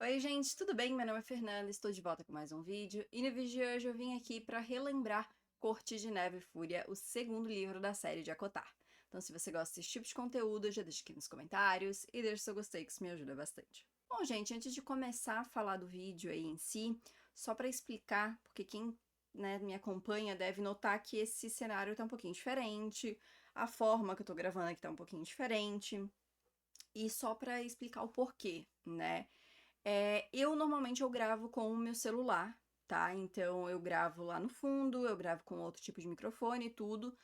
Oi, gente, tudo bem? Meu nome é Fernanda, estou de volta com mais um vídeo. E no vídeo de hoje eu vim aqui para relembrar Corte de Neve e Fúria, o segundo livro da série de Acotar. Então, se você gosta desse tipo de conteúdo, já deixa aqui nos comentários e deixa seu gostei, que isso me ajuda bastante. Bom, gente, antes de começar a falar do vídeo aí em si, só para explicar, porque quem me acompanha deve notar que esse cenário tá um pouquinho diferente, a forma que eu tô gravando aqui tá um pouquinho diferente, e só para explicar o porquê, né? Eu normalmente eu gravo com o meu celular, tá? Então eu gravo lá no fundo, eu gravo com outro tipo de microfone e tudo.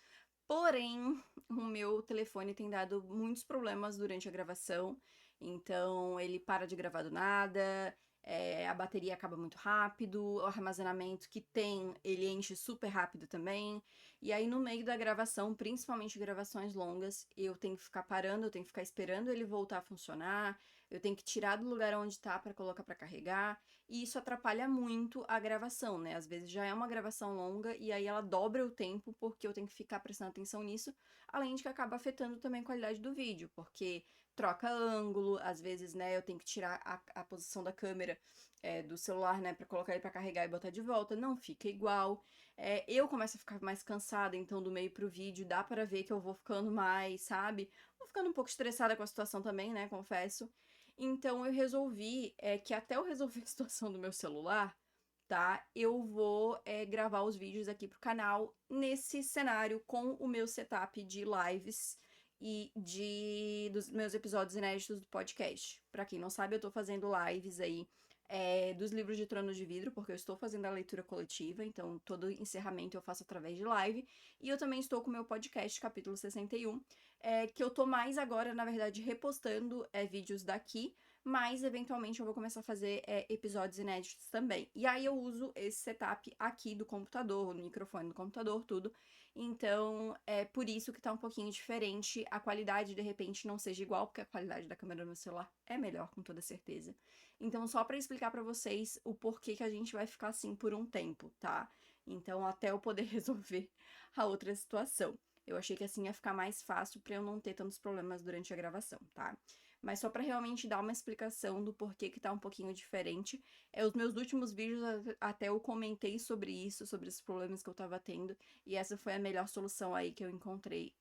Porém, o meu telefone tem dado muitos problemas durante a gravação, então ele para de gravar do nada, a bateria acaba muito rápido, o armazenamento que tem, ele enche super rápido também, e aí no meio da gravação, principalmente gravações longas, eu tenho que ficar parando, eu tenho que ficar esperando ele voltar a funcionar, eu tenho que tirar do lugar onde tá para colocar para carregar, e isso atrapalha muito a gravação, né? Às vezes já é uma gravação longa e aí ela dobra o tempo porque eu tenho que ficar prestando atenção nisso, além de que acaba afetando também a qualidade do vídeo, porque troca ângulo, às vezes, né, eu tenho que tirar a posição da câmera do celular, né, pra colocar ele pra carregar e botar de volta, não fica igual. Eu começo a ficar mais cansada, então do meio pro vídeo dá pra ver que eu vou ficando mais, sabe? Vou ficando um pouco estressada com a situação também, né, confesso. Então eu resolvi que até eu resolver a situação do meu celular, tá? Eu vou gravar os vídeos aqui pro canal nesse cenário com o meu setup de lives e dos meus episódios inéditos do podcast. Pra quem não sabe, eu tô fazendo lives aí dos livros de Trono de Vidro, porque eu estou fazendo a leitura coletiva, então todo encerramento eu faço através de live. E eu também estou com o meu podcast, capítulo 61, que eu tô mais agora, na verdade, repostando vídeos daqui, mas eventualmente eu vou começar a fazer episódios inéditos também. E aí eu uso esse setup aqui do computador, no microfone do computador, tudo. Então é por isso que tá um pouquinho diferente. A qualidade de repente não seja igual, porque a qualidade da câmera do meu celular é melhor, com toda certeza. Então, só pra explicar pra vocês o porquê que a gente vai ficar assim por um tempo, tá? Então, até eu poder resolver a outra situação. Eu achei que assim ia ficar mais fácil pra eu não ter tantos problemas durante a gravação, tá? Mas só pra realmente dar uma explicação do porquê que tá um pouquinho diferente. Os meus últimos vídeos até eu comentei sobre isso, sobre os problemas que eu tava tendo, e essa foi a melhor solução aí que eu encontrei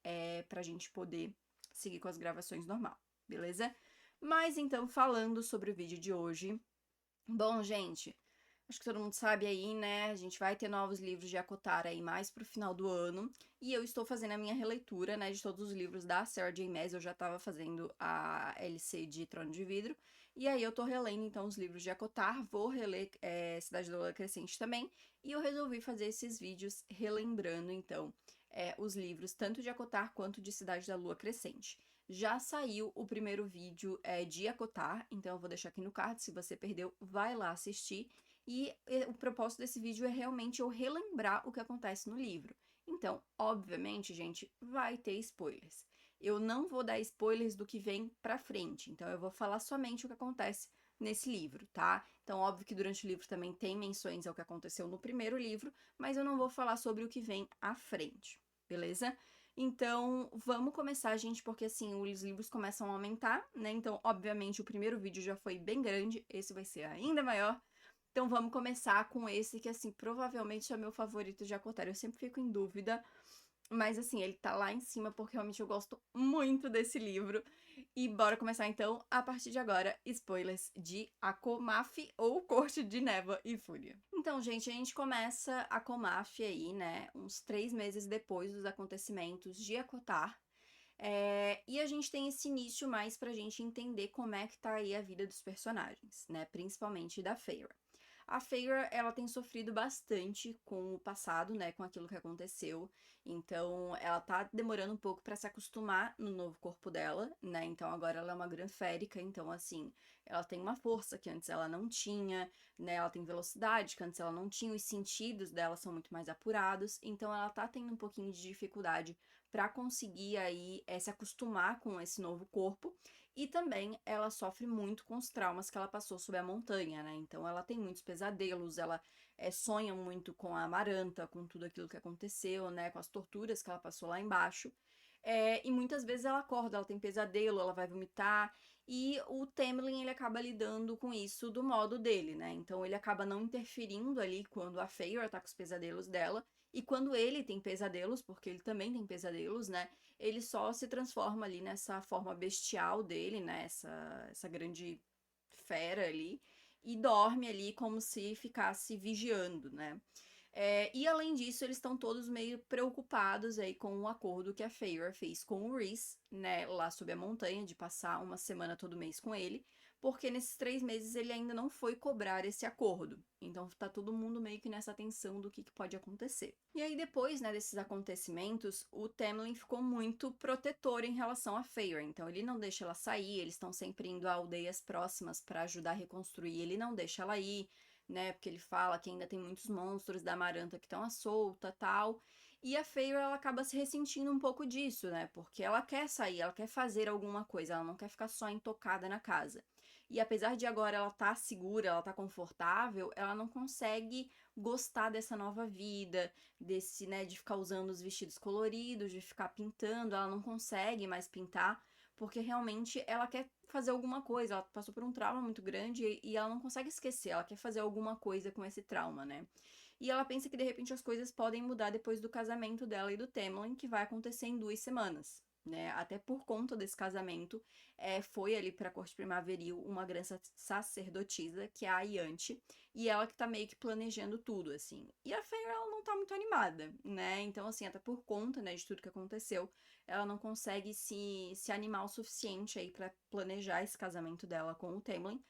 pra gente poder seguir com as gravações normal, beleza? Mas então, falando sobre o vídeo de hoje, bom, gente, acho que todo mundo sabe aí, né? A gente vai ter novos livros de Acotar aí mais pro final do ano. E eu estou fazendo a minha releitura, né, de todos os livros da Sarah J. Maas. Eu já tava fazendo a LC de Trono de Vidro. E aí eu tô relendo, então, os livros de Acotar. Vou reler Cidade da Lua Crescente também. E eu resolvi fazer esses vídeos relembrando, então, os livros tanto de Acotar quanto de Cidade da Lua Crescente. Já saiu o primeiro vídeo de Acotar, então eu vou deixar aqui no card, se você perdeu, vai lá assistir. E o propósito desse vídeo é realmente eu relembrar o que acontece no livro. Então, obviamente, gente, vai ter spoilers. Eu não vou dar spoilers do que vem pra frente, então eu vou falar somente o que acontece nesse livro, tá? Então, óbvio que durante o livro também tem menções ao que aconteceu no primeiro livro, mas eu não vou falar sobre o que vem à frente, beleza? Então, vamos começar, gente, porque assim, os livros começam a aumentar, né? Então, obviamente, o primeiro vídeo já foi bem grande, esse vai ser ainda maior. Então, vamos começar com esse que, assim, provavelmente é meu favorito de Acotar. Eu sempre fico em dúvida, mas assim, ele tá lá em cima porque realmente eu gosto muito desse livro. E bora começar então, a partir de agora, spoilers de Akomaf ou Corte de Névoa e Fúria. Então, gente, a gente começa a Akomaf aí, né, uns 3 meses depois dos acontecimentos de Akotar. E a gente tem esse início mais pra gente entender como é que tá aí a vida dos personagens, né, principalmente da Feyre. A Feyre, ela tem sofrido bastante com o passado, né, com aquilo que aconteceu. Então, ela tá demorando um pouco pra se acostumar no novo corpo dela, né? Então, agora ela é uma Gran Férica, então assim, ela tem uma força que antes ela não tinha, né? Ela tem velocidade que antes ela não tinha, os sentidos dela são muito mais apurados, então ela tá tendo um pouquinho de dificuldade pra conseguir aí se acostumar com esse novo corpo. E também ela sofre muito com os traumas que ela passou sob a montanha, né? Então ela tem muitos pesadelos, ela sonha muito com a Amaranta, com tudo aquilo que aconteceu, né? Com as torturas que ela passou lá embaixo. E muitas vezes ela acorda, ela tem pesadelo, ela vai vomitar. e o Tamlin, ele acaba lidando com isso do modo dele, né? Então ele acaba não interferindo ali quando a Feyre tá com os pesadelos dela, e quando ele tem pesadelos, porque ele também tem pesadelos, né? Ele só se transforma ali nessa forma bestial dele, né? Essa grande fera ali, e dorme ali como se ficasse vigiando, né? E além disso, eles estão todos meio preocupados aí com o acordo que a Feyre fez com o Rhys, né, lá sob a montanha, de passar uma semana todo mês com ele, porque nesses 3 meses ele ainda não foi cobrar esse acordo. Então tá todo mundo meio que nessa tensão do que pode acontecer. E aí depois, né, desses acontecimentos, o Tamlin ficou muito protetor em relação a Feyre. Então ele não deixa ela sair, eles estão sempre indo a aldeias próximas para ajudar a reconstruir, ele não deixa ela ir, né? Porque ele fala que ainda tem muitos monstros da Amaranta que estão à solta, tal. E a Feyre, ela acaba se ressentindo um pouco disso, né? Porque ela quer sair, ela quer fazer alguma coisa, ela não quer ficar só intocada na casa. E apesar de agora ela tá segura, ela tá confortável, ela não consegue gostar dessa nova vida, desse, né, de ficar usando os vestidos coloridos, de ficar pintando, ela não consegue mais pintar, porque realmente ela quer fazer alguma coisa, ela passou por um trauma muito grande e ela não consegue esquecer, ela quer fazer alguma coisa com esse trauma, né? E ela pensa que de repente as coisas podem mudar depois do casamento dela e do Tamlin, que vai acontecer em 2 semanas. Né? Até por conta desse casamento, foi ali pra corte primaveril uma grande sacerdotisa, que é a Ayante, e ela que tá meio que planejando tudo, assim. E a Feyre, ela não tá muito animada, né? Então, assim, até por conta, né, de tudo que aconteceu, ela não consegue se animar o suficiente aí pra planejar esse casamento dela com o Tamlin.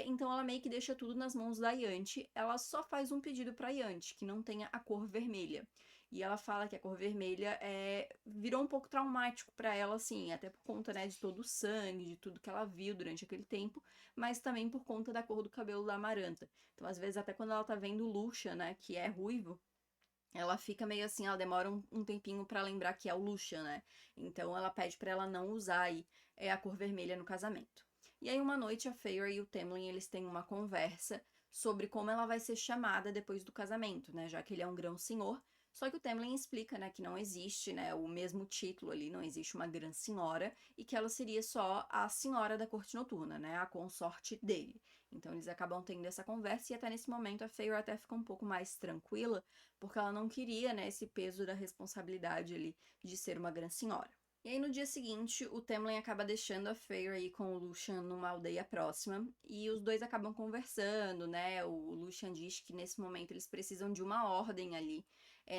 Então ela meio que deixa tudo nas mãos da Yanti. Ela só faz um pedido pra Yanti, que não tenha a cor vermelha. E ela fala que a cor vermelha virou um pouco traumático pra ela, assim, até por conta, né, de todo o sangue, de tudo que ela viu durante aquele tempo, mas também por conta da cor do cabelo da Amaranta. Então, às vezes, até quando ela tá vendo o Lucian, né, que é ruivo, ela fica meio assim, ela demora um tempinho pra lembrar que é o Lucian, né? Então ela pede pra ela não usar aí a cor vermelha no casamento. E aí uma noite a Feyre e o Tamlin, eles têm uma conversa sobre como ela vai ser chamada depois do casamento, né? Já que ele é um grão-senhor. Só que o Tamlin explica, né, que não existe, né, o mesmo título ali, não existe uma grã-senhora, e que ela seria só a senhora da corte noturna, né, a consorte dele. Então eles acabam tendo essa conversa e até nesse momento a Feyre até fica um pouco mais tranquila, porque ela não queria, né, esse peso da responsabilidade ali de ser uma grande senhora. E aí no dia seguinte, o Tamlin acaba deixando a Feyre aí com o Lucian numa aldeia próxima, e os dois acabam conversando, né? O Lucian diz que nesse momento eles precisam de uma ordem ali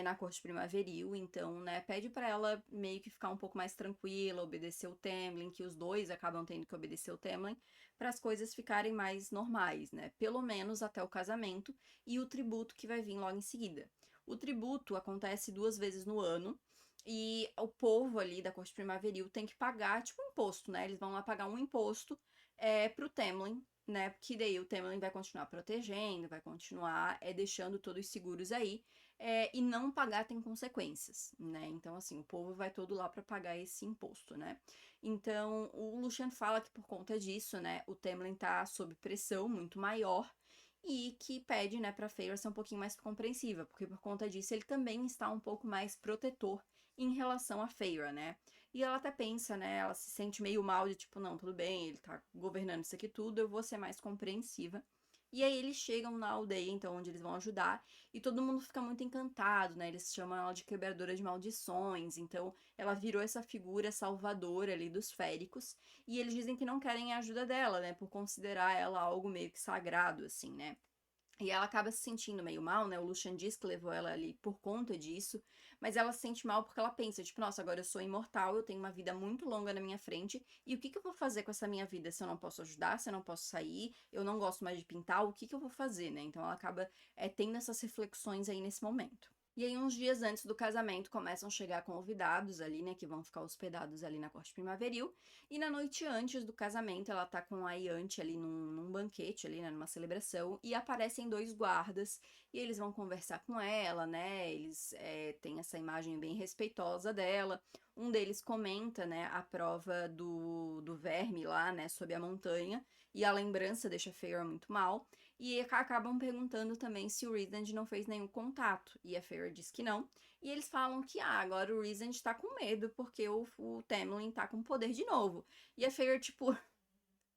na corte primaveril, então, né, pede para ela meio que ficar um pouco mais tranquila, obedecer o Tamlin, que os dois acabam tendo que obedecer o Tamlin, para as coisas ficarem mais normais, né? Pelo menos até o casamento e o tributo que vai vir logo em seguida. O tributo acontece 2 vezes no ano e o povo ali da corte primaveril tem que pagar, tipo, um imposto, né? Eles vão lá pagar um imposto pro Tamlin, né? Porque daí o Tamlin vai continuar protegendo, vai continuar deixando todos seguros aí. E não pagar tem consequências, né? Então, assim, o povo vai todo lá para pagar esse imposto, né? Então, o Lucian fala que por conta disso, né, o Tamlin tá sob pressão muito maior e que pede, né, pra Feyre ser um pouquinho mais compreensiva, porque por conta disso ele também está um pouco mais protetor em relação a Feyre, né? E ela até pensa, né, ela se sente meio mal de tipo, não, tudo bem, ele tá governando isso aqui tudo, eu vou ser mais compreensiva. E aí eles chegam na aldeia, então, onde eles vão ajudar, e todo mundo fica muito encantado, né? Eles chamam ela de quebradora de maldições, então ela virou essa figura salvadora ali dos féricos, e eles dizem que não querem a ajuda dela, né, por considerar ela algo meio que sagrado, assim, né. E ela acaba se sentindo meio mal, né? O Lucian diz que levou ela ali por conta disso, mas ela se sente mal porque ela pensa, tipo, nossa, agora eu sou imortal, eu tenho uma vida muito longa na minha frente, e o que que eu vou fazer com essa minha vida se eu não posso ajudar, se eu não posso sair, eu não gosto mais de pintar, o que que eu vou fazer, né? Então ela acaba tendo essas reflexões aí nesse momento. E aí, uns dias antes do casamento, começam a chegar convidados ali, né, que vão ficar hospedados ali na corte primaveril. E na noite antes do casamento, ela tá com a Iante ali num banquete, ali, né, numa celebração, e aparecem 2 guardas, e eles vão conversar com ela, né, eles têm essa imagem bem respeitosa dela. Um deles comenta, né, a prova do verme lá, né, sob a montanha, e a lembrança deixa a Feyre muito mal. E acabam perguntando também se o Rhysand não fez nenhum contato. E a Feyre diz que não. E eles falam que agora o Rhysand tá com medo porque o Tamlin tá com poder de novo. E a Feyre, tipo,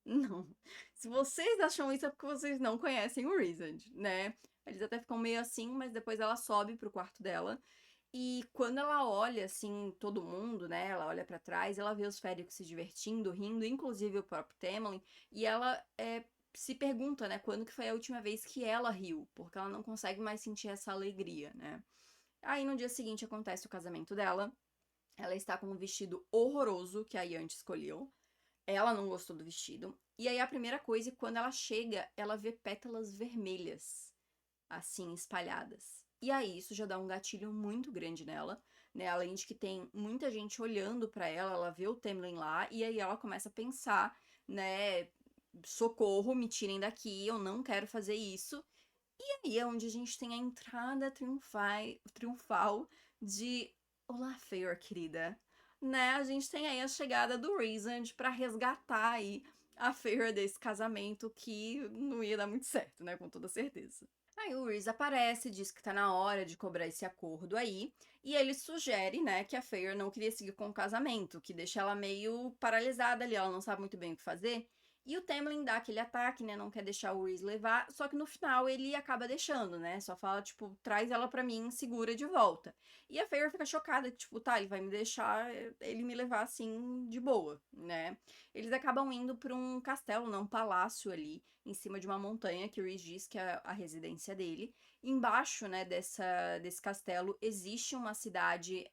Não. Se vocês acham isso é porque vocês não conhecem o Rhysand, né? Eles até ficam meio assim, mas depois ela sobe pro quarto dela. E quando ela olha, assim, todo mundo, né? Ela olha pra trás, ela vê os Féricos se divertindo, rindo, inclusive o próprio Tamlin. E ela se pergunta, né? Quando que foi a última vez que ela riu? Porque ela não consegue mais sentir essa alegria, né? Aí no dia seguinte acontece o casamento dela. Ela está com um vestido horroroso que a Yanti escolheu. Ela não gostou do vestido. E aí a primeira coisa, quando ela chega, ela vê pétalas vermelhas, assim, espalhadas. E aí isso já dá um gatilho muito grande nela, né? Além de que tem muita gente olhando pra ela, ela vê o Tamlin lá, e aí ela começa a pensar, né? Socorro, me tirem daqui, eu não quero fazer isso. E aí é onde a gente tem a entrada triunfal de Olá, Feyre, querida. Né? A gente tem aí a chegada do Rhysand pra resgatar aí a Feyre desse casamento que não ia dar muito certo, né? Com toda certeza. Aí o Rhys aparece, diz que tá na hora de cobrar esse acordo aí, e ele sugere, né, que a Feyre não queria seguir com o casamento, que deixa ela meio paralisada ali, ela não sabe muito bem o que fazer. E o Tamlin dá aquele ataque, né, não quer deixar o Rhys levar, só que no final ele acaba deixando, né, só fala, tipo, traz ela pra mim, segura de volta. E a Feyre fica chocada, tipo, tá, ele vai me deixar ele me levar assim, de boa, né. Eles acabam indo pra um castelo, não, um palácio ali, em cima de uma montanha, que o Rhys diz que é a residência dele. Embaixo, né, desse castelo, existe uma cidade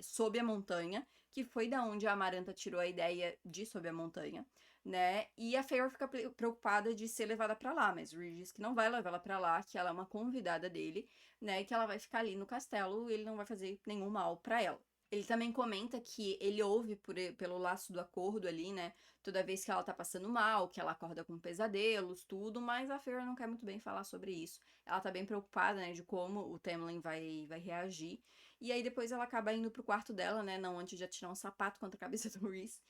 sob a montanha, que foi da onde a Amaranta tirou a ideia de sob a montanha, né? E a Feyre fica preocupada de ser levada para lá, mas o Rhys diz que não vai levar ela para lá, que ela é uma convidada dele, né? E que ela vai ficar ali no castelo e ele não vai fazer nenhum mal para ela. Ele também comenta que ele ouve pelo laço do acordo ali, né? Toda vez que ela tá passando mal, que ela acorda com pesadelos, tudo, mas a Feyre não quer muito bem falar sobre isso. Ela tá bem preocupada, né, de como o Tamlin vai reagir. E aí depois ela acaba indo pro quarto dela, né, não antes de atirar um sapato contra a cabeça do Rhys.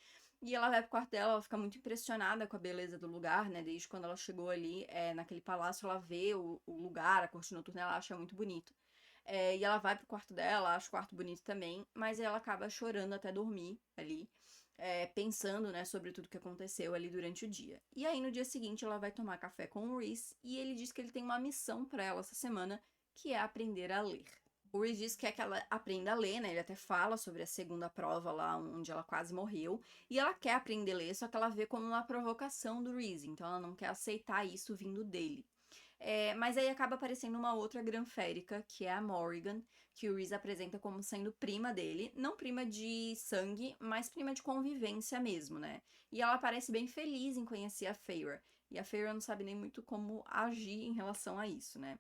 E ela vai pro quarto dela, ela fica muito impressionada com a beleza do lugar, né, desde quando ela chegou ali, naquele palácio, ela vê o lugar, a corte noturna, ela acha muito bonito. E ela vai pro quarto dela, acha o quarto bonito também, mas ela acaba chorando até dormir ali, pensando, né, sobre tudo que aconteceu ali durante o dia. E aí no dia seguinte ela vai tomar café com o Rhys e ele diz que ele tem uma missão para ela essa semana, que é aprender a ler. O Rhys diz que quer que ela aprenda a ler, né? Ele até fala sobre a segunda prova lá, onde ela quase morreu. E ela quer aprender a ler, só que ela vê como uma provocação do Rhys. Então ela não quer aceitar isso vindo dele. Mas aí acaba aparecendo uma outra Granférica, que é a Morrigan, que o Rhys apresenta como sendo prima dele. Não prima de sangue, mas prima de convivência mesmo, né? E ela parece bem feliz em conhecer a Feyre. E a Feyre não sabe nem muito como agir em relação a isso, né?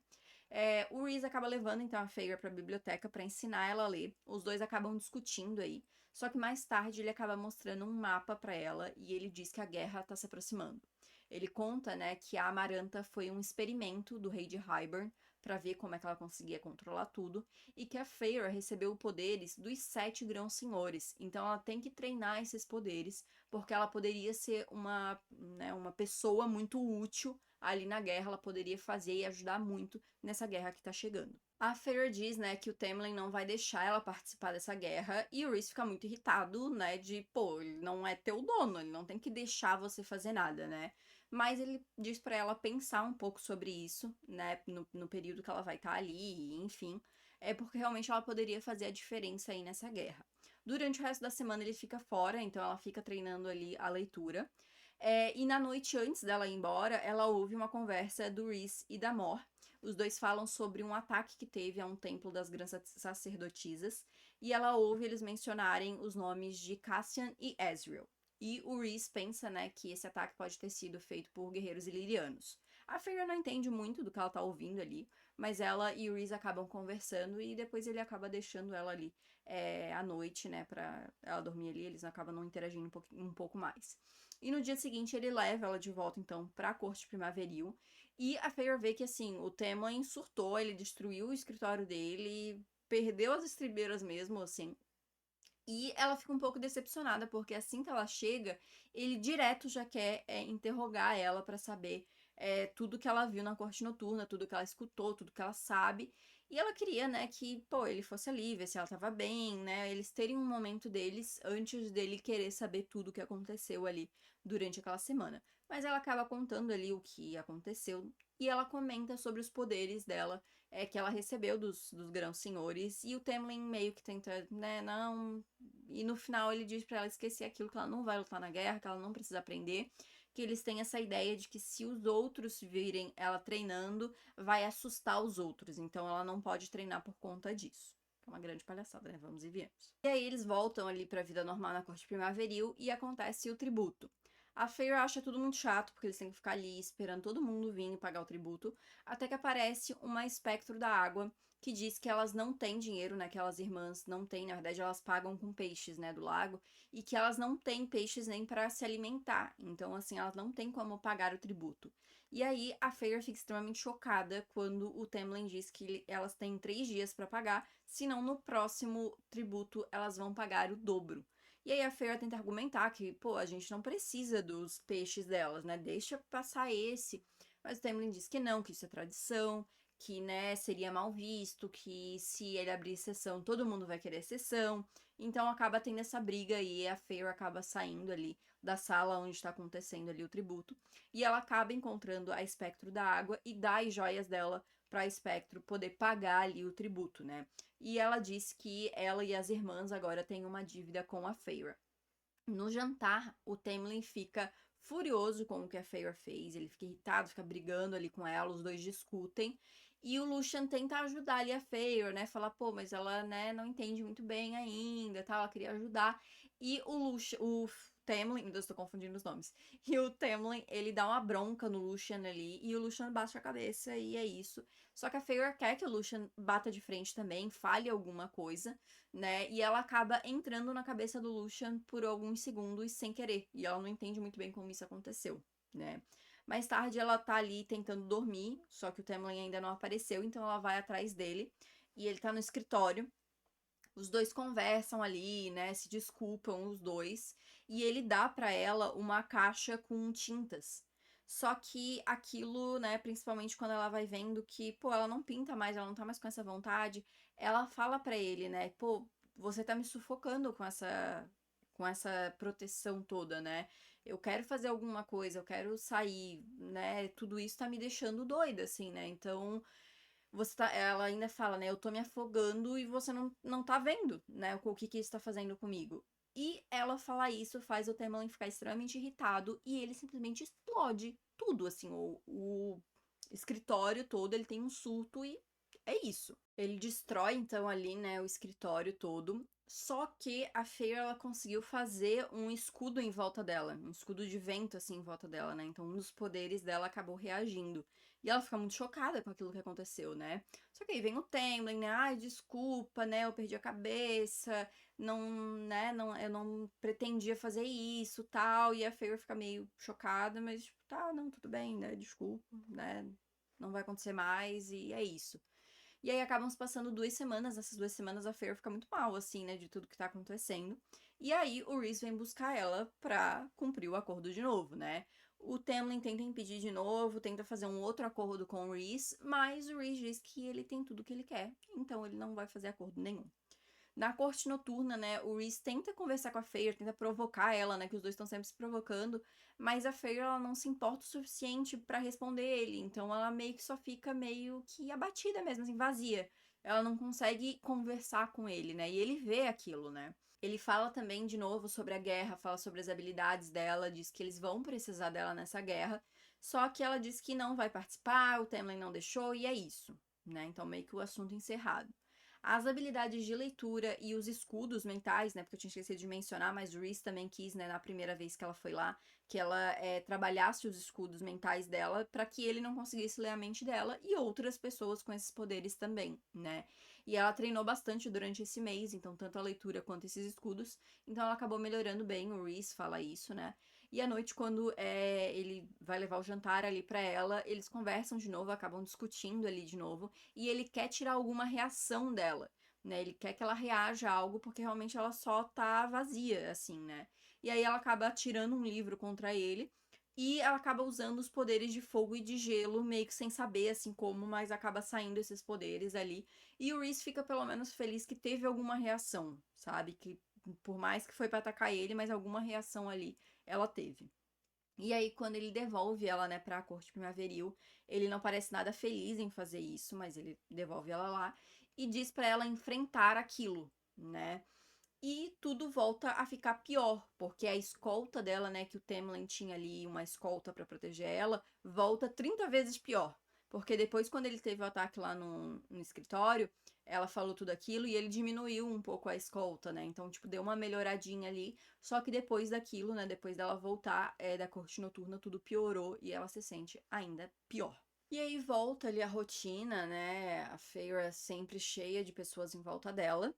O Rhys acaba levando então a Feyre para a biblioteca para ensinar ela a ler. Os dois acabam discutindo aí. Só que mais tarde ele acaba mostrando um mapa para ela e ele diz que a guerra está se aproximando. Ele conta, né, que a Amaranta foi um experimento do rei de Hybern para ver como é que ela conseguia controlar tudo e que a Feyre recebeu poderes dos 7 grãos senhores. Então ela tem que treinar esses poderes porque ela poderia ser uma pessoa muito útil ali na guerra, ela poderia fazer e ajudar muito nessa guerra que tá chegando. A Feyre diz, né, que o Tamlin não vai deixar ela participar dessa guerra e o Rhys fica muito irritado, né, de, pô, ele não é teu dono, ele não tem que deixar você fazer nada, né? Mas ele diz para ela pensar um pouco sobre isso, né, no período que ela vai estar ali, enfim, porque realmente ela poderia fazer a diferença aí nessa guerra. Durante o resto da semana ele fica fora, então ela fica treinando ali a leitura. E na noite antes dela ir embora, ela ouve uma conversa do Rhys e da Mor. Os dois falam sobre um ataque que teve a um templo das grandes sacerdotisas, e ela ouve eles mencionarem os nomes de Cassian e Ezreal. E o Rhys pensa, né, que esse ataque pode ter sido feito por guerreiros ilirianos. A Feyre não entende muito do que ela tá ouvindo ali, mas ela e o Rhys acabam conversando e depois ele acaba deixando ela ali à noite, né, pra ela dormir ali, eles acabam não interagindo um pouco mais. E no dia seguinte ele leva ela de volta, então, pra corte primaveril. E a Feyre vê que, assim, o Tamlin surtou, ele destruiu o escritório dele, perdeu as estribeiras mesmo, assim. E ela fica um pouco decepcionada, porque assim que ela chega, ele direto já quer interrogar ela pra saber tudo que ela viu na corte noturna, tudo que ela escutou, tudo que ela sabe. E ela queria, né, que, pô, ele fosse ali, ver se ela tava bem, né, eles terem um momento deles antes dele querer saber tudo o que aconteceu ali durante aquela semana. Mas ela acaba contando ali o que aconteceu e ela comenta sobre os poderes dela, que ela recebeu dos grãos senhores, e o Tamlin meio que tenta, né, não... E no final ele diz pra ela esquecer aquilo, que ela não vai lutar na guerra, que ela não precisa aprender, que eles têm essa ideia de que se os outros virem ela treinando, vai assustar os outros, então ela não pode treinar por conta disso. É uma grande palhaçada, né? Vamos e viemos. E aí eles voltam ali pra vida normal na corte primaveril e acontece o tributo. A Feyre acha tudo muito chato, porque eles têm que ficar ali esperando todo mundo vir e pagar o tributo, até que aparece uma espectro da água que diz que elas não têm dinheiro, né, que aquelas irmãs não têm, na verdade elas pagam com peixes, né, do lago, e que elas não têm peixes nem para se alimentar, então assim, elas não têm como pagar o tributo. E aí a Feyre fica extremamente chocada quando o Tamlin diz que elas têm 3 dias para pagar, senão no próximo tributo elas vão pagar o dobro. E aí a Feyre tenta argumentar que, pô, a gente não precisa dos peixes delas, né? Deixa passar esse. Mas o Tamlin diz que não, que isso é tradição, que, né, seria mal visto, que se ele abrir sessão, todo mundo vai querer sessão. Então acaba tendo essa briga e a Feyre acaba saindo ali da sala onde está acontecendo ali o tributo. E ela acaba encontrando a Espectro da Água e dá as joias dela para Espectro poder pagar ali o tributo, né? E ela diz que ela e as irmãs agora têm uma dívida com a Feyre. No jantar, o Tamlin fica furioso com o que a Feyre fez, ele fica irritado, fica brigando ali com ela, os dois discutem, e o Lucien tenta ajudar ali a Feyre, né, falar, pô, mas ela, né, não entende muito bem ainda, tal, ela queria ajudar, e o Tamlin, meu Deus, tô confundindo os nomes, e o Tamlin, ele dá uma bronca no Lucien ali, e o Lucien baixa a cabeça, e é isso. Só que a Feyre quer que o Lucien bata de frente também, fale alguma coisa, né? E ela acaba entrando na cabeça do Lucian por alguns segundos sem querer. E ela não entende muito bem como isso aconteceu, né? Mais tarde ela tá ali tentando dormir, só que o Tamlin ainda não apareceu, então ela vai atrás dele. E ele tá no escritório. Os dois conversam ali, né? Se desculpam os dois. E ele dá pra ela uma caixa com tintas. Só que aquilo, né, principalmente quando ela vai vendo que, pô, ela não pinta mais, ela não tá mais com essa vontade, ela fala pra ele, né, pô, você tá me sufocando com essa proteção toda, né? Eu quero fazer alguma coisa, eu quero sair, né? Tudo isso tá me deixando doida, assim, né? Então, ela ainda fala, né? Eu tô me afogando e você não tá vendo, né? O que isso tá fazendo comigo. E ela falar isso faz o Tamlin ficar extremamente irritado e ele simplesmente explode tudo, assim, o escritório todo, ele tem um surto e é isso. Ele destrói, então, ali, né, o escritório todo. Só que a Feyre, ela conseguiu fazer um escudo em volta dela. Um escudo de vento, assim, em volta dela, né? Então, um dos poderes dela acabou reagindo. E ela fica muito chocada com aquilo que aconteceu, né? Só que aí vem o Tamlin, né? Ai, desculpa, né? Eu perdi a cabeça. Não, né? Não, eu não pretendia fazer isso, tal. E a Feyre fica meio chocada, mas, tipo, tá, não, tudo bem, né? Desculpa, né? Não vai acontecer mais e é isso. E aí acabam se passando 2 semanas, nessas 2 semanas a Feyre fica muito mal, assim, né, de tudo que tá acontecendo. E aí o Rhys vem buscar ela pra cumprir o acordo de novo, né? O Tamlin tenta impedir de novo, tenta fazer um outro acordo com o Rhys, mas o Rhys diz que ele tem tudo que ele quer, então ele não vai fazer acordo nenhum. Na corte noturna, né, o Rhys tenta conversar com a Feyre, tenta provocar ela, né, que os dois estão sempre se provocando, mas a Feyre, ela não se importa o suficiente pra responder ele, então ela meio que só fica meio que abatida mesmo, assim, vazia. Ela não consegue conversar com ele, né, e ele vê aquilo, né. Ele fala também de novo sobre a guerra, fala sobre as habilidades dela, diz que eles vão precisar dela nessa guerra, só que ela diz que não vai participar, o Tamlin não deixou, e é isso, né, então meio que o assunto encerrado. As habilidades de leitura e os escudos mentais, né? Porque eu tinha esquecido de mencionar, mas Reese também quis, né, na primeira vez que ela foi lá, que ela trabalhasse os escudos mentais dela para que ele não conseguisse ler a mente dela e outras pessoas com esses poderes também, né? E ela treinou bastante durante esse mês, então tanto a leitura quanto esses escudos. Então ela acabou melhorando bem, o Reese fala isso, né? E à noite, quando ele vai levar o jantar ali pra ela, eles conversam de novo, acabam discutindo ali de novo, e ele quer tirar alguma reação dela, né? Ele quer que ela reaja a algo, porque realmente ela só tá vazia, assim, né? E aí ela acaba tirando um livro contra ele, E ela acaba usando os poderes de fogo e de gelo, meio que sem saber, assim, como, mas acaba saindo esses poderes ali. E o Reese fica pelo menos feliz que teve alguma reação, sabe? Que por mais que foi pra atacar ele, mas alguma reação ali ela teve. E aí, quando ele devolve ela, né, pra corte primaveril, ele não parece nada feliz em fazer isso, mas ele devolve ela lá e diz pra ela enfrentar aquilo, né? E tudo volta a ficar pior, porque a escolta dela, né, que o Tamlin tinha ali, uma escolta pra proteger ela, volta 30 vezes pior. Porque depois, quando ele teve o ataque lá no escritório, ela falou tudo aquilo e ele diminuiu um pouco a escolta, né? Então, tipo, deu uma melhoradinha ali. Só que depois daquilo, né, depois dela voltar da corte noturna, tudo piorou e ela se sente ainda pior. E aí volta ali a rotina, né? A Feyre é sempre cheia de pessoas em volta dela.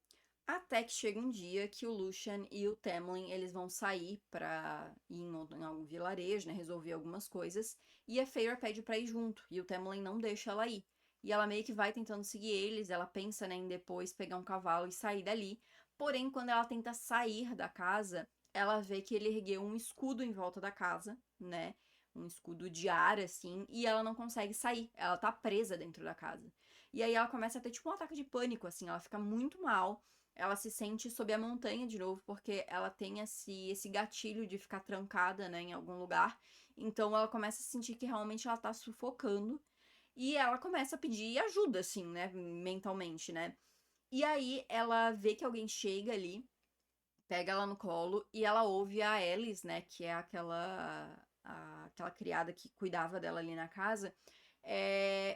Até que chega um dia que o Lucian e o Tamlin, eles vão sair pra ir em algum vilarejo, né, resolver algumas coisas, e a Feyre pede pra ir junto, e o Tamlin não deixa ela ir. E ela meio que vai tentando seguir eles, ela pensa, né, em depois pegar um cavalo e sair dali, porém, quando ela tenta sair da casa, ela vê que ele ergueu um escudo em volta da casa, né, um escudo de ar, assim, e ela não consegue sair, ela tá presa dentro da casa. E aí ela começa a ter, tipo, um ataque de pânico, assim, ela fica muito mal, ela se sente sob a montanha de novo, porque ela tem esse gatilho de ficar trancada, né, em algum lugar. Então ela começa a sentir que realmente ela tá sufocando. E ela começa a pedir ajuda, assim, né, mentalmente, né. E aí ela vê que alguém chega ali, pega ela no colo e ela ouve a Alice, né, que é aquela criada que cuidava dela ali na casa,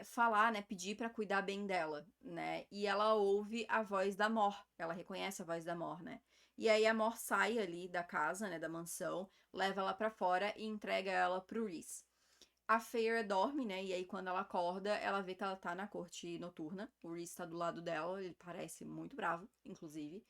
falar, né, pedir pra cuidar bem dela, né, e ela ouve a voz da Mor, ela reconhece a voz da Mor, né, e aí a Mor sai ali da casa, né, da mansão, leva ela pra fora e entrega ela pro Rhys. A Feyre dorme, né, e aí quando ela acorda, ela vê que ela tá na corte noturna, o Rhys tá do lado dela, ele parece muito bravo, inclusive,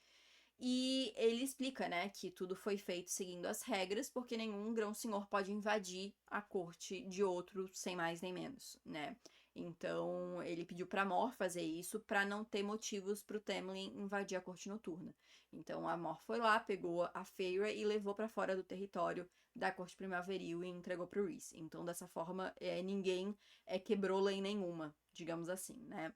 e ele explica, né, que tudo foi feito seguindo as regras, porque nenhum grão-senhor pode invadir a corte de outro sem mais nem menos, né? Então, ele pediu pra Mor fazer isso pra não ter motivos pro Tamlin invadir a corte noturna. Então, a Mor foi lá, pegou a Feyre e levou pra fora do território da corte primaveril e entregou pro Rhys. Então, dessa forma, ninguém quebrou lei nenhuma, digamos assim, né?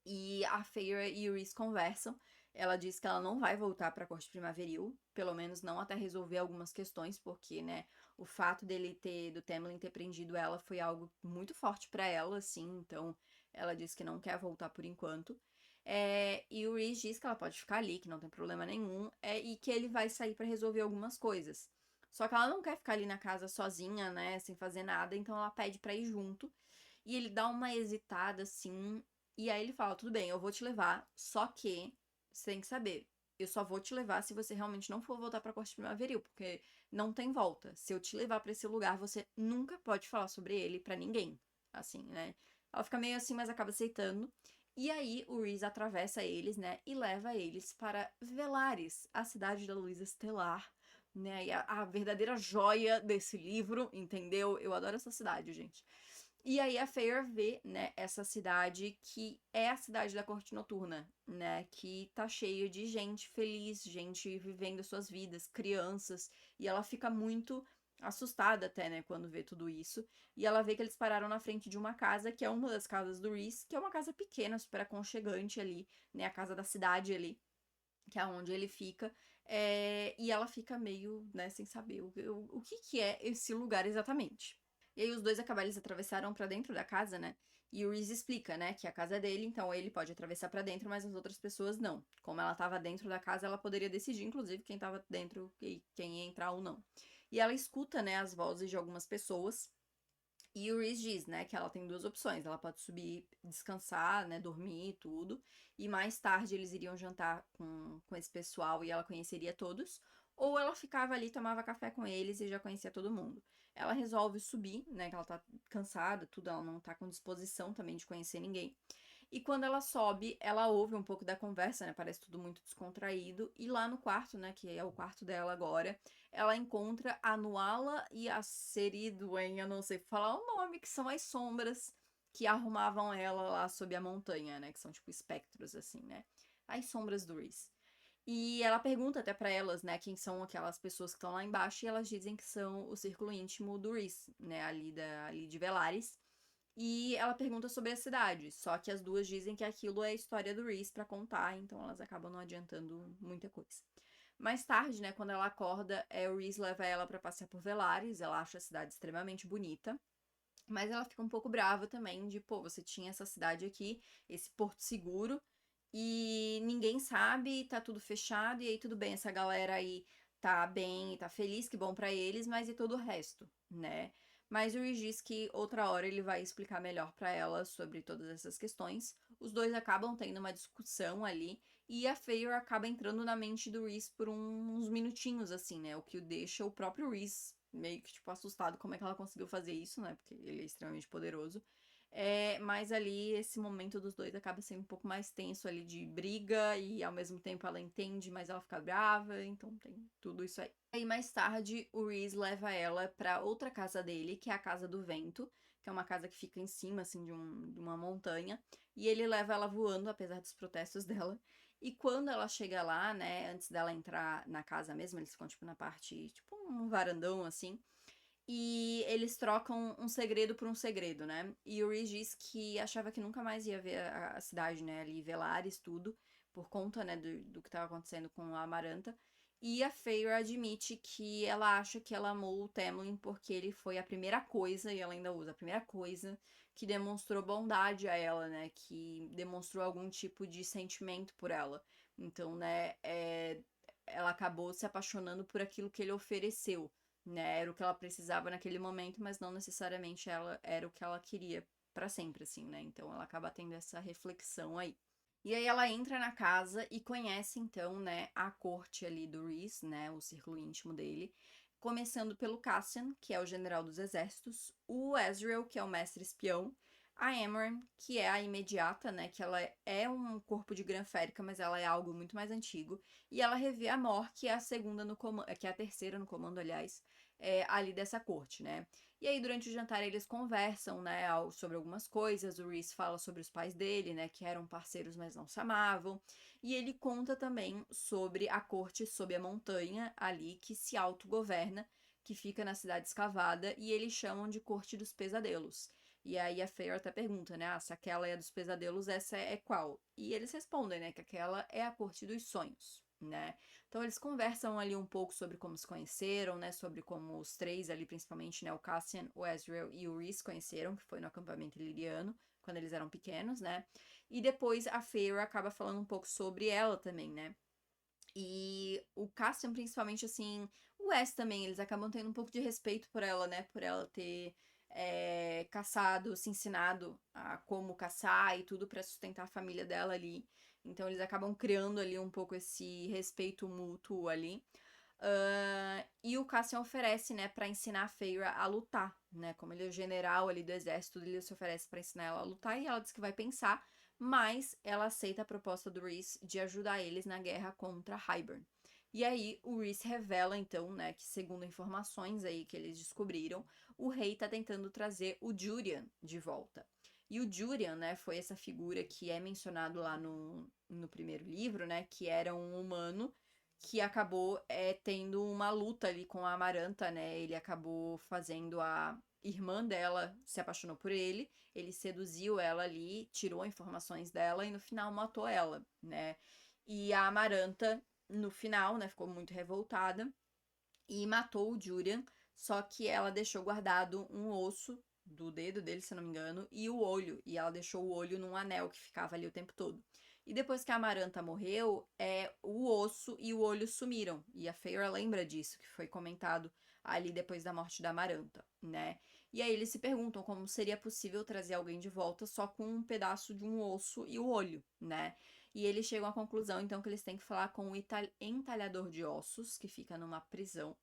E a Feyre e o Rhys conversam. Ela diz que ela não vai voltar para a corte primaveril, pelo menos não até resolver algumas questões, porque, né, o fato do Tamlin ter prendido ela foi algo muito forte para ela, assim, então ela diz que não quer voltar por enquanto. E o Rhys diz que ela pode ficar ali, que não tem problema nenhum, e que ele vai sair para resolver algumas coisas. Só que ela não quer ficar ali na casa sozinha, né, sem fazer nada, então ela pede para ir junto. E ele dá uma hesitada assim, e aí ele fala: tudo bem, eu vou te levar, só que você tem que saber, eu só vou te levar se você realmente não for voltar pra Corte Primaveril, porque não tem volta. Se eu te levar pra esse lugar, você nunca pode falar sobre ele pra ninguém. Assim, né? Ela fica meio assim, mas acaba aceitando. E aí o Rhys atravessa eles, né? E leva eles para Velares, a cidade da Luísa Estelar, né? E a verdadeira joia desse livro, entendeu? Eu adoro essa cidade, gente. E aí a Feyre vê, né, essa cidade que é a cidade da corte noturna, né, que tá cheia de gente feliz, gente vivendo suas vidas, crianças, e ela fica muito assustada até, né, quando vê tudo isso. E ela vê que eles pararam na frente de uma casa, que é uma das casas do Rhys, que é uma casa pequena, super aconchegante ali, né, a casa da cidade ali, que é onde ele fica. E ela fica meio, né, sem saber o que que é esse lugar exatamente. E aí os dois eles atravessaram pra dentro da casa, né? E o Reese explica, né, que a casa é dele, então ele pode atravessar pra dentro, mas as outras pessoas não. Como ela tava dentro da casa, ela poderia decidir, inclusive, quem tava dentro e quem ia entrar ou não. E ela escuta, né, as vozes de algumas pessoas. E o Reese diz, né, que ela tem duas opções. Ela pode subir, descansar, né, dormir e tudo. E mais tarde eles iriam jantar com esse pessoal e ela conheceria todos. Ou ela ficava ali, tomava café com eles e já conhecia todo mundo. Ela resolve subir, né, que ela tá cansada, tudo, ela não tá com disposição também de conhecer ninguém. E quando ela sobe, ela ouve um pouco da conversa, né? Parece tudo muito descontraído. E lá no quarto, né? Que é o quarto dela agora, ela encontra a Nuala e a Ceridwen, eu não sei falar o nome, que são as sombras que arrumavam ela lá sob a montanha, né? Que são tipo espectros, assim, né? As sombras do Rhys. E ela pergunta até pra elas, né, quem são aquelas pessoas que estão lá embaixo, e elas dizem que são o círculo íntimo do Rhys, né, ali de Velaris. E ela pergunta sobre a cidade, só que as duas dizem que aquilo é a história do Rhys pra contar, então elas acabam não adiantando muita coisa. Mais tarde, né, quando ela acorda, o Rhys leva ela pra passear por Velaris, ela acha a cidade extremamente bonita, mas ela fica um pouco brava também de, pô, você tinha essa cidade aqui, esse porto seguro, e ninguém sabe, tá tudo fechado, e aí tudo bem, essa galera aí tá bem, tá feliz, que bom pra eles, mas e todo o resto, né? Mas o Rhys diz que outra hora ele vai explicar melhor pra ela sobre todas essas questões. Os dois acabam tendo uma discussão ali, e a Feyre acaba entrando na mente do Rhys por uns minutinhos, assim, né? O que o deixa o próprio Rhys meio que, tipo, assustado como é que ela conseguiu fazer isso, né? Porque ele é extremamente poderoso. Mas ali, esse momento dos dois acaba sendo um pouco mais tenso ali de briga, e ao mesmo tempo ela entende, mas ela fica brava, então tem tudo isso aí. Aí mais tarde, o Rhys leva ela pra outra casa dele, que é a Casa do Vento, que é uma casa que fica em cima, assim, de uma montanha, e ele leva ela voando, apesar dos protestos dela. E quando ela chega lá, né, antes dela entrar na casa mesmo, eles ficam, tipo, na parte, tipo, um varandão, assim, e eles trocam um segredo por um segredo, né? E o Rhys diz que achava que nunca mais ia ver a cidade, né? Ali, Velaris, tudo, por conta, né, do que estava acontecendo com a Amaranta. E a Feyre admite que ela acha que ela amou o Tamlin porque ele foi a primeira coisa, e ela ainda usa a primeira coisa, que demonstrou bondade a ela, né? Que demonstrou algum tipo de sentimento por ela. Então, né, ela acabou se apaixonando por aquilo que ele ofereceu, né? Era o que ela precisava naquele momento, mas não necessariamente ela era o que ela queria pra sempre, assim, né? Então ela acaba tendo essa reflexão aí. E aí ela entra na casa e conhece então, né, a corte ali do Rhys, né, o círculo íntimo dele, começando pelo Cassian, que é o general dos exércitos, o Ezreal, que é o mestre espião, a Emran, que é a imediata, né, que ela é um corpo de Granférica, mas ela é algo muito mais antigo, e ela revê a Mor, que é a segunda no comando, que é a terceira no comando, aliás, ali dessa corte, né? E aí, durante o jantar, eles conversam, né, sobre algumas coisas. O Rhys fala sobre os pais dele, né, que eram parceiros, mas não se amavam. E ele conta também sobre a corte sob a montanha ali, que se autogoverna, que fica na cidade escavada, e eles chamam de Corte dos Pesadelos. E aí a Feyre até pergunta, né, se aquela é a dos pesadelos, essa é qual? E eles respondem, né, que aquela é a Corte dos Sonhos, né? Então eles conversam ali um pouco sobre como se conheceram, né? Sobre como os três ali, principalmente, né? O Cassian, o Ezreal e o Rhys conheceram, que foi no acampamento iliriano, quando eles eram pequenos, né? E depois a Feyre acaba falando um pouco sobre ela também, né? E o Cassian, principalmente, assim, o Wes também, eles acabam tendo um pouco de respeito por ela, né? Por ela ter caçado, se ensinado a como caçar e tudo pra sustentar a família dela ali. Então eles acabam criando ali um pouco esse respeito mútuo ali. E o Cassian oferece, né, pra ensinar a Feyre a lutar, né? Como ele é o general ali do exército, ele se oferece pra ensinar ela a lutar e ela diz que vai pensar, mas ela aceita a proposta do Rhys de ajudar eles na guerra contra Hybern. E aí o Rhys revela então, né, que segundo informações aí que eles descobriram, o rei tá tentando trazer o Jurian de volta. E o Jurian, né, foi essa figura que é mencionado lá no primeiro livro, né, que era um humano que acabou tendo uma luta ali com a Amaranta, né? Ele acabou fazendo a irmã dela se apaixonou por ele, ele seduziu ela ali, tirou informações dela e no final matou ela, né? E a Amaranta, no final, né, ficou muito revoltada e matou o Jurian, só que ela deixou guardado um osso do dedo dele, se não me engano, e o olho, e ela deixou o olho num anel que ficava ali o tempo todo. E depois que a Amaranta morreu, o osso e o olho sumiram. E a Feyre lembra disso, que foi comentado ali depois da morte da Amaranta, né? E aí eles se perguntam como seria possível trazer alguém de volta só com um pedaço de um osso e o olho, né? E eles chegam à conclusão, então, que eles têm que falar com o entalhador de ossos, que fica numa prisão.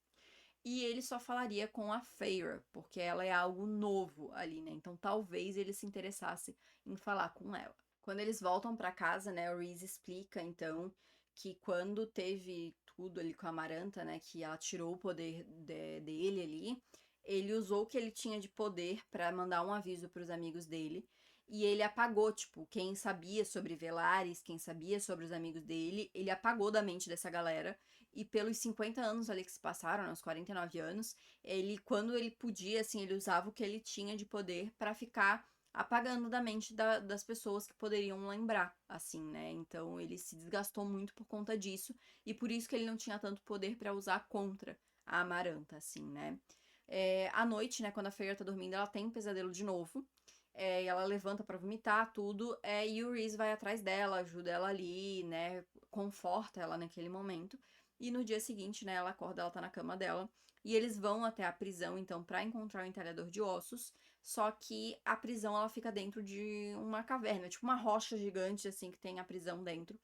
E ele só falaria com a Feyre, porque ela é algo novo ali, né? Então talvez ele se interessasse em falar com ela. Quando eles voltam para casa, né, o Rhys explica então que quando teve tudo ali com a Amaranta, né, que ela tirou o poder dele ali, ele usou o que ele tinha de poder para mandar um aviso para os amigos dele. e ele apagou, tipo, quem sabia sobre Velaris, quem sabia sobre os amigos dele, ele apagou da mente dessa galera, e pelos 50 anos ali que se passaram, né, uns 49 anos, ele, quando ele podia, assim, ele usava o que ele tinha de poder pra ficar apagando da mente das pessoas que poderiam lembrar, assim, né? Então ele se desgastou muito por conta disso, e por isso que ele não tinha tanto poder pra usar contra a Amaranta, assim, né? À noite, né, quando a Feyre tá dormindo, ela tem um pesadelo de novo, e ela levanta pra vomitar, tudo, e o Rhys vai atrás dela, ajuda ela ali, né, conforta ela naquele momento, e no dia seguinte, né, ela acorda, ela tá na cama dela, e eles vão até a prisão, então, pra encontrar o entalhador de ossos, só que a prisão, ela fica dentro de uma caverna, tipo uma rocha gigante, assim, que tem a prisão dentro.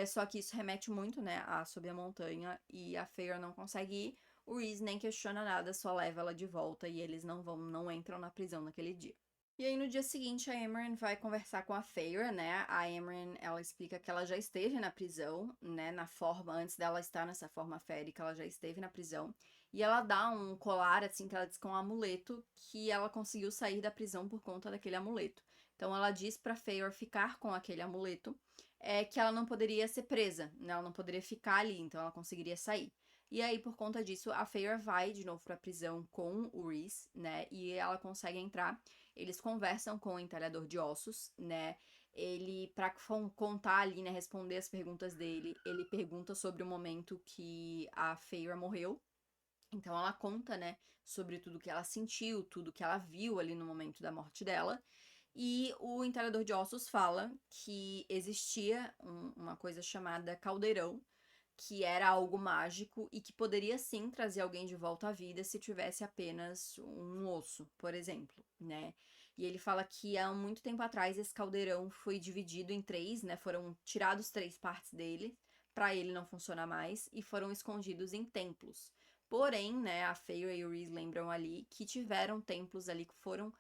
Só que isso remete muito, né, a subir a montanha, e a Feyre não consegue ir, o Rhys nem questiona nada, só leva ela de volta, e eles não entram na prisão naquele dia. E aí, no dia seguinte, a Amren vai conversar com a Feyre, né? A Amren, ela explica que ela já esteve na prisão, né? Na forma, antes dela estar nessa forma férica, ela já esteve na prisão. E ela dá um colar, assim, que ela diz que é um amuleto, que ela conseguiu sair da prisão por conta daquele amuleto. Então, ela diz pra Feyre ficar com aquele amuleto, que ela não poderia ser presa, né? Ela não poderia ficar ali, então ela conseguiria sair. E aí, por conta disso, a Feyre vai de novo pra prisão com o Rhys, né? E ela consegue entrar. Eles conversam com o entalhador de ossos, né? Ele, pra contar ali, né, responder as perguntas dele, ele pergunta sobre o momento que a Feyre morreu. Então ela conta, né, sobre tudo que ela sentiu, tudo que ela viu ali no momento da morte dela. E o entalhador de ossos fala que existia uma coisa chamada caldeirão, que era algo mágico e que poderia sim trazer alguém de volta à vida se tivesse apenas um osso, por exemplo, né? E ele fala que há muito tempo atrás esse caldeirão foi dividido em três, né? Foram tirados três partes dele para ele não funcionar mais e foram escondidos em templos. Porém, né, a Feyre e o Rhys lembram ali que tiveram templos ali que foram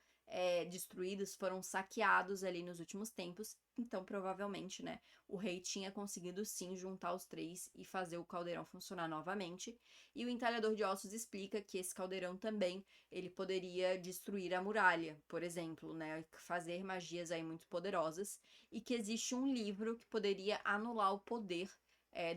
destruídos, foram saqueados ali nos últimos tempos. Então, provavelmente, né, o rei tinha conseguido sim juntar os três e fazer o caldeirão funcionar novamente. E o entalhador de ossos explica que esse caldeirão também ele poderia destruir a muralha, por exemplo, né, fazer magias aí muito poderosas, e que existe um livro que poderia anular o poder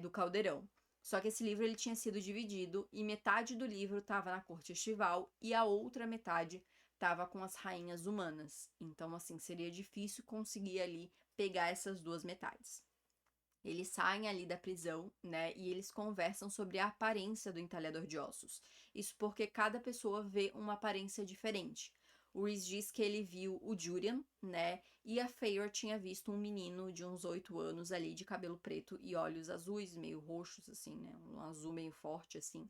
do caldeirão. Só que esse livro ele tinha sido dividido e metade do livro estava na corte estival e a outra metade estava com as rainhas humanas. Então, assim, seria difícil conseguir ali pegar essas duas metades. Eles saem ali da prisão, né, e eles conversam sobre a aparência do entalhador de ossos. Isso porque cada pessoa vê uma aparência diferente. O Rhys diz que ele viu o Jurian, né, e a Feyre tinha visto um menino de uns 8 anos ali, de cabelo preto e olhos azuis, meio roxos, assim, né, um azul meio forte, assim.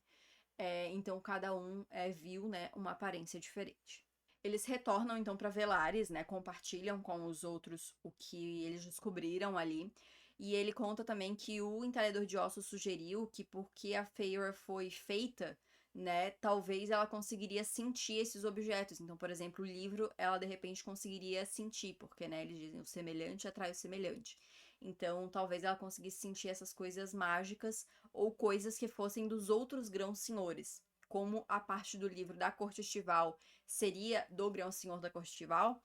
Então, cada um viu, né, uma aparência diferente. Eles retornam então para Velares, né? Compartilham com os outros o que eles descobriram ali. E ele conta também que o entalhador de ossos sugeriu que porque a Feyre foi feita, né, talvez ela conseguiria sentir esses objetos. Então, por exemplo, o livro, ela de repente conseguiria sentir, porque, né, eles dizem o semelhante atrai o semelhante. Então, talvez ela conseguisse sentir essas coisas mágicas ou coisas que fossem dos outros grãos senhores, como a parte do livro da corte estival seria do Grão-Senhor da Corte Estival,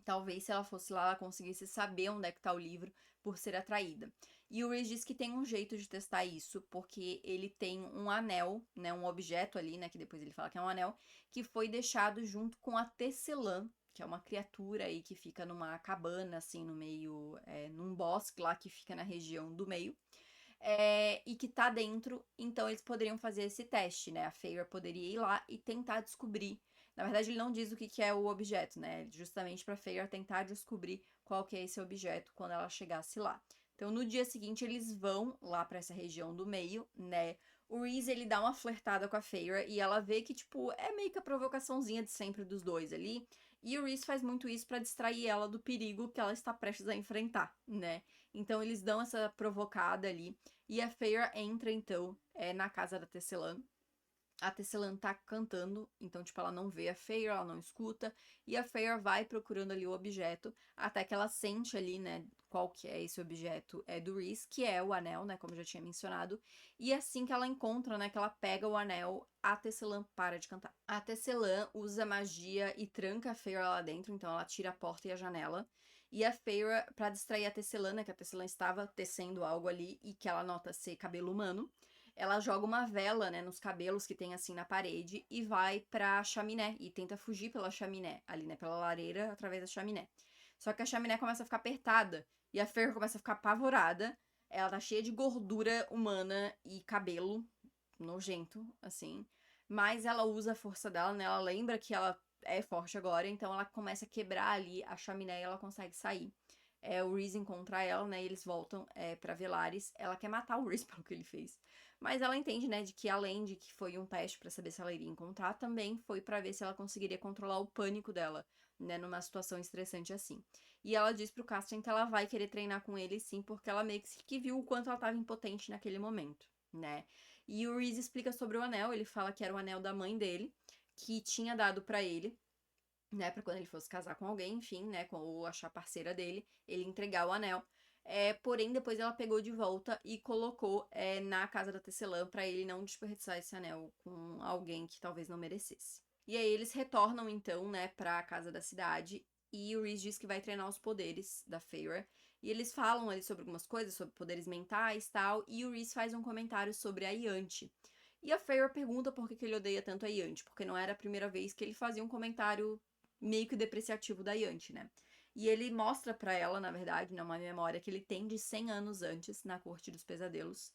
talvez se ela fosse lá, ela conseguisse saber onde é que tá o livro por ser atraída. E o Rhys diz que tem um jeito de testar isso, porque ele tem um anel, né, um objeto ali, né, que depois ele fala que é um anel, que foi deixado junto com a Tecelã, que é uma criatura aí que fica numa cabana, assim, no meio, num bosque lá que fica na região do meio. E que tá dentro, então eles poderiam fazer esse teste, né? A Feyre poderia ir lá e tentar descobrir. Na verdade, ele não diz o que é o objeto, né? Justamente pra Feyre tentar descobrir qual que é esse objeto quando ela chegasse lá. Então, no dia seguinte, eles vão lá pra essa região do meio, né? O Rhys, ele dá uma flertada com a Feyre e ela vê que, tipo, é meio que a provocaçãozinha de sempre dos dois ali. E o Rhys faz muito isso pra distrair ela do perigo que ela está prestes a enfrentar, né? Então eles dão essa provocada ali e a Feyre entra então na casa da Tecelã a Tesselan tá cantando, então, tipo, ela não vê a Feyre, ela não escuta, e a Feyre vai procurando ali o objeto, até que ela sente ali, né, qual que é esse objeto, é do Rhys, que é o anel, né, como eu já tinha mencionado, e assim que ela encontra, né, que ela pega o anel, a Tesselan para de cantar. A Tesselan usa magia e tranca a Feyre lá dentro, então ela tira a porta e a janela, e a Feyre, pra distrair a Tesselan, né, que a Tesselan estava tecendo algo ali, e que ela nota ser cabelo humano, ela joga uma vela, né, nos cabelos que tem assim na parede e vai pra chaminé e tenta fugir pela chaminé, ali, né, pela lareira através da chaminé. Só que a chaminé começa a ficar apertada e a Fer começa a ficar apavorada. Ela tá cheia de gordura humana e cabelo nojento, assim. Mas ela usa a força dela, né? Ela lembra que ela é forte agora, então ela começa a quebrar ali a chaminé e ela consegue sair. O Rhys encontra ela, né? E eles voltam pra Velaris. Ela quer matar o Rhys pelo que ele fez. Mas ela entende, né, de que além de que foi um teste pra saber se ela iria encontrar, também foi pra ver se ela conseguiria controlar o pânico dela, né, numa situação estressante assim. E ela diz pro Cassian que ela vai querer treinar com ele sim, porque ela meio que viu o quanto ela tava impotente naquele momento, né? E o Rhys explica sobre o anel, ele fala que era o anel da mãe dele, que tinha dado pra ele, né, pra quando ele fosse casar com alguém, enfim, né, ou achar parceira dele, ele entregar o anel. Porém, depois ela pegou de volta e colocou na casa da Tesselã pra ele não desperdiçar esse anel com alguém que talvez não merecesse. E aí eles retornam então, né, pra casa da cidade e o Rhys diz que vai treinar os poderes da Feyre. E eles falam ali sobre algumas coisas, sobre poderes mentais e tal, e o Rhys faz um comentário sobre a Iante. E a Feyre pergunta por que ele odeia tanto a Iante, porque não era a primeira vez que ele fazia um comentário meio que depreciativo da Iante, né? E ele mostra pra ela, na verdade, numa memória que ele tem de 100 anos antes, na Corte dos Pesadelos,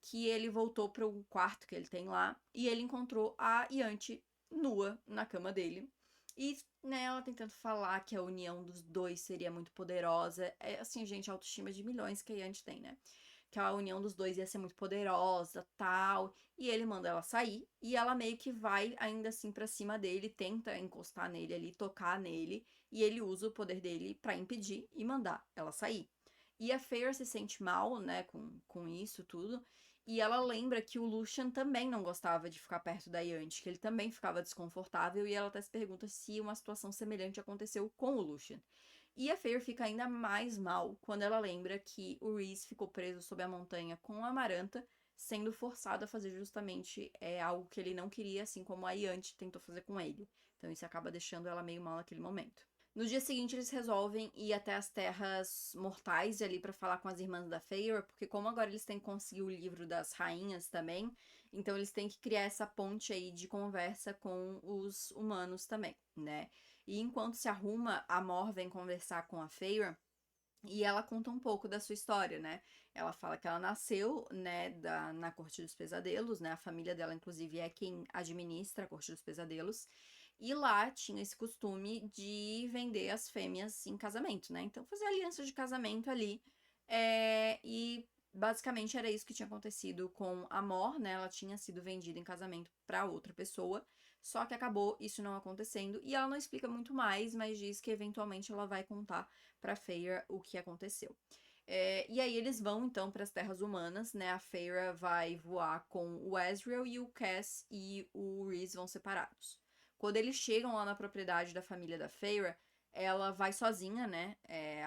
que ele voltou para um quarto que ele tem lá e ele encontrou a Iante nua na cama dele. E, né, ela tentando falar que a união dos dois seria muito poderosa. É assim, gente, a autoestima de milhões que a Iante tem, né? Que a união dos dois ia ser muito poderosa, tal. E ele manda ela sair e ela meio que vai ainda assim pra cima dele, tenta encostar nele ali, tocar nele, e ele usa o poder dele pra impedir e mandar ela sair. E a Feyre se sente mal, né, com isso tudo. E ela lembra que o Lucian também não gostava de ficar perto da Iante, que ele também ficava desconfortável, e ela até se pergunta se uma situação semelhante aconteceu com o Lucian. E a Feyre fica ainda mais mal quando ela lembra que o Rhys ficou preso sob a montanha com a Amaranta, sendo forçado a fazer justamente algo que ele não queria, assim como a Iante tentou fazer com ele. Então isso acaba deixando ela meio mal naquele momento. No dia seguinte, eles resolvem ir até as Terras Mortais ali para falar com as irmãs da Feyre, porque como agora eles têm que conseguir o livro das rainhas também, então eles têm que criar essa ponte aí de conversa com os humanos também, né? E enquanto se arruma, a Mor vem conversar com a Feyre e ela conta um pouco da sua história, né? Ela fala que ela nasceu, né, na Corte dos Pesadelos, né? A família dela, inclusive, é quem administra a Corte dos Pesadelos. E lá tinha esse costume de vender as fêmeas em casamento, né? Então fazer aliança de casamento ali. E basicamente era isso que tinha acontecido com a Mor, né? Ela tinha sido vendida em casamento para outra pessoa. Só que acabou isso não acontecendo. E ela não explica muito mais, mas diz que eventualmente ela vai contar pra Feyre o que aconteceu. E aí eles vão então para as Terras Humanas, né? A Feyre vai voar com o Ezreal e o Cass e o Rhys vão separados. Quando eles chegam lá na propriedade da família da Feyre, ela vai sozinha, né?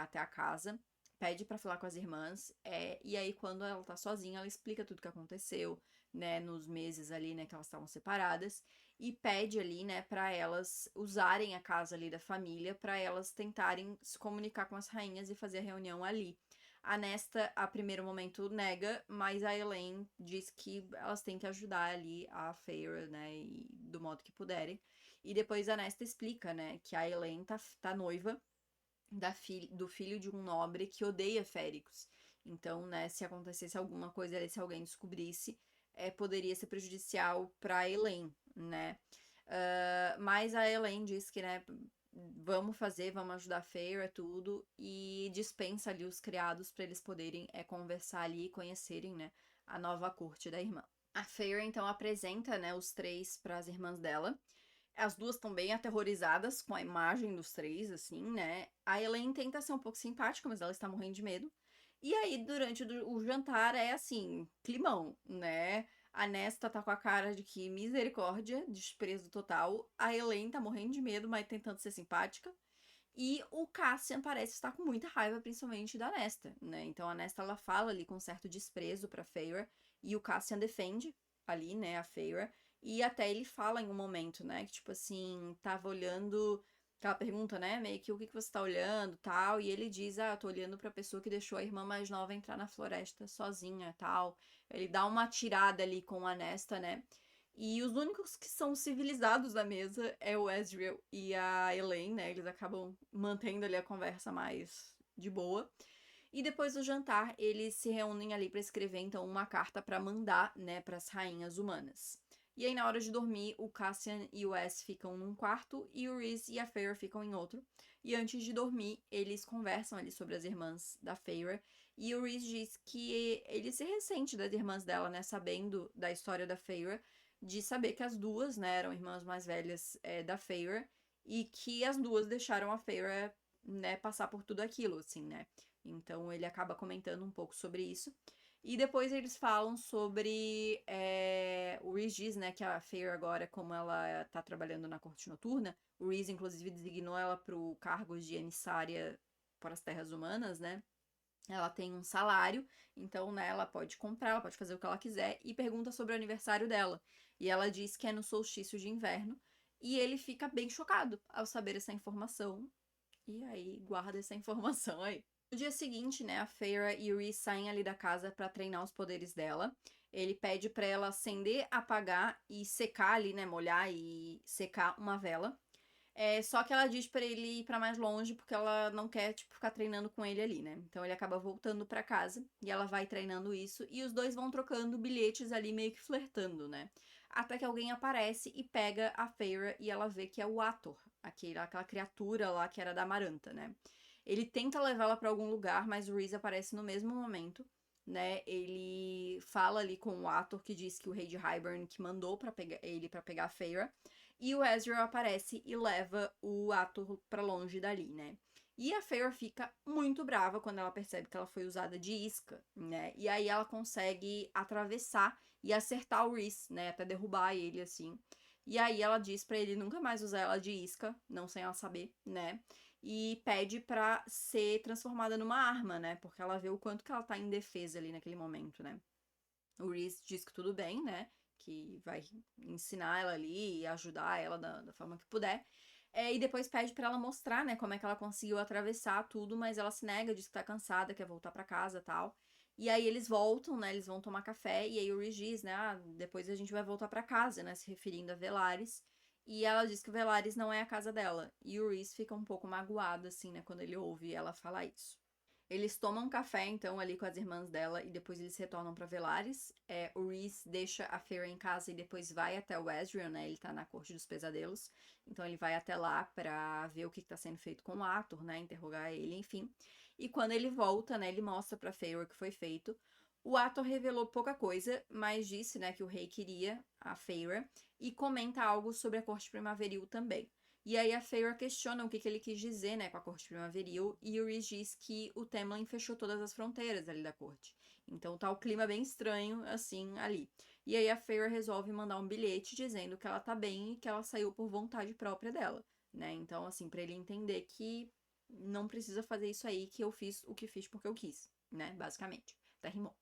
Até a casa, pede para falar com as irmãs, e aí quando ela tá sozinha, ela explica tudo o que aconteceu, né? Nos meses ali, né? Que elas estavam separadas e pede ali, né, para elas usarem a casa ali da família para elas tentarem se comunicar com as rainhas e fazer a reunião ali. A Nesta, a primeiro momento, nega, mas a Elaine diz que elas têm que ajudar ali a Feyre, né, e do modo que puderem. E depois a Nesta explica, né, que a Elaine tá noiva do filho de um nobre que odeia féricos. Então, né, se acontecesse alguma coisa ali, se alguém descobrisse, poderia ser prejudicial para Elaine, né? Mas a Elaine diz que, né, vamos ajudar a Feyre, tudo, e dispensa ali os criados para eles poderem conversar ali e conhecerem, né, a nova corte da irmã. A Feyre, então, apresenta, né, os três para as irmãs dela. As duas estão bem aterrorizadas com a imagem dos três, assim, né? A Elaine tenta ser um pouco simpática, mas ela está morrendo de medo. E aí, durante o jantar, é assim, climão, né? A Nesta tá com a cara de que misericórdia, desprezo total. A Elaine tá morrendo de medo, mas tentando ser simpática. E o Cassian parece estar com muita raiva, principalmente da Nesta, né? Então a Nesta, ela fala ali com certo desprezo pra Feyre, e o Cassian defende ali, né, a Feyre. E até ele fala em um momento, né, que tipo assim, tava olhando... Que ela pergunta, né, meio que o que você tá olhando, tal, e ele diz, eu tô olhando pra pessoa que deixou a irmã mais nova entrar na floresta sozinha, tal. Ele dá uma tirada ali com a Nesta, né, e os únicos que são civilizados da mesa é o Ezreal e a Elaine, né, eles acabam mantendo ali a conversa mais de boa. E depois do jantar, eles se reúnem ali pra escrever, então, uma carta pra mandar, né, pras rainhas humanas. E aí, na hora de dormir, o Cassian e o Wes ficam num quarto e o Rhys e a Feyre ficam em outro. E antes de dormir, eles conversam ali sobre as irmãs da Feyre. E o Rhys diz que ele se ressente das irmãs dela, né, sabendo da história da Feyre, de saber que as duas, né, eram irmãs mais velhas da Feyre, e que as duas deixaram a Feyre, né, passar por tudo aquilo, assim, né. Então ele acaba comentando um pouco sobre isso. E depois eles falam sobre o Rhys diz, né, que a Feyre agora, como ela tá trabalhando na corte noturna, o Rhys inclusive designou ela pro cargo de emissária para as terras humanas, né? Ela tem um salário, então, né, ela pode comprar, ela pode fazer o que ela quiser, e pergunta sobre o aniversário dela. E ela diz que é no solstício de inverno, e ele fica bem chocado ao saber essa informação, e aí guarda essa informação aí. No dia seguinte, né, a Feyre e o Rhys saem ali da casa pra treinar os poderes dela. Ele pede pra ela acender, apagar e secar ali, né, molhar e secar uma vela. Só que ela diz pra ele ir pra mais longe porque ela não quer, tipo, ficar treinando com ele ali, né? Então ele acaba voltando pra casa e ela vai treinando isso e os dois vão trocando bilhetes ali, meio que flertando, né? Até que alguém aparece e pega a Feyre e ela vê que é o Ator, aquela criatura lá que era da Amaranta, né? Ele tenta levá-la pra algum lugar, mas o Rhys aparece no mesmo momento, né? Ele fala ali com o Ator que diz que o rei de Hybern que mandou para pegar ele para pegar a Feyre. E o Ezreal aparece e leva o Ator pra longe dali, né? E a Feyre fica muito brava quando ela percebe que ela foi usada de isca, né? E aí ela consegue atravessar e acertar o Rhys, né? Até derrubar ele, assim. E aí ela diz pra ele nunca mais usar ela de isca, não sem ela saber, né? E pede pra ser transformada numa arma, né? Porque ela vê o quanto que ela tá indefesa ali naquele momento, né? O Rhys diz que tudo bem, né? Que vai ensinar ela ali e ajudar ela da forma que puder. E depois pede pra ela mostrar, né, como é que ela conseguiu atravessar tudo, mas ela se nega, diz que tá cansada, quer voltar pra casa e tal. E aí eles voltam, né, eles vão tomar café, e aí o Rhys diz, né, depois a gente vai voltar pra casa, né, se referindo a Velaris. E ela diz que Velaris não é a casa dela. E o Rhys fica um pouco magoado, assim, né, quando ele ouve ela falar isso. Eles tomam café, então, ali com as irmãs dela, e depois eles retornam pra Velaris. O Rhys deixa a Feyre em casa e depois vai até o Ezreal, né? Ele tá na Corte dos Pesadelos. Então ele vai até lá pra ver o que tá sendo feito com o Ator, né? Interrogar ele, enfim. E quando ele volta, né? Ele mostra pra Feyre o que foi feito. O Ator revelou pouca coisa, mas disse, né, que o rei queria a Feyre. E comenta algo sobre a Corte Primaveril também. E aí a Feyre questiona o que ele quis dizer, né, com a corte primaveril, e o Rhys diz que o Tamlin fechou todas as fronteiras ali da corte. Então tá o clima bem estranho, assim, ali. E aí a Feyre resolve mandar um bilhete dizendo que ela tá bem e que ela saiu por vontade própria dela, né? Então, assim, pra ele entender que não precisa fazer isso aí, que eu fiz o que fiz porque eu quis, né, basicamente. Até rimou.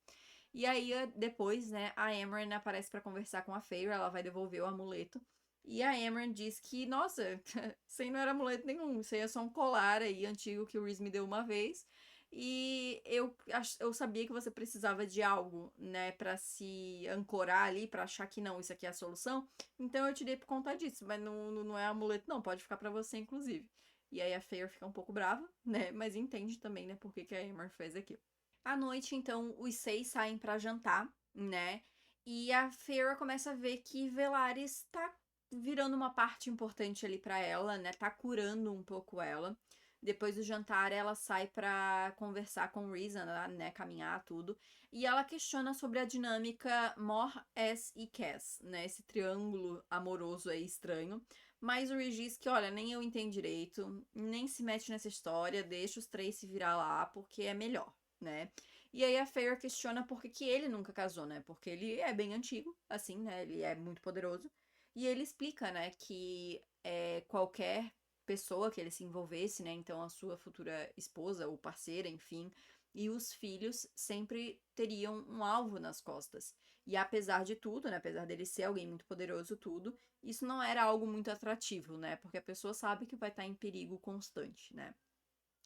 E aí, depois, né, a Amren aparece pra conversar com a Feyre, ela vai devolver o amuleto. E a Amren diz que, nossa, isso aí não era amuleto nenhum, isso aí é só um colar aí antigo que o Rhys me deu uma vez. E eu sabia que você precisava de algo, né, pra se ancorar ali, pra achar que não, isso aqui é a solução. Então eu te dei por conta disso, mas não é amuleto não, pode ficar pra você, inclusive. E aí a Feyre fica um pouco brava, né, mas entende também, né, por que a Amren fez aquilo. À noite, então, os seis saem pra jantar, né, e a Feyre começa a ver que Velaris tá virando uma parte importante ali pra ela, né? Tá curando um pouco ela. Depois do jantar, ela sai pra conversar com Rhys, né? Caminhar, tudo. E ela questiona sobre a dinâmica Mor, S e Cass, né? Esse triângulo amoroso aí estranho. Mas o Rhys diz que, olha, nem eu entendo direito, nem se mete nessa história, deixa os três se virar lá, porque é melhor, né? E aí a Feyre questiona por que ele nunca casou, né? Porque ele é bem antigo, assim, né? Ele é muito poderoso. E ele explica, né, que qualquer pessoa que ele se envolvesse, né? Então a sua futura esposa ou parceira, enfim, e os filhos sempre teriam um alvo nas costas. E apesar de tudo, né? Apesar dele ser alguém muito poderoso, tudo, isso não era algo muito atrativo, né? Porque a pessoa sabe que vai estar em perigo constante, né?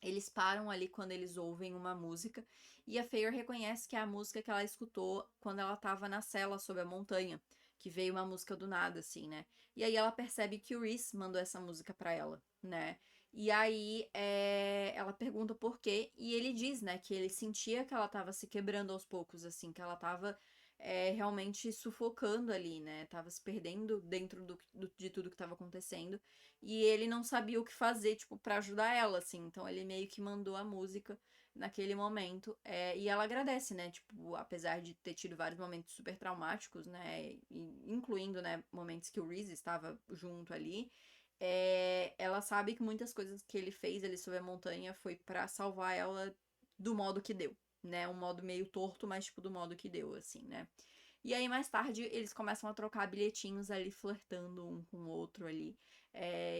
Eles param ali quando eles ouvem uma música e a Feyre reconhece que é a música que ela escutou quando ela estava na cela sob a montanha, que veio uma música do nada, assim, né? E aí ela percebe que o Rhys mandou essa música pra ela, né? E aí ela pergunta por quê, e ele diz, né, que ele sentia que ela tava se quebrando aos poucos, assim, que ela tava realmente sufocando ali, né? Tava se perdendo dentro de tudo que tava acontecendo. E ele não sabia o que fazer, tipo, pra ajudar ela, assim. Então ele meio que mandou a música naquele momento. E ela agradece, né? Tipo, apesar de ter tido vários momentos super traumáticos, né? Incluindo, né, momentos que o Reese estava junto ali. Ela sabe que muitas coisas que ele fez ali sobre a montanha foi pra salvar ela do modo que deu, né? Um modo meio torto, mas tipo do modo que deu, assim, né? E aí, mais tarde, eles começam a trocar bilhetinhos ali, flertando um com o outro ali.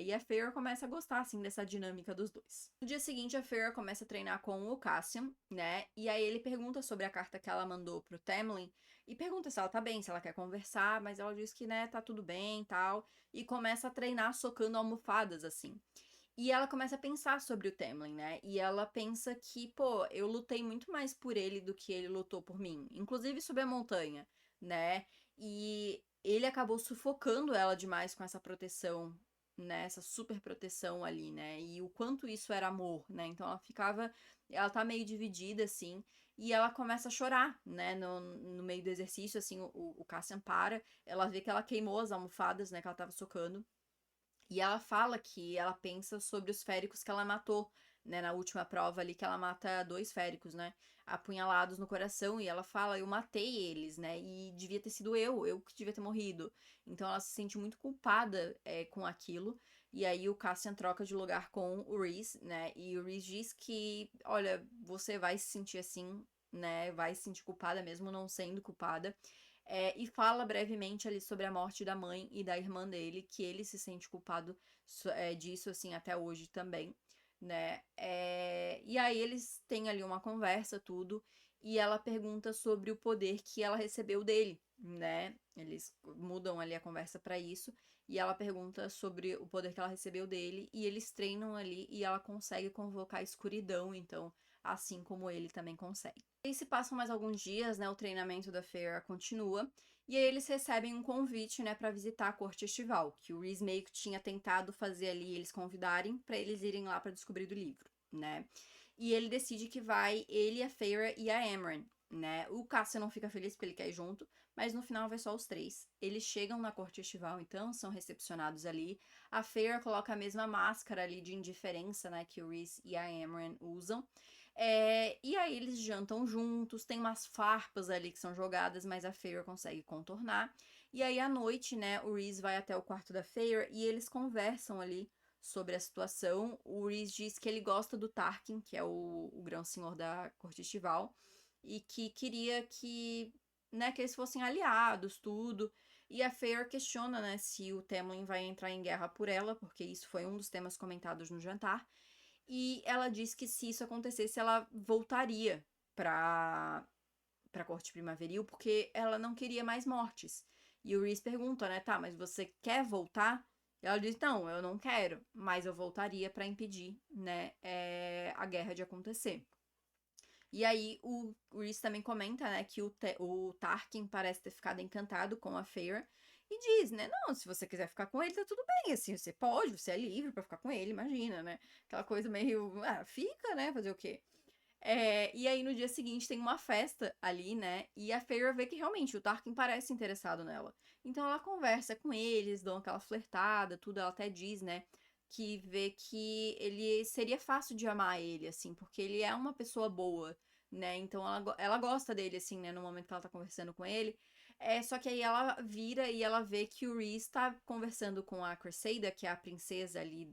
E a Feyre começa a gostar, assim, dessa dinâmica dos dois. No dia seguinte, a Feyre começa a treinar com o Cassian, né? E aí ele pergunta sobre a carta que ela mandou pro Tamlin. E pergunta se ela tá bem, se ela quer conversar. Mas ela diz que, né, tá tudo bem e tal. E começa a treinar socando almofadas, assim. E ela começa a pensar sobre o Tamlin, né? E ela pensa que, pô, eu lutei muito mais por ele do que ele lutou por mim. Inclusive sobre a montanha, né? E ele acabou sufocando ela demais com essa proteção, né? Essa super proteção ali, né? E o quanto isso era amor, né? Então ela ficava. Ela tá meio dividida, assim. E ela começa a chorar, né? No meio do exercício, assim, o Cassian para. Ela vê que ela queimou as almofadas, né? Que ela tava socando. E ela fala que ela pensa sobre os féricos que ela matou, né? Na última prova ali, que ela mata 2 féricos, né? Apunhalados no coração. E ela fala, eu matei eles, né? E devia ter sido eu que devia ter morrido. Então ela se sente muito culpada com aquilo. E aí o Cassian troca de lugar com o Rhys, né? E o Rhys diz que, olha, você vai se sentir assim, né? Vai se sentir culpada mesmo não sendo culpada. E fala brevemente ali sobre a morte da mãe e da irmã dele, que ele se sente culpado disso, assim, até hoje também, né? E aí eles têm ali uma conversa, tudo, e ela pergunta sobre o poder que ela recebeu dele, né? Eles mudam ali a conversa pra isso, e ela pergunta sobre o poder que ela recebeu dele, e eles treinam ali, e ela consegue convocar a escuridão, então, assim como ele também consegue. E se passam mais alguns dias, né, o treinamento da Feyre continua, e aí eles recebem um convite, né, para visitar a corte estival, que o Rhys meio que tinha tentado fazer ali eles convidarem para eles irem lá para descobrir do livro, né? E ele decide que vai ele, a Feyre e a Amren, né? O Cassian não fica feliz porque ele quer ir junto, mas no final vai só os 3. Eles chegam na corte estival, então são recepcionados ali. A Feyre coloca a mesma máscara ali de indiferença, né, que o Rhys e a Amren usam. E aí eles jantam juntos, tem umas farpas ali que são jogadas, mas a Feyre consegue contornar. E aí à noite, né, o Rhys vai até o quarto da Feyre e eles conversam ali sobre a situação. O Rhys diz que ele gosta do Tarkin, que é o grão-senhor da corte estival, e que queria que, né, que eles fossem aliados, tudo. E a Feyre questiona, né, se o Tamlin vai entrar em guerra por ela, porque isso foi um dos temas comentados no jantar. E ela diz que se isso acontecesse, ela voltaria pra corte primaveril, porque ela não queria mais mortes. E o Rhys pergunta, né, tá, mas você quer voltar? E ela diz, não, eu não quero, mas eu voltaria pra impedir, né, a guerra de acontecer. E aí o Rhys também comenta, né, que o Tarkin parece ter ficado encantado com a Feyre e diz, né, não, se você quiser ficar com ele, tá tudo bem, assim, você pode, você é livre pra ficar com ele, imagina, né? Aquela coisa meio, fica, né, fazer o quê? E aí no dia seguinte tem uma festa ali, né, e a Feyre vê que realmente o Tarkin parece interessado nela. Então ela conversa com eles, dão aquela flertada, tudo, ela até diz, né, que vê que ele seria fácil de amar ele, assim, porque ele é uma pessoa boa, né? Então ela gosta dele, assim, né? No momento que ela tá conversando com ele. Só que aí ela vira e ela vê que o Rhys tá conversando com a Cressida, que é a princesa ali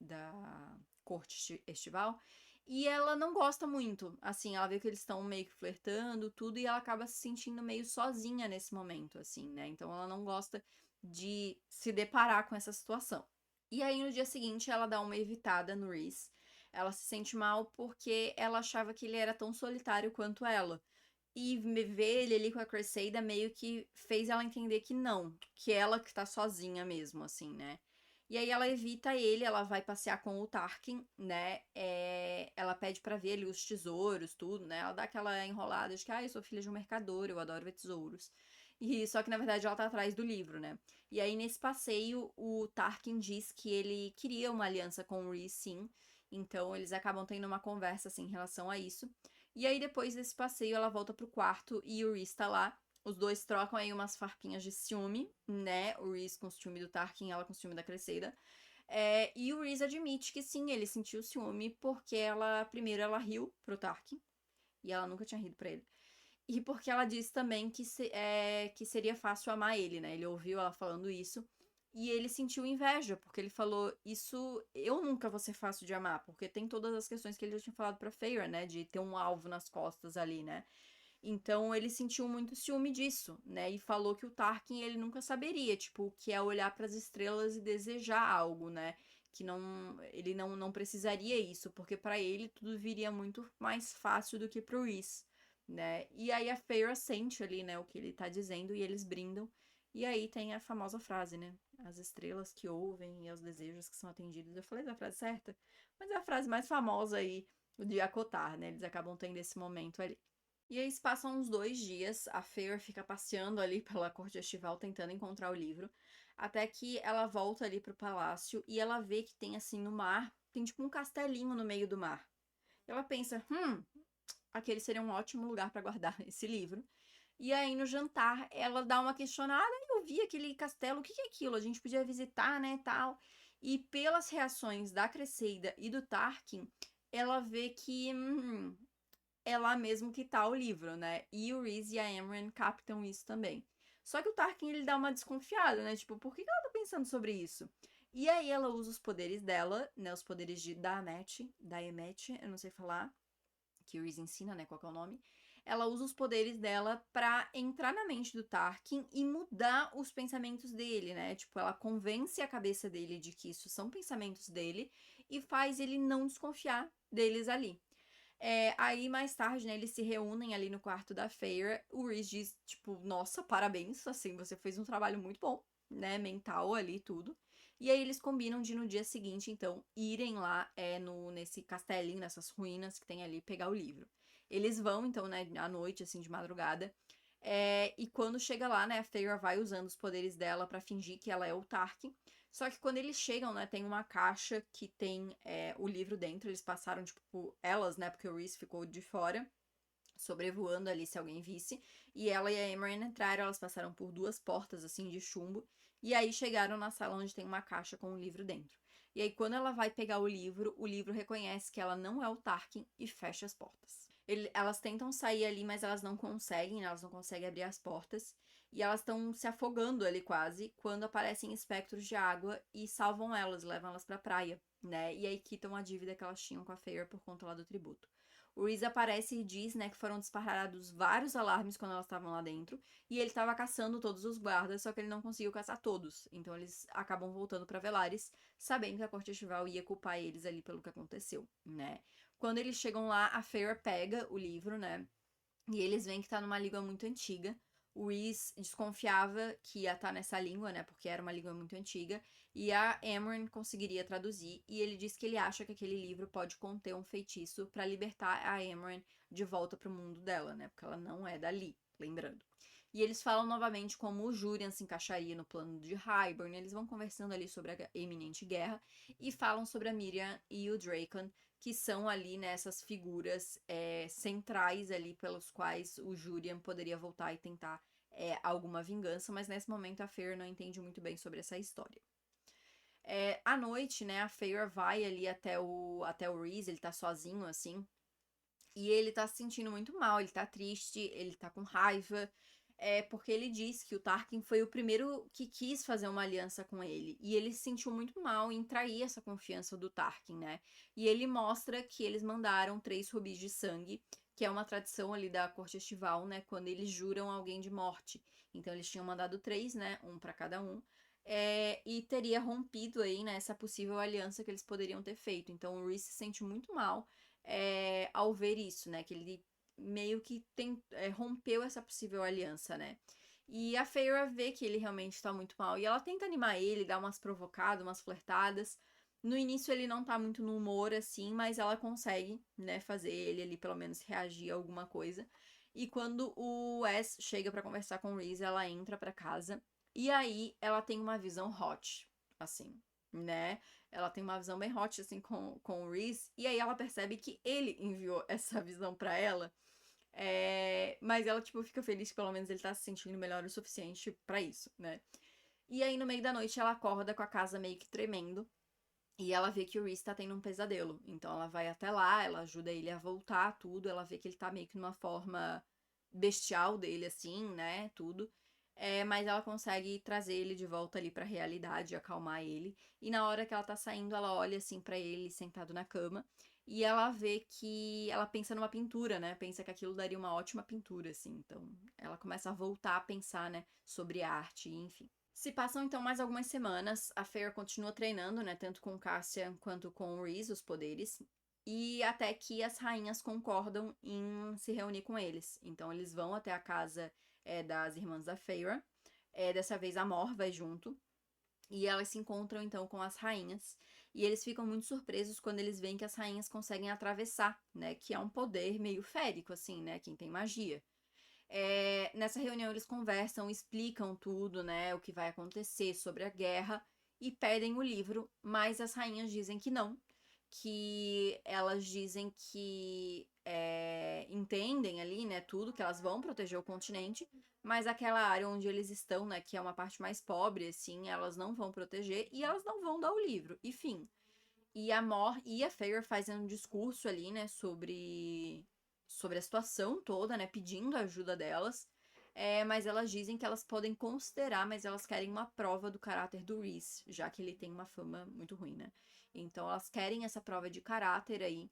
da corte estival. E ela não gosta muito, assim, ela vê que eles estão meio que flertando, tudo, e ela acaba se sentindo meio sozinha nesse momento, assim, né? Então ela não gosta de se deparar com essa situação. E aí no dia seguinte ela dá uma evitada no Reese. Ela se sente mal porque ela achava que ele era tão solitário quanto ela. E ver ele ali com a Cresseida meio que fez ela entender que não, que ela que tá sozinha mesmo, assim, né? E aí ela evita ele, ela vai passear com o Tarkin, né? Ela pede pra ver ali os tesouros, tudo, né? Ela dá aquela enrolada de que, eu sou filha de um mercador, eu adoro ver tesouros. E só que na verdade ela tá atrás do livro, né? E aí nesse passeio o Tarkin diz que ele queria uma aliança com o Reese, sim. Então eles acabam tendo uma conversa assim em relação a isso. E aí depois desse passeio ela volta pro quarto e o Reese tá lá. Os dois trocam aí umas farpinhas de ciúme, né? O Reese com o ciúme do Tarkin, ela com o ciúme da Crescenda. E o Reese admite que sim, ele sentiu ciúme porque primeiro ela riu pro Tarkin, e ela nunca tinha rido pra ele. E porque ela disse também que seria fácil amar ele, né? Ele ouviu ela falando isso. E ele sentiu inveja, porque ele falou: Isso eu nunca vou ser fácil de amar, porque tem todas as questões que ele já tinha falado pra Feyre, né? De ter um alvo nas costas ali, né? Então ele sentiu muito ciúme disso, né? E falou que o Tarkin ele nunca saberia, tipo, o que é olhar para as estrelas e desejar algo, né? Que ele não precisaria isso, porque para ele tudo viria muito mais fácil do que pro Rhys, né? E aí a Feyre sente ali, né, o que ele tá dizendo e eles brindam. E aí tem a famosa frase, né? As estrelas que ouvem e os desejos que são atendidos. Eu falei da frase certa, mas é a frase mais famosa aí de Akotar, né? Eles acabam tendo esse momento ali. E aí se passam uns 2 dias, a Feyre fica passeando ali pela corte estival tentando encontrar o livro, até que ela volta ali pro palácio e ela vê que tem assim no mar, tem tipo um castelinho no meio do mar. Ela pensa, aquele seria um ótimo lugar para guardar esse livro. E aí no jantar ela dá uma questionada, eu vi aquele castelo, o que é aquilo? A gente podia visitar, né, tal. E pelas reações da Cresseida e do Tarkin, ela vê que é lá mesmo que tá o livro, né? E o Reese e a Amren captam isso também. Só que o Tarkin, ele dá uma desconfiada, né? Tipo, por que ela tá pensando sobre isso? E aí ela usa os poderes dela, né? Os poderes da Emet, eu não sei falar, que o Reese ensina, né? Qual que é o nome. Ela usa os poderes dela pra entrar na mente do Tarkin e mudar os pensamentos dele, né? Tipo, ela convence a cabeça dele de que isso são pensamentos dele e faz ele não desconfiar deles ali. Aí mais tarde, né, eles se reúnem ali no quarto da Feyre. O Rhys diz, tipo, nossa, parabéns, assim, você fez um trabalho muito bom, né, mental ali e tudo. E aí eles combinam de no dia seguinte, então, irem lá nesse castelinho, nessas ruínas que tem ali, pegar o livro. Eles vão, então, né, à noite, assim, de madrugada. E quando chega lá, né, a Feyre vai usando os poderes dela pra fingir que ela é o Tarkin. Só que quando eles chegam, né, tem uma caixa que tem o livro dentro. Eles passaram, tipo, elas, né, porque o Reese ficou de fora, sobrevoando ali se alguém visse. E ela e a Emeryn entraram, elas passaram por 2 portas, assim, de chumbo. E aí chegaram na sala onde tem uma caixa com o livro dentro. E aí quando ela vai pegar o livro reconhece que ela não é o Tarkin e fecha as portas. Elas tentam sair ali, mas elas não conseguem, né, elas não conseguem abrir as portas. E elas estão se afogando ali quase, quando aparecem espectros de água e salvam elas, levam elas pra praia, né? E aí quitam a dívida que elas tinham com a Feyre por conta lá do tributo. O Reese aparece e diz, né, que foram disparados vários alarmes quando elas estavam lá dentro, e ele estava caçando todos os guardas, só que ele não conseguiu caçar todos. Então eles acabam voltando para Velaris, sabendo que a corte estival ia culpar eles ali pelo que aconteceu, né? Quando eles chegam lá, a Feyre pega o livro, né? E eles veem que tá numa língua muito antiga. O Reese desconfiava que ia estar nessa língua, né? Porque era uma língua muito antiga. E a Amryn conseguiria traduzir. E ele diz que ele acha que aquele livro pode conter um feitiço para libertar a Amryn de volta pro mundo dela, né? Porque ela não é dali, lembrando. E eles falam novamente como o Jurian se encaixaria no plano de Hybern. Eles vão conversando ali sobre a iminente guerra. E falam sobre a Miriam e o Draken, que são ali nessas figuras centrais ali pelos quais o Jurian poderia voltar e tentar alguma vingança, mas nesse momento a Feyre não entende muito bem sobre essa história. À noite, né, a Feyre vai ali até o Reese, ele tá sozinho, assim, e ele tá se sentindo muito mal, ele tá triste, ele tá com raiva, é porque ele diz que o Tarkin foi o primeiro que quis fazer uma aliança com ele. E ele se sentiu muito mal em trair essa confiança do Tarkin, né? E ele mostra que eles mandaram 3 rubis de sangue, que é uma tradição ali da corte estival, né? Quando eles juram alguém de morte. Então eles tinham mandado 3, né? Um para cada um. E teria rompido aí, né, essa possível aliança que eles poderiam ter feito. Então o Reese se sente muito mal ao ver isso, né? Que ele meio que rompeu essa possível aliança, né? E a Feyre vê que ele realmente tá muito mal. E ela tenta animar ele, dar umas provocadas, umas flertadas. No início ele não tá muito no humor, assim, mas ela consegue, né, fazer ele ali pelo menos reagir a alguma coisa. E quando o Wes chega pra conversar com o Reese, ela entra pra casa. E aí ela tem uma visão hot, assim, né? Ela tem uma visão bem hot, assim, com o Reese. E aí ela percebe que ele enviou essa visão pra ela. Mas ela, tipo, fica feliz que pelo menos ele tá se sentindo melhor o suficiente pra isso, né? E aí, no meio da noite, ela acorda com a casa meio que tremendo. E ela vê que o Reese tá tendo um pesadelo. Então ela vai até lá, ela ajuda ele a voltar, tudo. Ela vê que ele tá meio que numa forma bestial dele, assim, né? Tudo. Mas ela consegue trazer ele de volta ali pra realidade, acalmar ele. E na hora que ela tá saindo, ela olha assim pra ele sentado na cama. E ela vê que ela pensa numa pintura, né? Pensa que aquilo daria uma ótima pintura, assim. Então ela começa a voltar a pensar, né? Sobre arte, enfim. Se passam então mais algumas semanas, a Feyre continua treinando, né, tanto com Cassian quanto com o Rhys, os poderes, e até que as rainhas concordam em se reunir com eles. Então eles vão até a casa das irmãs da Feyre, dessa vez a Mor vai junto, e elas se encontram então com as rainhas, e eles ficam muito surpresos quando eles veem que as rainhas conseguem atravessar, né, que é um poder meio férico, assim, né, quem tem magia. Nessa reunião eles conversam, explicam tudo, né, o que vai acontecer sobre a guerra e pedem o livro, mas as rainhas dizem que não, que elas dizem que entendem ali, né, tudo, que elas vão proteger o continente, mas aquela área onde eles estão, né, que é uma parte mais pobre, assim, elas não vão proteger e elas não vão dar o livro, enfim. E a Mor e a Feyre fazem um discurso ali, né, sobre a situação toda, né, pedindo a ajuda delas. Mas elas dizem que elas podem considerar, mas elas querem uma prova do caráter do Rhys, já que ele tem uma fama muito ruim, né? Então elas querem essa prova de caráter aí.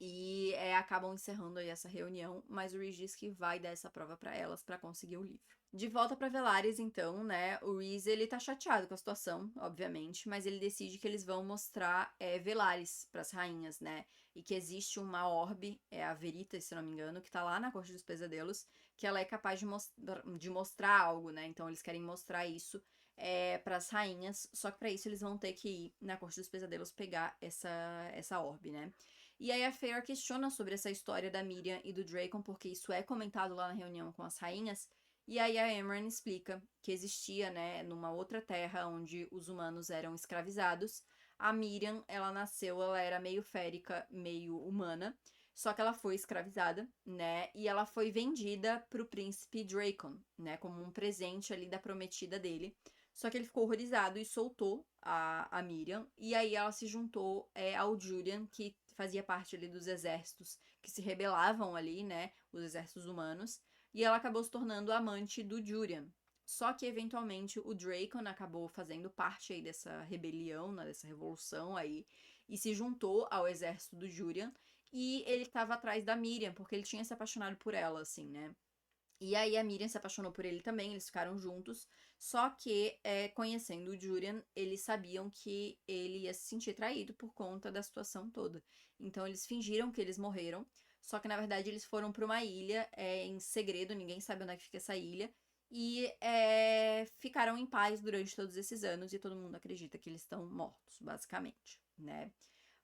E acabam encerrando aí essa reunião, mas o Rhys diz que vai dar essa prova pra elas pra conseguir o livro. De volta pra Velaris, então, né, o Rhys, ele tá chateado com a situação, obviamente, mas ele decide que eles vão mostrar Velaris pras rainhas, né, e que existe uma orbe, a Veritas, se não me engano, que tá lá na Corte dos Pesadelos, que ela é capaz de mostrar algo, né, então eles querem mostrar isso pras rainhas, só que pra isso eles vão ter que ir na Corte dos Pesadelos pegar essa orbe, né. E aí a Feyre questiona sobre essa história da Miriam e do Draco, porque isso é comentado lá na reunião com as rainhas. E aí a Amren explica que existia, né, numa outra terra onde os humanos eram escravizados. A Miriam, ela nasceu, ela era meio férica, meio humana, só que ela foi escravizada, né, e ela foi vendida pro príncipe Dracon, né, como um presente ali da prometida dele. Só que ele ficou horrorizado e soltou a Miriam, e aí ela se juntou ao Julian, que fazia parte ali dos exércitos que se rebelavam ali, né, os exércitos humanos, e ela acabou se tornando amante do Julian. Só que, eventualmente, o Dracon acabou fazendo parte aí dessa rebelião, né, dessa revolução aí, e se juntou ao exército do Julian, e ele estava atrás da Miriam, porque ele tinha se apaixonado por ela, assim, né. E aí a Miriam se apaixonou por ele também, eles ficaram juntos. Só que, conhecendo o Julian, eles sabiam que ele ia se sentir traído por conta da situação toda. Então eles fingiram que eles morreram. Só que na verdade eles foram para uma ilha em segredo, ninguém sabe onde é que fica essa ilha. E ficaram em paz durante todos esses anos e todo mundo acredita que eles estão mortos, basicamente, né?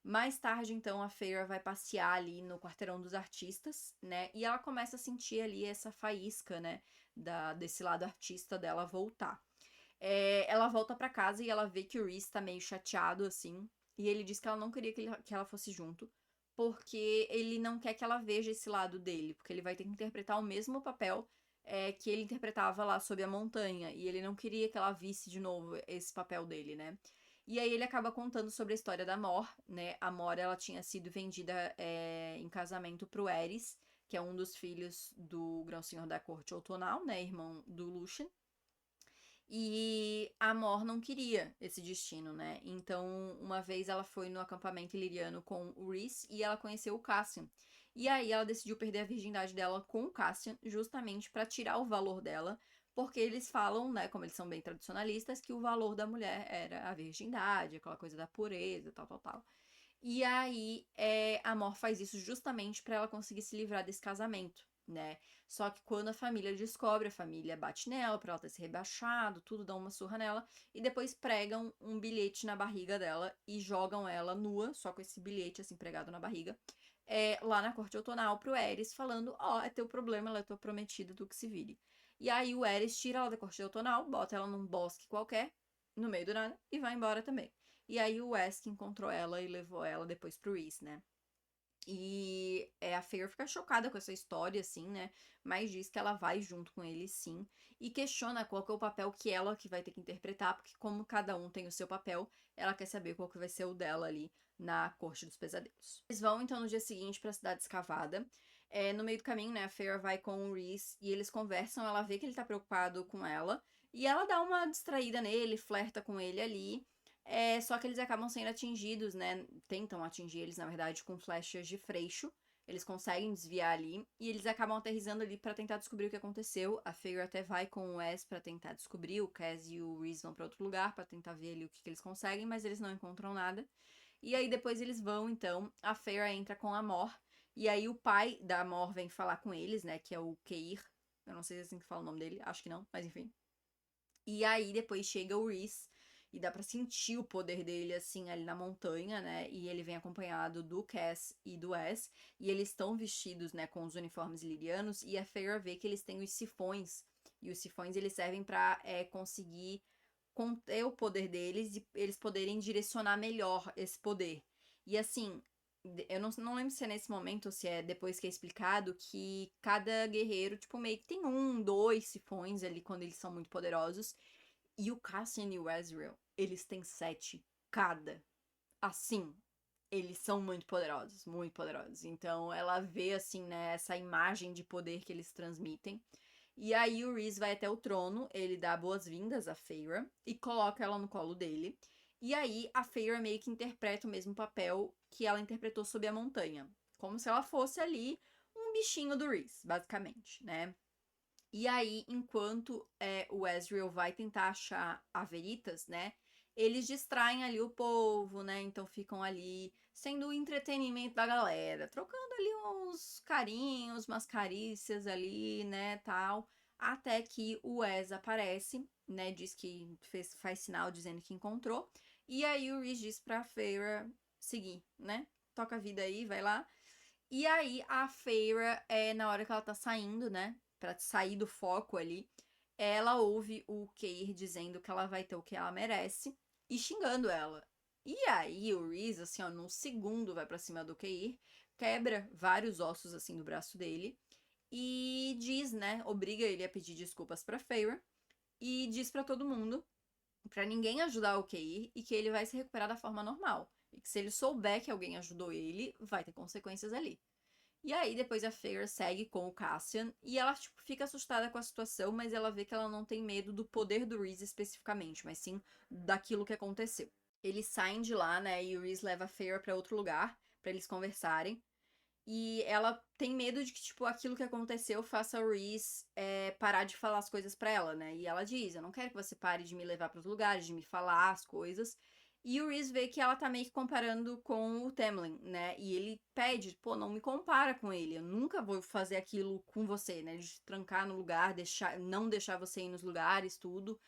Mais tarde, então, a Feyre vai passear ali no quarteirão dos artistas, né? E ela começa a sentir ali essa faísca, né? Desse lado artista dela voltar. Ela volta pra casa e ela vê que o Rhys tá meio chateado, assim. E ele diz que ela não queria que ela fosse junto, porque ele não quer que ela veja esse lado dele, porque ele vai ter que interpretar o mesmo papel que ele interpretava lá sob a montanha. E ele não queria que ela visse de novo esse papel dele, né? E aí ele acaba contando sobre a história da Mor, né? A Mor, ela tinha sido vendida em casamento pro Eris, que é um dos filhos do Grão-Senhor da Corte Outonal, né, irmão do Lucien. E a Mor não queria esse destino, né? Então, uma vez ela foi no acampamento iliriano com o Rhys e ela conheceu o Cassian. E aí ela decidiu perder a virgindade dela com o Cassian, justamente para tirar o valor dela, porque eles falam, né, como eles são bem tradicionalistas, que o valor da mulher era a virgindade, aquela coisa da pureza, tal, tal, tal. E aí a Mor faz isso justamente para ela conseguir se livrar desse casamento, né? Só que quando a família descobre, a família bate nela pra ela ter se rebaixado, tudo, dá uma surra nela, e depois pregam um bilhete na barriga dela e jogam ela nua, só com esse bilhete assim pregado na barriga, lá na corte outonal pro Aerys, falando: ó, é teu problema, ela é tua prometida, tu que se vire. E aí o Aerys tira ela da corte outonal, bota ela num bosque qualquer, no meio do nada, e vai embora também. E aí o Wesk encontrou ela e levou ela depois pro Rhys, né? E a Feyre fica chocada com essa história, assim, né? Mas diz que ela vai junto com ele, sim. E questiona qual que é o papel que ela que vai ter que interpretar, porque como cada um tem o seu papel, ela quer saber qual que vai ser o dela ali na Corte dos Pesadelos. Eles vão, então, no dia seguinte pra Cidade Escavada. No meio do caminho, né, a Feyre vai com o Rhys e eles conversam, ela vê que ele tá preocupado com ela. E ela dá uma distraída nele, flerta com ele ali. Só que eles acabam sendo atingidos, né? Tentam atingir eles, na verdade, com flechas de freixo. Eles conseguem desviar ali e eles acabam aterrissando ali pra tentar descobrir o que aconteceu. A Feyre até vai com o Wes pra tentar descobrir. O Cas e o Rhys vão pra outro lugar pra tentar ver ali o que eles conseguem, mas eles não encontram nada. E aí depois eles vão, então, a Feyre entra com a Mor. E aí o pai da Mor vem falar com eles, né? Que é o Keir. Eu não sei se é assim que fala o nome dele, acho que não, mas enfim. E aí depois chega o Rhys e dá pra sentir o poder dele, assim, ali na montanha, né? E ele vem acompanhado do Cass e do Wes. E eles estão vestidos, né, com os uniformes lirianos. E a Feyre vê que eles têm os sifões. E os sifões, eles servem pra conseguir conter o poder deles e eles poderem direcionar melhor esse poder. E assim, eu não lembro se é nesse momento ou se é depois que é explicado que cada guerreiro, tipo, meio que tem um, dois sifões ali quando eles são muito poderosos. E o Cassian e o Ezreal, eles têm 7 cada. Assim, eles são muito poderosos, muito poderosos. Então ela vê, assim, né, essa imagem de poder que eles transmitem. E aí o Rhys vai até o trono, ele dá boas-vindas a Feyre e coloca ela no colo dele. E aí a Feyre meio que interpreta o mesmo papel que ela interpretou sob a montanha. Como se ela fosse ali um bichinho do Rhys, basicamente, né? E aí, enquanto o Ezreal vai tentar achar a Veritas, né? Eles distraem ali o povo, né? Então ficam ali sendo o entretenimento da galera, trocando ali uns carinhos, umas carícias ali, né, tal, até que o Wes aparece, né? Diz que faz sinal dizendo que encontrou. E aí o Rhys diz pra Feyre seguir, né? Toca a vida aí, vai lá. E aí a Feyre, na hora que ela tá saindo, né, pra sair do foco ali, ela ouve o Keir dizendo que ela vai ter o que ela merece e xingando ela. E aí o Rhys, assim, ó, num segundo vai pra cima do Keir, quebra vários ossos, assim, do braço dele e diz, né, obriga ele a pedir desculpas pra Feyre e diz pra todo mundo pra ninguém ajudar o Keir e que ele vai se recuperar da forma normal. E que se ele souber que alguém ajudou ele, vai ter consequências ali. E aí depois a Feyre segue com o Cassian e ela tipo, fica assustada com a situação, mas ela vê que ela não tem medo do poder do Rhys especificamente, mas sim daquilo que aconteceu. Eles saem de lá, né, e o Rhys leva a Feyre pra outro lugar pra eles conversarem. E ela tem medo de que, tipo, aquilo que aconteceu faça o Rhys parar de falar as coisas pra ela, né? E ela diz, eu não quero que você pare de me levar pros lugares, de me falar as coisas. E o Rhys vê que ela tá meio que comparando com o Tamlin, né? E ele pede, pô, não me compara com ele. Eu nunca vou fazer aquilo com você, né? De te trancar no lugar, não deixar você ir nos lugares, tudo.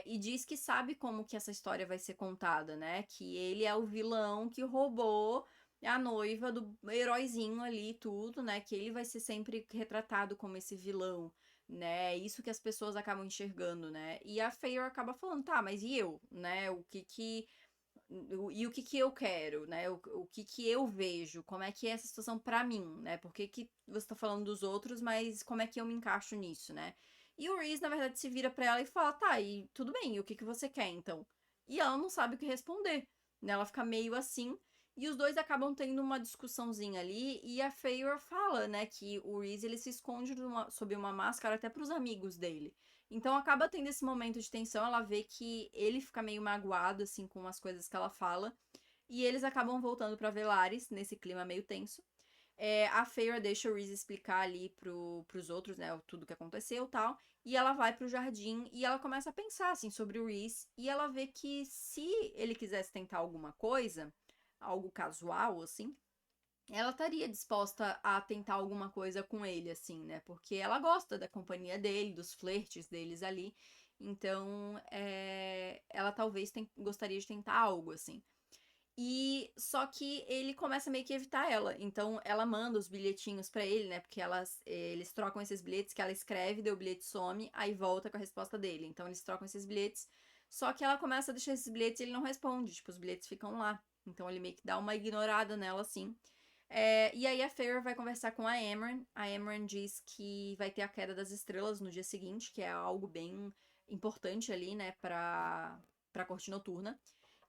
E diz que sabe como que essa história vai ser contada, né? Que ele é o vilão que roubou a noiva do heróizinho ali e tudo, né? Que ele vai ser sempre retratado como esse vilão, né? Isso que as pessoas acabam enxergando, né? E a Feyre acaba falando, tá, mas e eu, né? E o que que eu quero, né? O que que eu vejo? Como é que é essa situação pra mim, né? Por que que você tá falando dos outros, mas como é que eu me encaixo nisso, né? E o Rhys, na verdade, se vira pra ela e fala, tá, e tudo bem, e o que que você quer, então? E ela não sabe o que responder, né? Ela fica meio assim, E os dois acabam tendo uma discussãozinha ali, e a Feyre fala, né, que o Rhys, ele se esconde sob uma máscara até pros amigos dele. Então acaba tendo esse momento de tensão, ela vê que ele fica meio magoado, assim, com as coisas que ela fala, e eles acabam voltando pra Velaris, nesse clima meio tenso. A Feyre deixa o Rhys explicar ali pros outros, né, tudo que aconteceu e tal, e ela vai pro jardim e ela começa a pensar, assim, sobre o Rhys, e ela vê que se ele quisesse tentar alguma coisa, algo casual, assim, ela estaria disposta a tentar alguma coisa com ele, assim, né? Porque ela gosta da companhia dele, dos flertes deles ali. Então, ela talvez gostaria de tentar algo, assim. E só que ele começa meio que evitar ela. Então ela manda os bilhetinhos pra ele, né? Porque eles trocam esses bilhetes que ela escreve, daí o bilhete some, aí volta com a resposta dele. Então eles trocam esses bilhetes. Só que ela começa a deixar esses bilhetes e ele não responde. Tipo, os bilhetes ficam lá. Então ele meio que dá uma ignorada nela, assim. E aí a Feyre vai conversar com a Amren. A Amren diz que vai ter a queda das estrelas no dia seguinte, que é algo bem importante ali, né, pra corte noturna.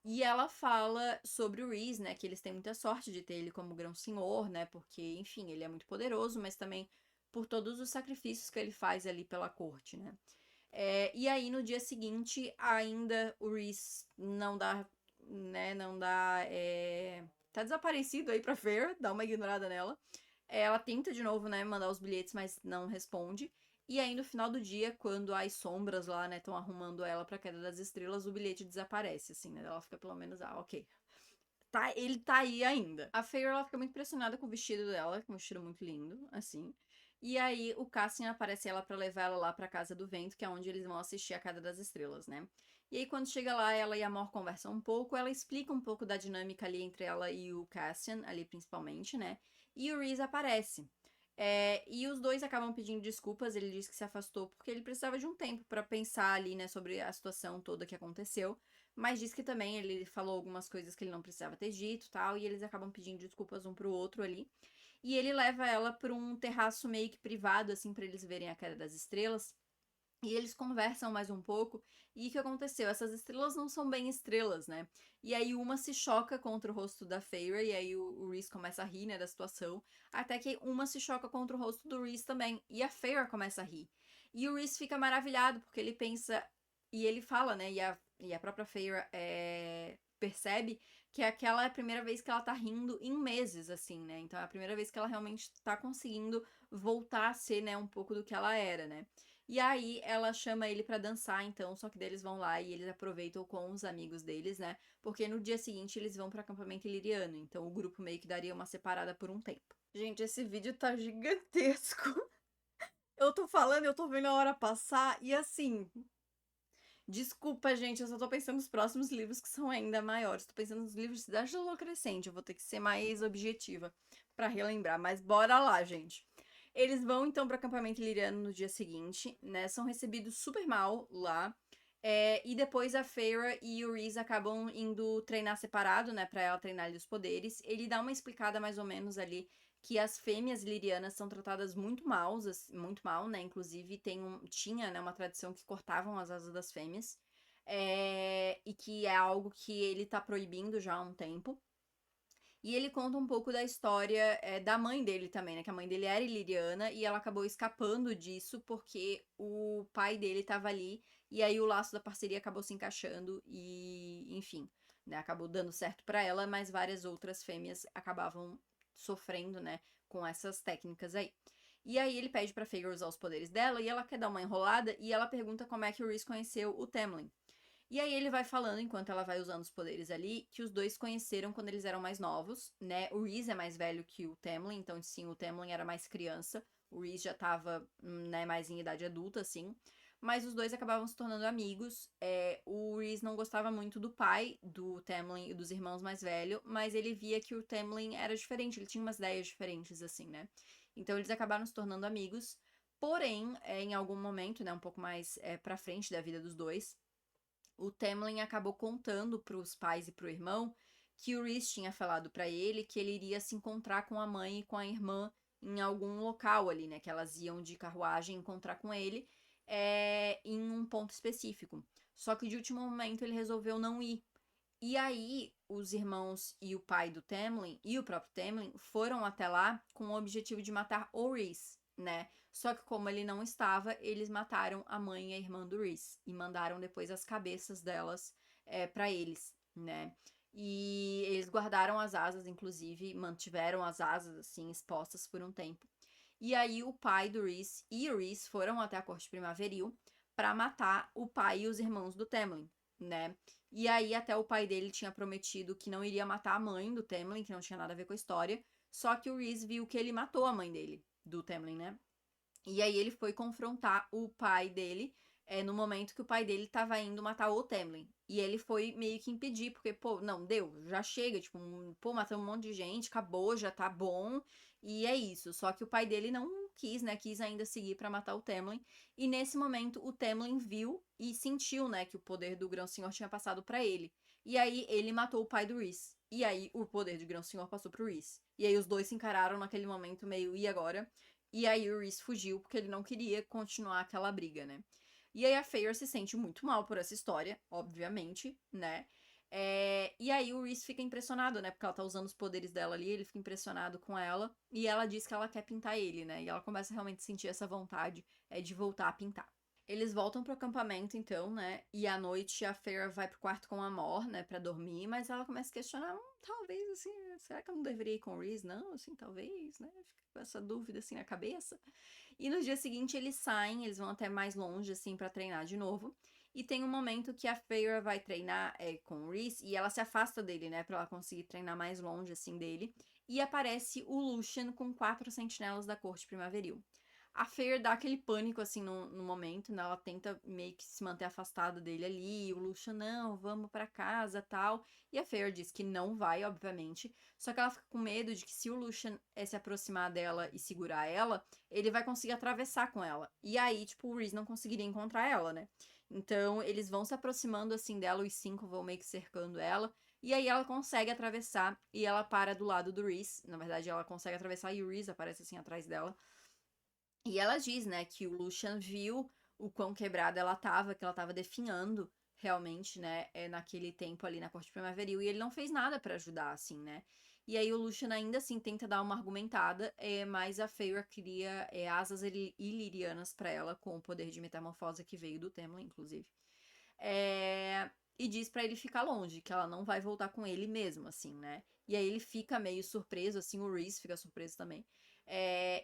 E ela fala sobre o Rhys, né, que eles têm muita sorte de ter ele como grão-senhor, né, porque, enfim, ele é muito poderoso, mas também por todos os sacrifícios que ele faz ali pela corte, né. E aí, no dia seguinte, ainda o Rhys não dá, né, não dá, tá desaparecido aí pra Feyre, dá uma ignorada nela. Ela tenta de novo, né, mandar os bilhetes, mas não responde. E aí, no final do dia, quando as sombras lá, né, estão arrumando ela pra queda das estrelas, o bilhete desaparece, assim, né? Ela fica pelo menos, ok. Ele tá aí ainda. A Feyre, ela fica muito impressionada com o vestido dela, que é um vestido muito lindo, assim. E aí, o Cassian aparece ela pra levar ela lá pra Casa do Vento, que é onde eles vão assistir a Queda das Estrelas, né? E aí, quando chega lá, ela e a Mor conversam um pouco, ela explica um pouco da dinâmica ali entre ela e o Cassian, ali principalmente, né? E o Rhys aparece. E os dois acabam pedindo desculpas, ele diz que se afastou porque ele precisava de um tempo pra pensar ali, né, sobre a situação toda que aconteceu, mas diz que também ele falou algumas coisas que ele não precisava ter dito, tal, e eles acabam pedindo desculpas um pro outro ali. E ele leva ela pra um terraço meio que privado, assim, pra eles verem a queda das estrelas. E eles conversam mais um pouco. E o que aconteceu? Essas estrelas não são bem estrelas, né? E aí uma se choca contra o rosto da Feyre, e aí o Rhys começa a rir, né, da situação. Até que uma se choca contra o rosto do Rhys também. E a Feyre começa a rir. E o Rhys fica maravilhado, porque ele pensa. E ele fala, né? E a própria Feyre percebe que aquela é a primeira vez que ela tá rindo em meses, assim, né? Então é a primeira vez que ela realmente tá conseguindo voltar a ser, né, um pouco do que ela era, né? E aí ela chama ele pra dançar, então, só que daí eles vão lá e eles aproveitam com os amigos deles, né? Porque no dia seguinte eles vão pro acampamento iliriano, então o grupo meio que daria uma separada por um tempo. Gente, esse vídeo tá gigantesco. Eu tô falando, eu tô vendo a hora passar e assim, desculpa, gente, eu só tô pensando nos próximos livros que são ainda maiores. Tô pensando nos livros de Cidade da Lua Crescente. Eu vou ter que ser mais objetiva pra relembrar, mas bora lá, gente. Eles vão então pro acampamento iliriano no dia seguinte, né? São recebidos super mal lá. E depois a Feyre e o Rhys acabam indo treinar separado, né? Pra ela treinar ali os poderes. Ele dá uma explicada mais ou menos ali que as fêmeas lirianas são tratadas muito mal, né? Inclusive tinha, né, uma tradição que cortavam as asas das fêmeas. E que é algo que ele tá proibindo já há um tempo. E ele conta um pouco da história da mãe dele também, né? Que a mãe dele era iliriana e ela acabou escapando disso porque o pai dele tava ali e aí o laço da parceria acabou se encaixando e, enfim, né? Acabou dando certo pra ela, mas várias outras fêmeas acabavam sofrendo, né? Com essas técnicas aí. E aí ele pede pra Feyre usar os poderes dela e ela quer dar uma enrolada e ela pergunta como é que o Rhys conheceu o Tamlin. E aí ele vai falando, enquanto ela vai usando os poderes ali, que os dois se conheceram quando eles eram mais novos, né? O Rhys é mais velho que o Tamlin, então sim, o Tamlin era mais criança. O Rhys já tava, né, mais em idade adulta, assim. Mas os dois acabavam se tornando amigos. O Rhys não gostava muito do pai do Tamlin e dos irmãos mais velhos, mas ele via que o Tamlin era diferente, ele tinha umas ideias diferentes, assim, né? Então eles acabaram se tornando amigos. Porém, em algum momento, né, um pouco mais pra frente da vida dos dois, o Tamlin acabou contando pros pais e pro irmão que o Rhys tinha falado pra ele que ele iria se encontrar com a mãe e com a irmã em algum local ali, né? Que elas iam de carruagem encontrar com ele em um ponto específico. Só que de último momento ele resolveu não ir. E aí, os irmãos e o pai do Tamlin, e o próprio Tamlin, foram até lá com o objetivo de matar o Rhys, né? Só que como ele não estava, eles mataram a mãe e a irmã do Rhys, e mandaram depois as cabeças delas para eles, né? E eles guardaram as asas, inclusive, mantiveram as asas, assim, expostas por um tempo. E aí o pai do Rhys e o Rhys foram até a corte primaveril para matar o pai e os irmãos do Tamlin, né? E aí até o pai dele tinha prometido que não iria matar a mãe do Tamlin, que não tinha nada a ver com a história. Só que o Rhys viu que ele matou a mãe dele, do Tamlin, né? E aí ele foi confrontar o pai dele no momento que o pai dele tava indo matar o Tamlin. E ele foi meio que impedir, porque, pô, não, deu, já chega, tipo, pô, matamos um monte de gente, acabou, já tá bom, e é isso. Só que o pai dele não quis, né, quis ainda seguir pra matar o Tamlin. E nesse momento o Tamlin viu e sentiu, né, que o poder do Grão-Senhor tinha passado pra ele. E aí ele matou o pai do Rhys. E aí o poder de Grão-Senhor passou pro Rhys. E aí os dois se encararam naquele momento meio, e agora? E aí o Rhys fugiu porque ele não queria continuar aquela briga, né? E aí a Feyre se sente muito mal por essa história, obviamente, né? E aí o Rhys fica impressionado, né? Porque ela tá usando os poderes dela ali, ele fica impressionado com ela. E ela diz que ela quer pintar ele, né? E ela começa a realmente sentir essa vontade de voltar a pintar. Eles voltam pro acampamento, então, né? E à noite a Feyre vai pro quarto com a Mor, né? Pra dormir, mas ela começa a questionar, talvez, assim, será que eu não deveria ir com o Rhys? Não, assim, talvez, né? Fica com essa dúvida, assim, na cabeça. E no dia seguinte eles saem, eles vão até mais longe, assim, pra treinar de novo. E tem um momento que a Feyre vai treinar com o Rhys e ela se afasta dele, né? Pra ela conseguir treinar mais longe, assim, dele. E aparece o Lucien com 4 sentinelas da corte primaveril. A Feyre dá aquele pânico, assim, no momento, né? Ela tenta meio que se manter afastada dele ali. O Lucian, não, vamos pra casa, tal. E a Feyre diz que não vai, obviamente. Só que ela fica com medo de que se o Lucian se aproximar dela e segurar ela, ele vai conseguir atravessar com ela. E aí, tipo, o Rhys não conseguiria encontrar ela, né? Então, eles vão se aproximando, assim, dela. Os 5 vão meio que cercando ela. E aí ela consegue atravessar e ela para do lado do Rhys. Na verdade, ela consegue atravessar e o Rhys aparece, assim, atrás dela. E ela diz, né, que o Lucian viu o quão quebrada ela tava, que ela tava definhando realmente, né, naquele tempo ali na corte primaveril, e ele não fez nada pra ajudar, assim, né. E aí o Lucian ainda assim tenta dar uma argumentada, mas a Feyre cria asas ilirianas pra ela, com o poder de metamorfose que veio do Tamlin, inclusive. E diz pra ele ficar longe, que ela não vai voltar com ele mesmo, assim, né. E aí ele fica meio surpreso, assim, o Rhys fica surpreso também.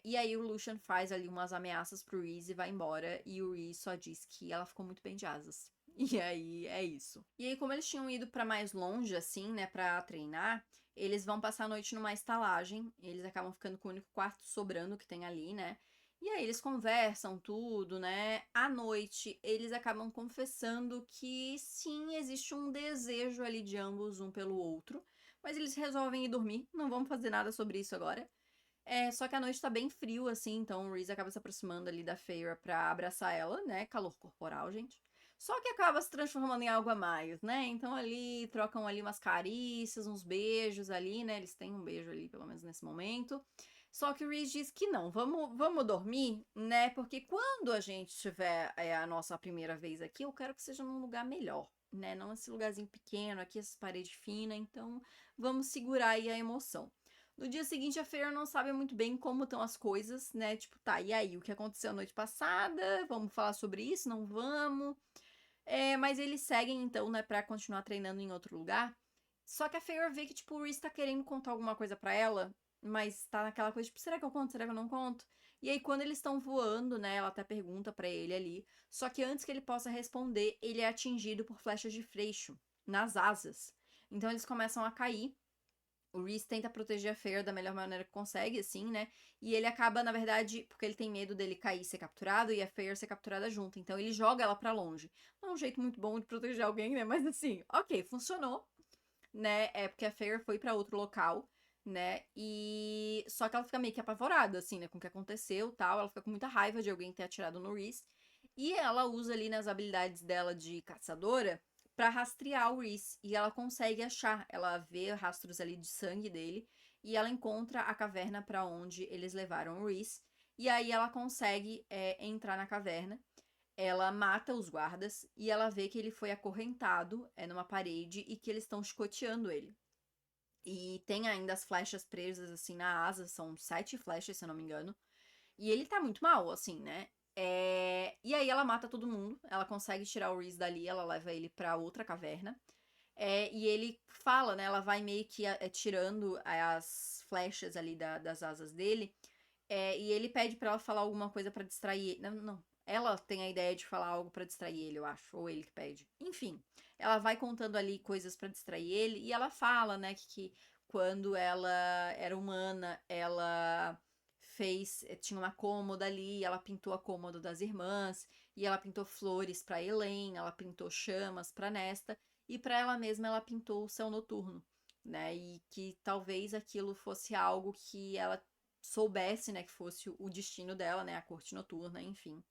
E aí o Lucian faz ali umas ameaças pro Rhys e vai embora. E o Rhys só diz que ela ficou muito bem de asas. E aí é isso. E aí, como eles tinham ido pra mais longe, assim, né, pra treinar, eles vão passar a noite numa estalagem. Eles acabam ficando com o único quarto sobrando que tem ali, né? E aí eles conversam tudo, né? À noite, eles acabam confessando que sim, existe um desejo ali de ambos um pelo outro. Mas eles resolvem ir dormir. Não vamos fazer nada sobre isso agora. Só que a noite tá bem frio, assim, então o Rhys acaba se aproximando ali da Feyre pra abraçar ela, né? Calor corporal, gente. Só que acaba se transformando em algo a mais, né? Então ali trocam ali umas carícias, uns beijos ali, né? Eles têm um beijo ali, pelo menos nesse momento. Só que o Rhys diz que não, vamos dormir, né? Porque quando a gente tiver a nossa primeira vez aqui, eu quero que seja num lugar melhor, né? Não esse lugarzinho pequeno aqui, essas paredes finas. Então vamos segurar aí a emoção. No dia seguinte, a Feyre não sabe muito bem como estão as coisas, né? Tipo, tá, e aí? O que aconteceu a noite passada? Vamos falar sobre isso? Não vamos? Mas eles seguem, então, né, pra continuar treinando em outro lugar. Só que a Feyre vê que, tipo, o Rhys tá querendo contar alguma coisa pra ela, mas tá naquela coisa, tipo, será que eu conto? Será que eu não conto? E aí, quando eles estão voando, né, ela até pergunta pra ele ali. Só que antes que ele possa responder, ele é atingido por flechas de freixo nas asas. Então eles começam a cair. O Rhys tenta proteger a Feyre da melhor maneira que consegue, assim, né? E ele acaba, na verdade, porque ele tem medo dele cair e ser capturado e a Feyre ser capturada junto. Então ele joga ela pra longe. Não é um jeito muito bom de proteger alguém, né? Mas assim, ok, funcionou, né? Porque a Feyre foi pra outro local, né? E só que ela fica meio que apavorada, assim, né? Com o que aconteceu, tal. Ela fica com muita raiva de alguém ter atirado no Rhys. E ela usa ali nas habilidades dela de caçadora pra rastrear o Rhys. E ela consegue achar. Ela vê rastros ali de sangue dele. E ela encontra a caverna pra onde eles levaram o Rhys. E aí ela consegue entrar na caverna. Ela mata os guardas e ela vê que ele foi acorrentado numa parede e que eles estão chicoteando ele. E tem ainda as flechas presas, assim, na asa. São 7 flechas, se eu não me engano. E ele tá muito mal, assim, né? E aí ela mata todo mundo. Ela consegue tirar o Reese dali. Ela leva ele pra outra caverna. E ele fala, né? Ela vai meio que tirando as flechas ali das asas dele. E ele pede pra ela falar alguma coisa pra distrair ele. Não, não. Ela tem a ideia de falar algo pra distrair ele, eu acho. Ou ele que pede. Enfim, ela vai contando ali coisas pra distrair ele. E ela fala, né, que quando ela era humana, ela fez. Tinha uma cômoda ali. Ela pintou a cômoda das irmãs. E ela pintou flores pra Elaine. Ela pintou chamas pra Nesta. E pra ela mesma, ela pintou o céu noturno. Né, e que talvez aquilo fosse algo que ela soubesse, né, que fosse o destino dela, né, a corte noturna, enfim.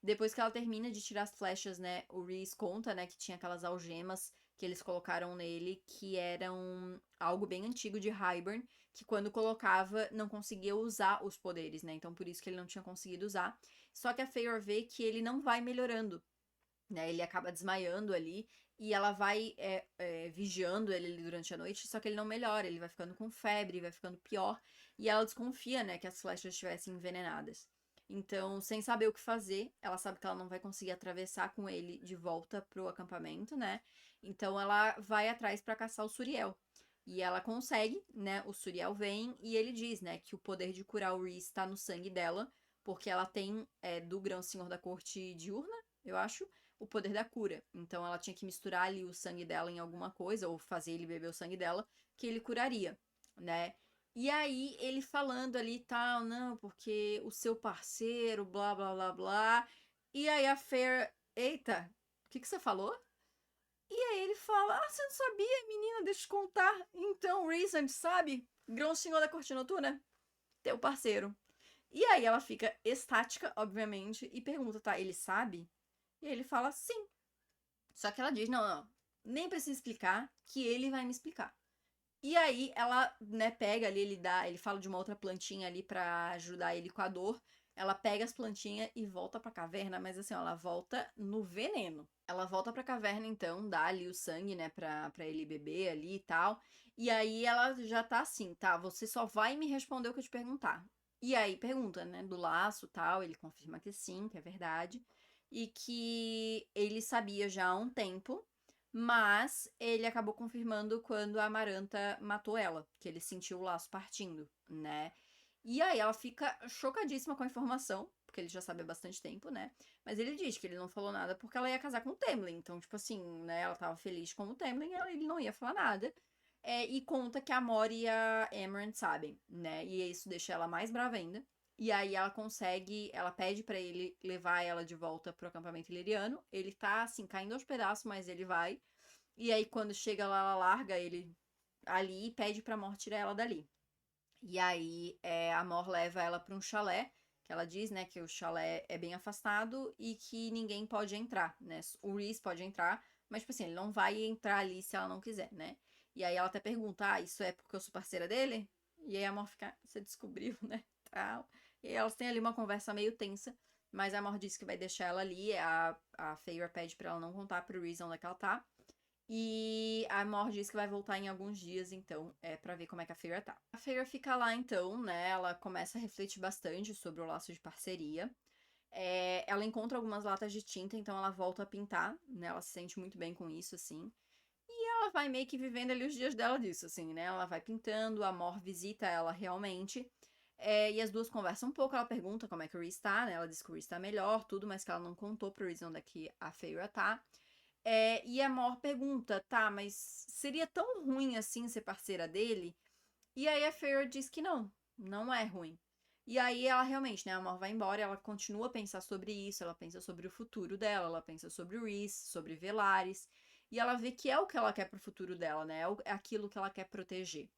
Depois que ela termina de tirar as flechas, né, o Reese conta, né, que tinha aquelas algemas que eles colocaram nele, que eram algo bem antigo de Hybern, que quando colocava não conseguia usar os poderes, né, então por isso que ele não tinha conseguido usar. Só que a Feyre vê que ele não vai melhorando, né, ele acaba desmaiando ali, e ela vai vigiando ele ali durante a noite, só que ele não melhora, ele vai ficando com febre, vai ficando pior, e ela desconfia, né, que as flechas estivessem envenenadas. Então, sem saber o que fazer, ela sabe que ela não vai conseguir atravessar com ele de volta pro acampamento, né? Então ela vai atrás para caçar o Suriel. E ela consegue, né? O Suriel vem e ele diz, né, que o poder de curar o Rhys está no sangue dela, porque ela tem do Grão Senhor da Corte Diurna, eu acho, o poder da cura. Então ela tinha que misturar ali o sangue dela em alguma coisa, ou fazer ele beber o sangue dela, que ele curaria, né? E aí ele falando ali e tal, não, porque o seu parceiro, blá blá blá blá. E aí a Fair, eita, o que você falou? E aí ele fala, ah, você não sabia, menina, deixa eu te contar. Então, Reason, sabe? Grão Senhor da Corte Noturna, teu parceiro. E aí ela fica estática, obviamente, e pergunta, tá, ele sabe? E ele fala, sim. Só que ela diz, não, não, nem precisa explicar, que ele vai me explicar. E aí ela, né, pega ali, ele fala de uma outra plantinha ali pra ajudar ele com a dor. Ela pega as plantinhas e volta pra caverna, mas assim, ó, ela volta no veneno. Ela volta pra caverna então, dá ali o sangue, né, pra ele beber ali e tal. E aí ela já tá assim, tá, você só vai me responder o que eu te perguntar. E aí pergunta, né, do laço tal, ele confirma que sim, que é verdade. E que ele sabia já há um tempo, mas ele acabou confirmando quando a Amaranta matou ela, que ele sentiu o laço partindo, né? E aí ela fica chocadíssima com a informação, porque ele já sabe há bastante tempo, né? Mas ele diz que ele não falou nada porque ela ia casar com o Temlin. Então, tipo assim, né? Ela tava feliz com o Temlin, ele não ia falar nada. E conta que a Mori e a Amarant sabem, né? E isso deixa ela mais brava ainda. E aí ela pede pra ele levar ela de volta pro acampamento iliriano. Ele tá, assim, caindo aos pedaços, mas ele vai. E aí quando chega lá, ela larga ele ali e pede pra Mor tirar ela dali. E aí a Mor leva ela pra um chalé, que ela diz, né, que o chalé é bem afastado e que ninguém pode entrar, né? O Rhys pode entrar, mas, tipo assim, ele não vai entrar ali se ela não quiser, né? E aí ela até pergunta, ah, isso é porque eu sou parceira dele? E aí a Mor fica, você descobriu, né? Tal. E elas têm ali uma conversa meio tensa, mas a Mor diz que vai deixar ela ali, a Feyre pede pra ela não contar pro Rhys onde é que ela tá. E a Mor diz que vai voltar em alguns dias, então, pra ver como é que a Feyre tá. A Feyre fica lá, então, né? Ela começa a refletir bastante sobre o laço de parceria. Ela encontra algumas latas de tinta, então ela volta a pintar, né? Ela se sente muito bem com isso, assim. E ela vai meio que vivendo ali os dias dela disso, assim, né? Ela vai pintando, a Mor visita ela realmente. E as duas conversam um pouco, ela pergunta como é que o Rhys tá, né? Ela diz que o Rhys tá melhor, tudo, mas que ela não contou pro Rhys onde é que a Feyre tá. E a Mor pergunta, tá, mas seria tão ruim assim ser parceira dele? E aí a Feyre diz que não, não é ruim. E aí ela realmente, né, a Mor vai embora, ela continua a pensar sobre isso, ela pensa sobre o futuro dela, ela pensa sobre o Rhys, sobre Velaris, e ela vê que é o que ela quer pro futuro dela, né, é aquilo que ela quer proteger.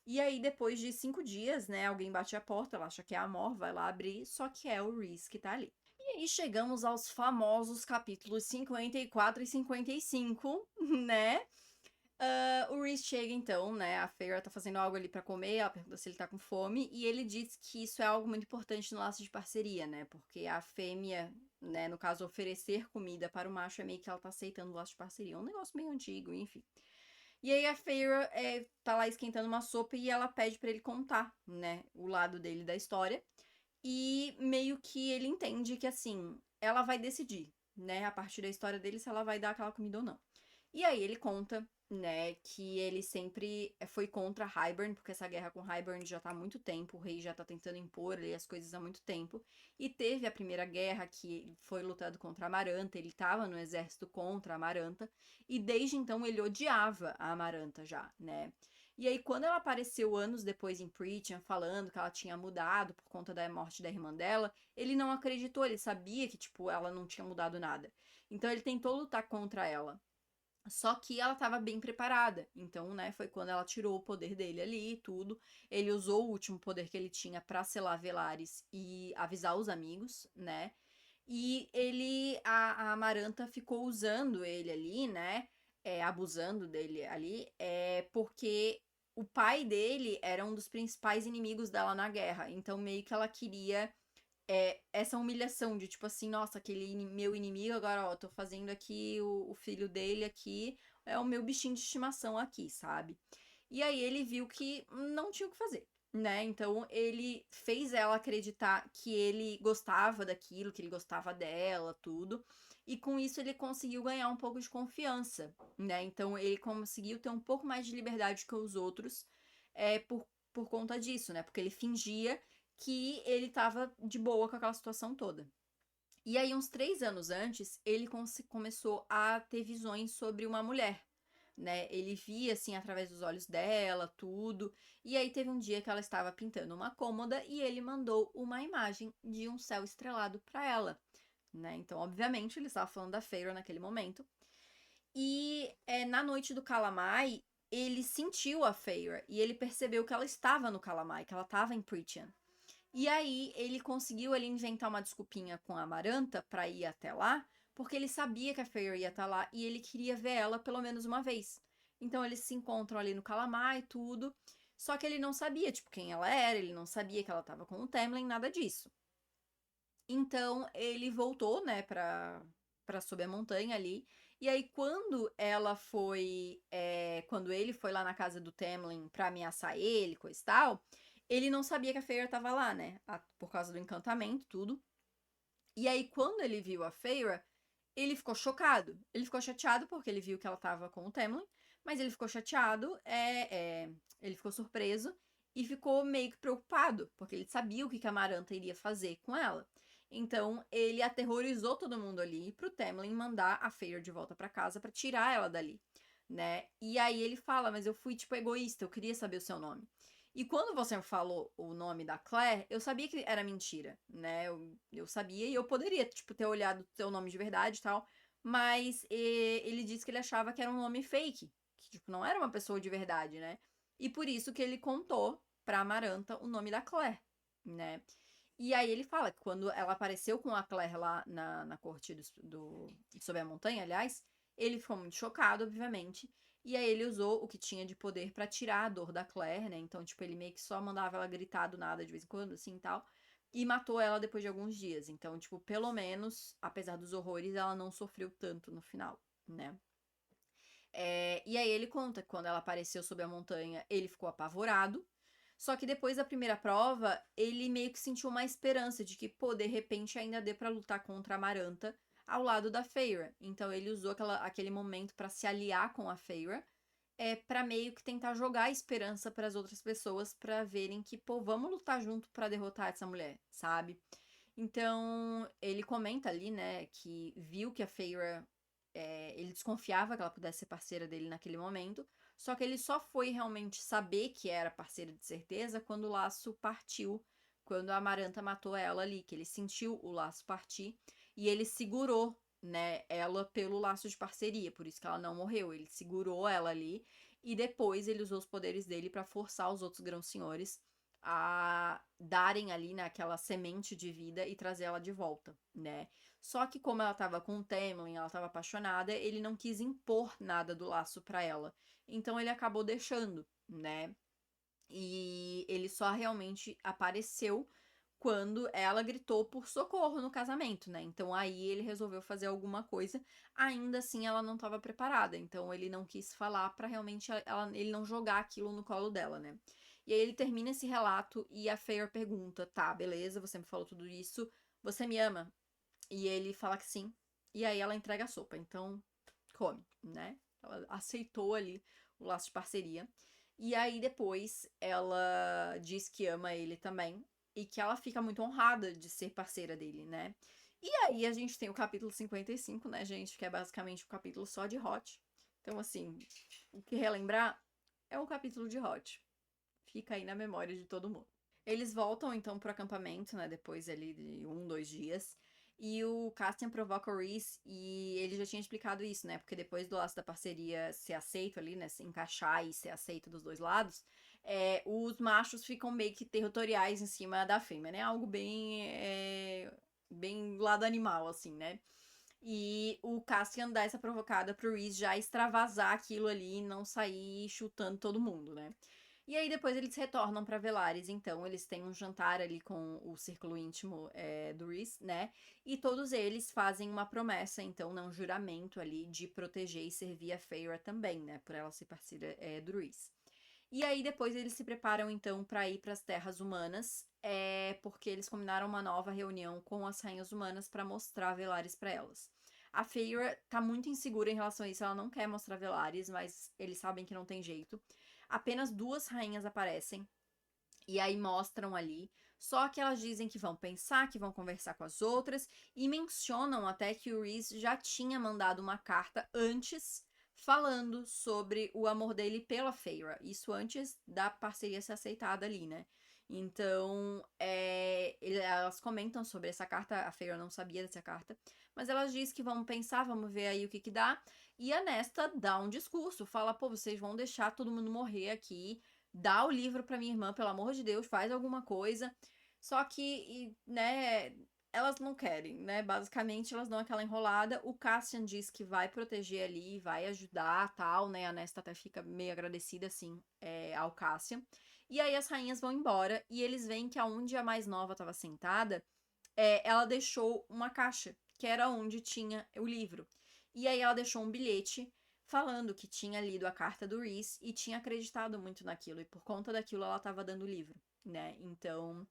E aí, depois de 5 dias, né, alguém bate a porta, ela acha que é a Mor, vai lá abrir, só que é o Rhys que tá ali. E aí chegamos aos famosos capítulos 54 e 55, né? O Reese chega então, né? A Feyre tá fazendo algo ali pra comer, ela pergunta se ele tá com fome, e ele diz que isso é algo muito importante no laço de parceria, né? Porque a fêmea, né, no caso, oferecer comida para o macho é meio que ela tá aceitando o laço de parceria. É um negócio meio antigo, enfim. E aí a Feyre tá lá esquentando uma sopa e ela pede pra ele contar, né, o lado dele da história. E meio que ele entende que, assim, ela vai decidir, né, a partir da história dele, se ela vai dar aquela comida ou não. E aí ele conta, né, que ele sempre foi contra Hybern, porque essa guerra com Hybern já tá há muito tempo, o rei já tá tentando impor ali as coisas há muito tempo. E teve a primeira guerra que foi lutado contra a Amaranta, ele tava no exército contra a Amaranta, e desde então ele odiava a Amaranta já, né. E aí, quando ela apareceu anos depois em Preacher, falando que ela tinha mudado por conta da morte da irmã dela, ele não acreditou, ele sabia que, tipo, ela não tinha mudado nada. Então ele tentou lutar contra ela. Só que ela estava bem preparada. Então, né, foi quando ela tirou o poder dele ali e tudo. Ele usou o último poder que ele tinha pra selar Velaris e avisar os amigos, né? E a Amaranta ficou usando ele ali, né? Abusando dele ali, porque o pai dele era um dos principais inimigos dela na guerra. Então, meio que ela queria essa humilhação de tipo assim, nossa, aquele meu inimigo, agora ó, tô fazendo aqui o filho dele aqui, é o meu bichinho de estimação aqui, sabe? E aí ele viu que não tinha o que fazer, né? Então ele fez ela acreditar que ele gostava daquilo, que ele gostava dela, tudo. E com isso ele conseguiu ganhar um pouco de confiança, né? Então ele conseguiu ter um pouco mais de liberdade que os outros por conta disso, né? Porque ele fingia que ele tava de boa com aquela situação toda. E aí, uns 3 anos antes, ele começou a ter visões sobre uma mulher, né? Ele via, assim, através dos olhos dela, tudo. E aí, teve um dia que ela estava pintando uma cômoda e ele mandou uma imagem de um céu estrelado para ela, né? Então, obviamente, ele estava falando da Feyre naquele momento. E na noite do Calamai, ele sentiu a Feyre e ele percebeu que ela estava no Calamai, que ela estava em Prithian. E aí ele conseguiu ali inventar uma desculpinha com a Amaranta pra ir até lá, porque ele sabia que a Feyre ia estar lá e ele queria ver ela pelo menos uma vez. Então eles se encontram ali no Calamar e tudo. Só que ele não sabia, tipo, quem ela era, ele não sabia que ela tava com o Tamlin, nada disso. Então ele voltou, né, pra subir a montanha ali. E aí, quando ela foi. Quando ele foi lá na casa do Tamlin pra ameaçar ele, coisa e tal, ele não sabia que a Feyre tava lá, né? Por causa do encantamento, tudo. E aí, quando ele viu a Feyre, ele ficou chocado. Ele ficou chateado porque ele viu que ela tava com o Tamlin, mas ele ficou chateado, ele ficou surpreso e ficou meio que preocupado, porque ele sabia o que a Amaranta iria fazer com ela. Então, ele aterrorizou todo mundo ali pro Tamlin mandar a Feyre de volta para casa para tirar ela dali, né? E aí ele fala, mas eu fui tipo egoísta, eu queria saber o seu nome. E quando você falou o nome da Claire, eu sabia que era mentira, né? Eu sabia e eu poderia, tipo, ter olhado o seu nome de verdade e tal. Mas ele disse que ele achava que era um nome fake. Que, tipo, não era uma pessoa de verdade, né? E por isso que ele contou pra Amaranta o nome da Claire, né? E aí ele fala que quando ela apareceu com a Claire lá na corte sob a montanha, aliás, ele ficou muito chocado, obviamente. E aí ele usou o que tinha de poder pra tirar a dor da Claire, né? Então, tipo, ele meio que só mandava ela gritar do nada de vez em quando, assim, e tal. E matou ela depois de alguns dias. Então, tipo, pelo menos, apesar dos horrores, ela não sofreu tanto no final, né? E aí ele conta que quando ela apareceu sob a montanha, ele ficou apavorado. Só que depois da primeira prova, ele meio que sentiu uma esperança de que, pô, de repente ainda dê pra lutar contra a Amaranta ao lado da Feyre. Então ele usou aquele momento pra se aliar com a Feyre, para meio que tentar jogar a esperança para as outras pessoas para verem que, pô, vamos lutar junto para derrotar essa mulher, sabe? Então, ele comenta ali, né, que viu que a Feyre, ele desconfiava que ela pudesse ser parceira dele naquele momento, só que ele só foi realmente saber que era parceira de certeza quando o laço partiu, quando a Amaranta matou ela ali, que ele sentiu o laço partir e ele segurou, né, ela pelo laço de parceria, por isso que ela não morreu, ele segurou ela ali e depois ele usou os poderes dele para forçar os outros grão-senhores a darem ali naquela semente de vida e trazer ela de volta, né? Só que como ela tava com o Tamlin, ela tava apaixonada, ele não quis impor nada do laço para ela. Então ele acabou deixando, né? E ele só realmente apareceu quando ela gritou por socorro no casamento, né? Então aí ele resolveu fazer alguma coisa, ainda assim ela não estava preparada, então ele não quis falar pra realmente ele não jogar aquilo no colo dela, né? E aí ele termina esse relato e a Feyre pergunta: tá, beleza, você me falou tudo isso, você me ama? E ele fala que sim, e aí ela entrega a sopa, então come, né? Ela aceitou ali o laço de parceria. E aí depois ela diz que ama ele também e que ela fica muito honrada de ser parceira dele, né? E aí a gente tem o capítulo 55, né, gente, que é basicamente um capítulo só de Hot. Então, assim, o que relembrar é um capítulo de Hot. Fica aí na memória de todo mundo. Eles voltam então pro acampamento, né? Depois ali de 2 dias. E o Castian provoca o Rhys e ele já tinha explicado isso, né? Porque depois do laço da parceria ser aceito ali, né? Se encaixar e ser aceito dos dois lados, os machos ficam meio que territoriais em cima da fêmea, né? Algo bem lado animal, assim, né? E o Castian dá essa provocada pro Rhys já extravasar aquilo ali e não sair chutando todo mundo, né? E aí depois eles retornam pra Velaris, então eles têm um jantar ali com o círculo íntimo do Rhys, né? E todos eles fazem uma promessa, então, um juramento ali de proteger e servir a Feyre também, né? Por ela ser parceira do Rhys. E aí depois eles se preparam então para ir para as Terras Humanas, porque eles combinaram uma nova reunião com as Rainhas Humanas para mostrar Velaris para elas. A Feyre tá muito insegura em relação a isso, ela não quer mostrar Velaris, mas eles sabem que não tem jeito. Apenas 2 rainhas aparecem e aí mostram ali. Só que elas dizem que vão pensar, que vão conversar com as outras e mencionam até que o Rhys já tinha mandado uma carta antes falando sobre o amor dele pela Feyre. Isso antes da parceria ser aceitada ali, né? Então, elas comentam sobre essa carta, a Feyre não sabia dessa carta, mas elas dizem que vão pensar, vamos ver aí o que dá. E a Nesta dá um discurso, fala, pô, vocês vão deixar todo mundo morrer aqui, dá o livro pra minha irmã, pelo amor de Deus, faz alguma coisa. Só que, né, elas não querem, né? Basicamente, elas dão aquela enrolada. O Cassian diz que vai proteger ali, vai ajudar, tal, né? A Nesta até fica meio agradecida, assim, ao Cassian. E aí as rainhas vão embora e eles veem que aonde a mais nova estava sentada, ela deixou uma caixa, que era onde tinha o livro. E aí ela deixou um bilhete falando que tinha lido a carta do Rhys e tinha acreditado muito naquilo, e por conta daquilo ela estava dando o livro, né? Então,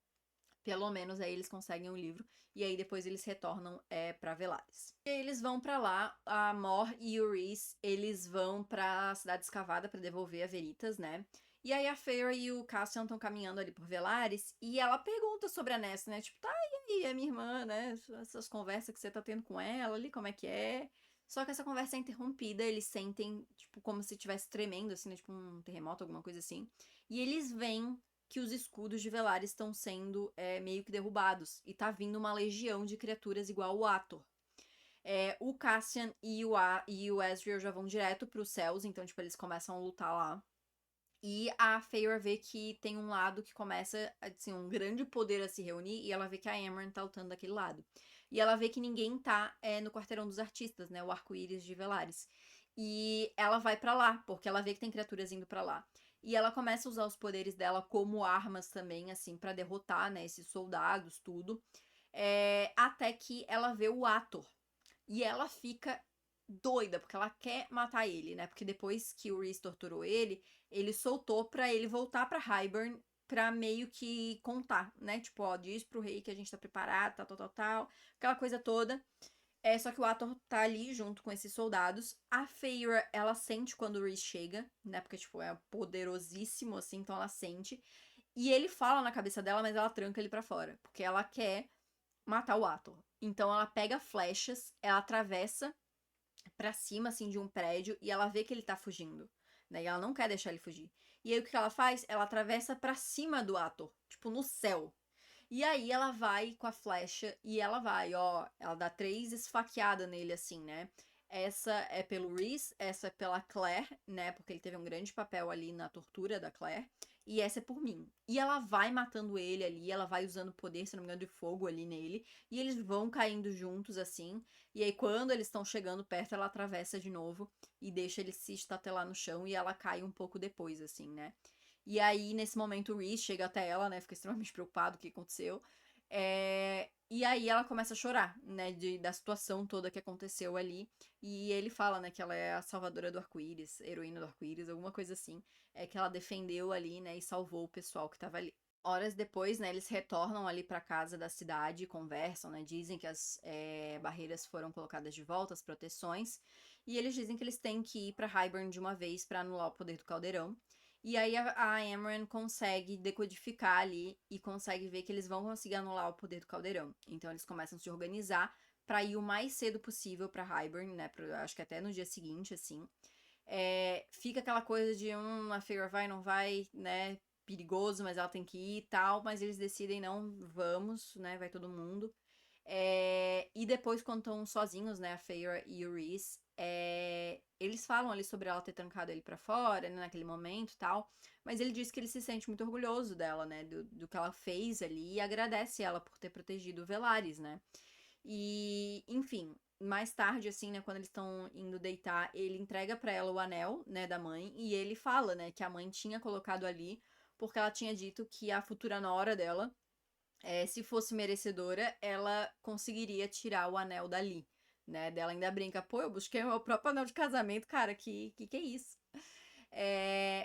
pelo menos aí eles conseguem o livro, e aí depois eles retornam pra Velaris. E aí eles vão pra lá, a Mor e o Rhys, eles vão pra Cidade Escavada pra devolver a Veritas, né? E aí a Feyre e o Cassian estão caminhando ali por Velaris, e ela pergunta sobre a Ness, né? Tipo, tá, e aí, a minha irmã, né? Essas conversas que você tá tendo com ela ali, como é que é? Só que essa conversa é interrompida, eles sentem, tipo, como se estivesse tremendo, assim, né? Tipo um terremoto, alguma coisa assim. E eles veem que os escudos de Velaris estão sendo meio que derrubados. E tá vindo uma legião de criaturas igual o Ator. O Cassian e o Ezreal já vão direto pros céus, então, tipo, eles começam a lutar lá. E a Feyre vê que tem um lado que começa, assim, um grande poder a se reunir, e ela vê que a Amren tá lutando daquele lado. E ela vê que ninguém tá no Quarteirão dos Artistas, né, o Arco-Íris de Velaris. E ela vai pra lá, porque ela vê que tem criaturas indo pra lá. E ela começa a usar os poderes dela como armas também, assim, pra derrotar, né, esses soldados, tudo. Até que ela vê o Ator. E ela fica doida, porque ela quer matar ele, né? Porque depois que o Rhys torturou ele soltou pra ele voltar pra Hybern pra meio que contar, né? Tipo, ó, diz pro rei que a gente tá preparado, tal, tal, tal, tal. Aquela coisa toda. Só que o Ator tá ali junto com esses soldados. A Feyre, ela sente quando o Rhys chega, né? Porque, tipo, é poderosíssimo, assim, então ela sente. E ele fala na cabeça dela, mas ela tranca ele pra fora. Porque ela quer matar o Ator. Então ela pega flechas, ela atravessa pra cima, assim, de um prédio e ela vê que ele tá fugindo, né? E ela não quer deixar ele fugir. E aí o que ela faz? Ela atravessa pra cima do Ator, tipo, no céu. E aí ela vai com a flecha e ela vai, ó, ela dá 3 esfaqueadas nele, assim, né? Essa é pelo Rhys, essa é pela Claire, né? Porque ele teve um grande papel ali na tortura da Claire. E essa é por mim. E ela vai matando ele ali, ela vai usando poder, se não me engano, de fogo ali nele. E eles vão caindo juntos, assim. E aí, quando eles estão chegando perto, ela atravessa de novo e deixa ele se estatelar no chão e ela cai um pouco depois, assim, né? E aí, nesse momento, o Rhys chega até ela, né? Fica extremamente preocupado com o que aconteceu. E aí ela começa a chorar, né, da situação toda que aconteceu ali. E ele fala, né, que ela é a salvadora do arco-íris, heroína do arco-íris, alguma coisa assim. É que ela defendeu ali, né, e salvou o pessoal que tava ali. Horas depois, né, eles retornam ali pra casa da cidade, conversam, né, dizem que as barreiras foram colocadas de volta, as proteções, e eles dizem que eles têm que ir pra Hybern de uma vez pra anular o poder do caldeirão. E aí a Amren consegue decodificar ali e consegue ver que eles vão conseguir anular o poder do caldeirão. Então eles começam a se organizar pra ir o mais cedo possível pra Hybern, né, acho que até no dia seguinte, assim. Fica aquela coisa de a Feyre vai, não vai, né, perigoso, mas ela tem que ir e tal, mas eles decidem, não, vamos, né, vai todo mundo. E depois, quando estão sozinhos, né, a Feyre e o Rhys, eles falam ali sobre ela ter trancado ele pra fora, né, naquele momento e tal, mas ele diz que ele se sente muito orgulhoso dela, né, do que ela fez ali, e agradece ela por ter protegido o Velaris, né. E, enfim, mais tarde, assim, né, quando eles estão indo deitar, ele entrega pra ela o anel, né, da mãe, e ele fala, né, que a mãe tinha colocado ali porque ela tinha dito que a futura nora dela, se fosse merecedora, ela conseguiria tirar o anel dali, né? Dela ainda brinca, pô, eu busquei o meu próprio anel de casamento, cara, que é isso?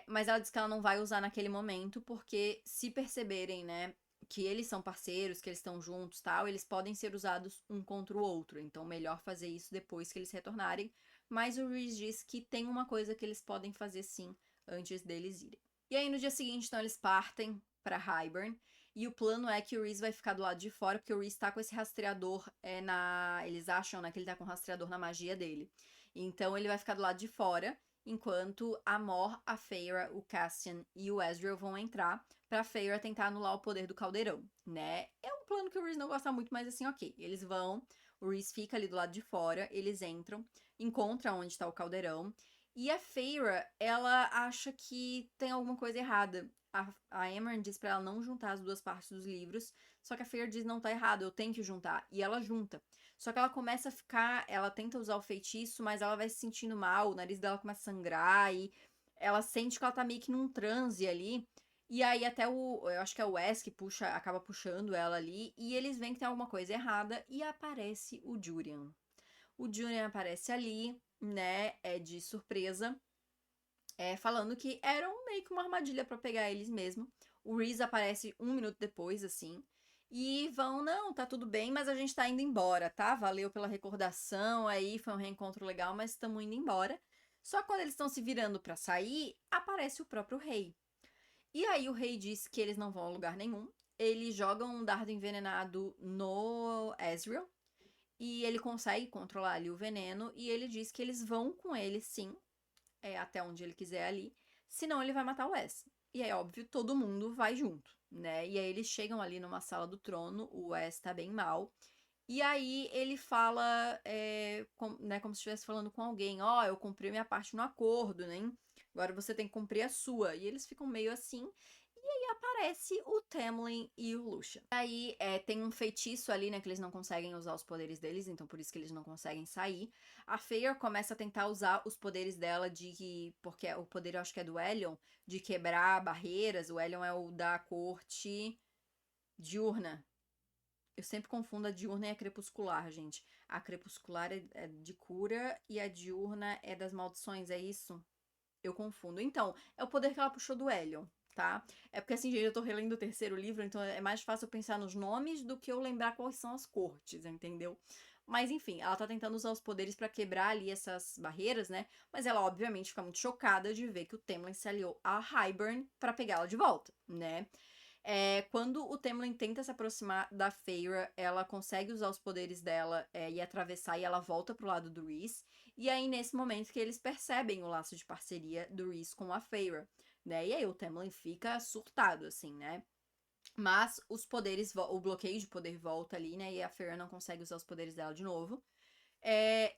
Mas ela diz que ela não vai usar naquele momento, porque se perceberem, né, que eles são parceiros, que eles estão juntos tal, eles podem ser usados um contra o outro. Então, melhor fazer isso depois que eles retornarem. Mas o Rhys diz que tem uma coisa que eles podem fazer sim, antes deles irem. E aí, no dia seguinte, então, eles partem pra Hybern. E o plano é que o Rhys vai ficar do lado de fora, porque o Rhys tá com esse rastreador Eles acham, né, que ele tá com um rastreador na magia dele. Então, ele vai ficar do lado de fora, enquanto a Mor, a Feyre, o Cassian e o Ezreal vão entrar pra Feyre tentar anular o poder do caldeirão, né? É um plano que o Rhys não gosta muito, mas assim, ok. Eles vão, o Rhys fica ali do lado de fora, eles entram, encontram onde tá o caldeirão, e a Feyre, ela acha que tem alguma coisa errada. A Amren diz pra ela não juntar as duas partes dos livros, só que a Feyre diz não tá errado, eu tenho que juntar, e ela junta. Só que ela começa a ficar, ela tenta usar o feitiço, mas ela vai se sentindo mal, o nariz dela começa a sangrar e ela sente que ela tá meio que num transe ali. E aí até eu acho que é o Wes que acaba puxando ela ali, e eles veem que tem alguma coisa errada e aparece o Jurian. O Jurian aparece ali, né, de surpresa, falando que era meio que uma armadilha pra pegar eles mesmo. O Reese aparece um minuto depois, assim, e vão, não, tá tudo bem, mas a gente tá indo embora, tá? Valeu pela recordação aí, foi um reencontro legal, mas estamos indo embora. Só que quando eles estão se virando pra sair, aparece o próprio rei. E aí o rei diz que eles não vão a lugar nenhum. Eles jogam um dardo envenenado no Ezreal. E ele consegue controlar ali o veneno. E ele diz que eles vão com ele, sim, até onde ele quiser ali. Senão ele vai matar o Wes. E aí, óbvio, todo mundo vai junto, né? E aí eles chegam ali numa sala do trono, o Wes tá bem mal. E aí ele fala, né, como se estivesse falando com alguém, ó, eu cumpri minha parte no acordo, né? Agora você tem que cumprir a sua. E eles ficam meio assim. E aí aparece o Tamlin e o Lucian. Aí tem um feitiço ali, né, que eles não conseguem usar os poderes deles, então por isso que eles não conseguem sair. A Feyre começa a tentar usar os poderes dela porque o poder eu acho que é do Elyon, de quebrar barreiras. O Elyon é o da corte diurna. Eu sempre confundo a diurna e a crepuscular, gente. A crepuscular é de cura e a diurna é das maldições, é isso? Eu confundo. Então, é o poder que ela puxou do Elyon, tá? É porque assim, gente, eu tô relendo o terceiro livro, então é mais fácil eu pensar nos nomes do que eu lembrar quais são as cortes, entendeu? Mas enfim, ela tá tentando usar os poderes pra quebrar ali essas barreiras, né? Mas ela obviamente fica muito chocada de ver que o Tamlin se aliou a Hybern pra pegá-la de volta, né? Quando o Tamlin tenta se aproximar da Feyre, ela consegue usar os poderes dela e atravessar, e ela volta pro lado do Rhys. E aí, nesse momento, que eles percebem o laço de parceria do Rhys com a Feyre, né? E aí o Tamlin fica surtado, assim, né? Mas os poderes, o bloqueio de poder volta ali, né? E a Feyre não consegue usar os poderes dela de novo.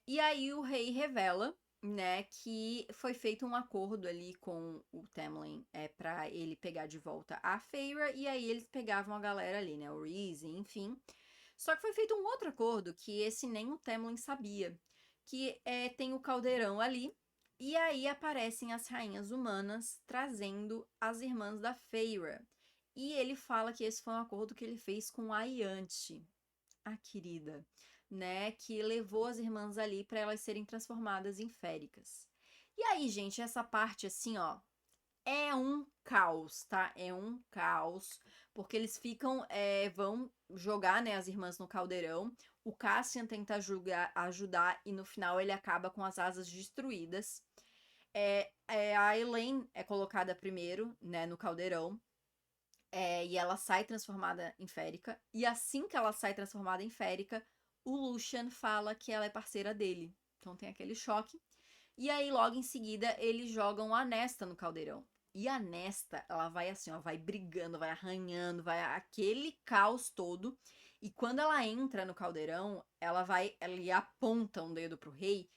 E aí o rei revela, né, que foi feito um acordo ali com o Tamlin pra ele pegar de volta a Feyre, e aí eles pegavam a galera ali, né, o Reese, enfim. Só que foi feito um outro acordo, que esse nem o Tamlin sabia, que tem o caldeirão ali, e aí aparecem as rainhas humanas trazendo as irmãs da Feyre. E ele fala que esse foi um acordo que ele fez com a Yanti, a querida, né? Que levou as irmãs ali para elas serem transformadas em féricas. E aí, gente, essa parte assim, ó, é um caos, tá? É um caos, porque eles vão jogar, né, as irmãs no caldeirão. O Cassian tenta ajudar e no final ele acaba com as asas destruídas. A Elaine é colocada primeiro, né, no caldeirão. E ela sai transformada em férica. E assim que ela sai transformada em férica, o Lucian fala que ela é parceira dele. Então tem aquele choque. E aí, logo em seguida, eles jogam a Nesta no caldeirão. E a Nesta, ela vai assim, ó, vai brigando, vai arranhando, vai aquele caos todo. E quando ela entra no caldeirão, ela aponta um dedo pro rei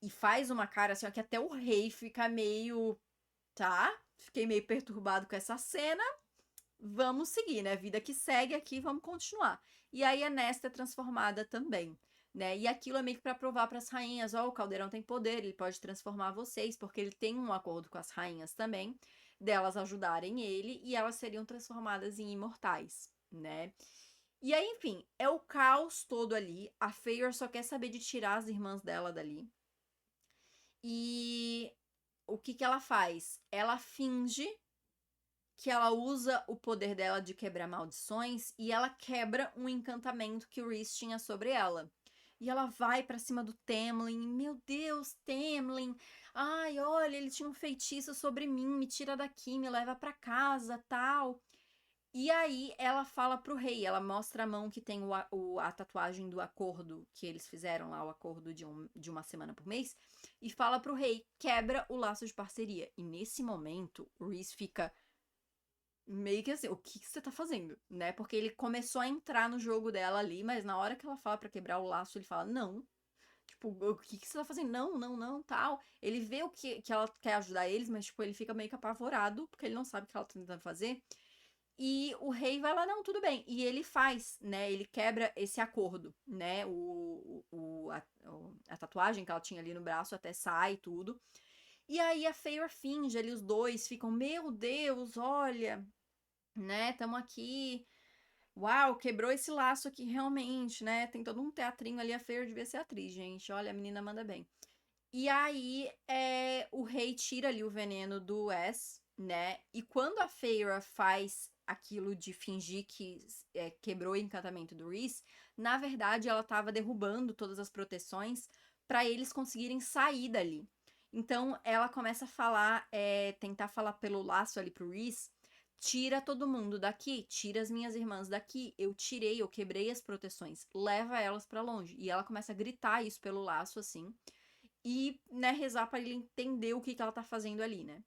e faz uma cara assim, ó, que até o rei fica meio, tá? Fiquei meio perturbado com essa cena. Vamos seguir, né? Vida que segue aqui, vamos continuar. E aí a Nesta é transformada também, né? E aquilo é meio que pra provar para as rainhas, ó, o Caldeirão tem poder, ele pode transformar vocês, porque ele tem um acordo com as rainhas também, delas ajudarem ele e elas seriam transformadas em imortais, né? E aí, enfim, é o caos todo ali. A Feyre só quer saber de tirar as irmãs dela dali. E o que ela faz? Ela finge que ela usa o poder dela de quebrar maldições e ela quebra um encantamento que o Rhys tinha sobre ela. E ela vai pra cima do Tamlin. Meu Deus, Tamlin. Ai, olha, ele tinha um feitiço sobre mim. Me tira daqui, me leva pra casa, tal. E aí ela fala pro rei. Ela mostra a mão que tem a tatuagem do acordo que eles fizeram lá, o acordo de uma semana por mês. E fala pro rei, quebra o laço de parceria. E nesse momento, o Rhys fica meio que assim, o que você tá fazendo, né? Porque ele começou a entrar no jogo dela ali, mas na hora que ela fala pra quebrar o laço, ele fala, não. Tipo, o que você tá fazendo? Não, não, não, tal. Ele vê que ela quer ajudar eles, mas, tipo, ele fica meio que apavorado, porque ele não sabe o que ela tá tentando fazer. E o rei vai lá, não, tudo bem. E ele faz, né? Ele quebra esse acordo, né? A tatuagem que ela tinha ali no braço até sai e tudo. E aí a Feyre finge, ali os dois ficam, meu Deus, olha, né? Tamo aqui. Uau, quebrou esse laço aqui realmente, né? Tem todo um teatrinho ali. A Feyre devia ser atriz, gente. Olha, a menina manda bem. E aí, o rei tira ali o veneno do Wes, né? E quando a Feyre faz aquilo de fingir que quebrou o encantamento do Rhys, na verdade ela tava derrubando todas as proteções para eles conseguirem sair dali. Então ela começa a falar, tentar falar pelo laço ali pro Rhys, tira todo mundo daqui, tira as minhas irmãs daqui, eu quebrei as proteções, leva elas para longe. E ela começa a gritar isso pelo laço, assim, e, né, rezar para ele entender o que ela tá fazendo ali, né?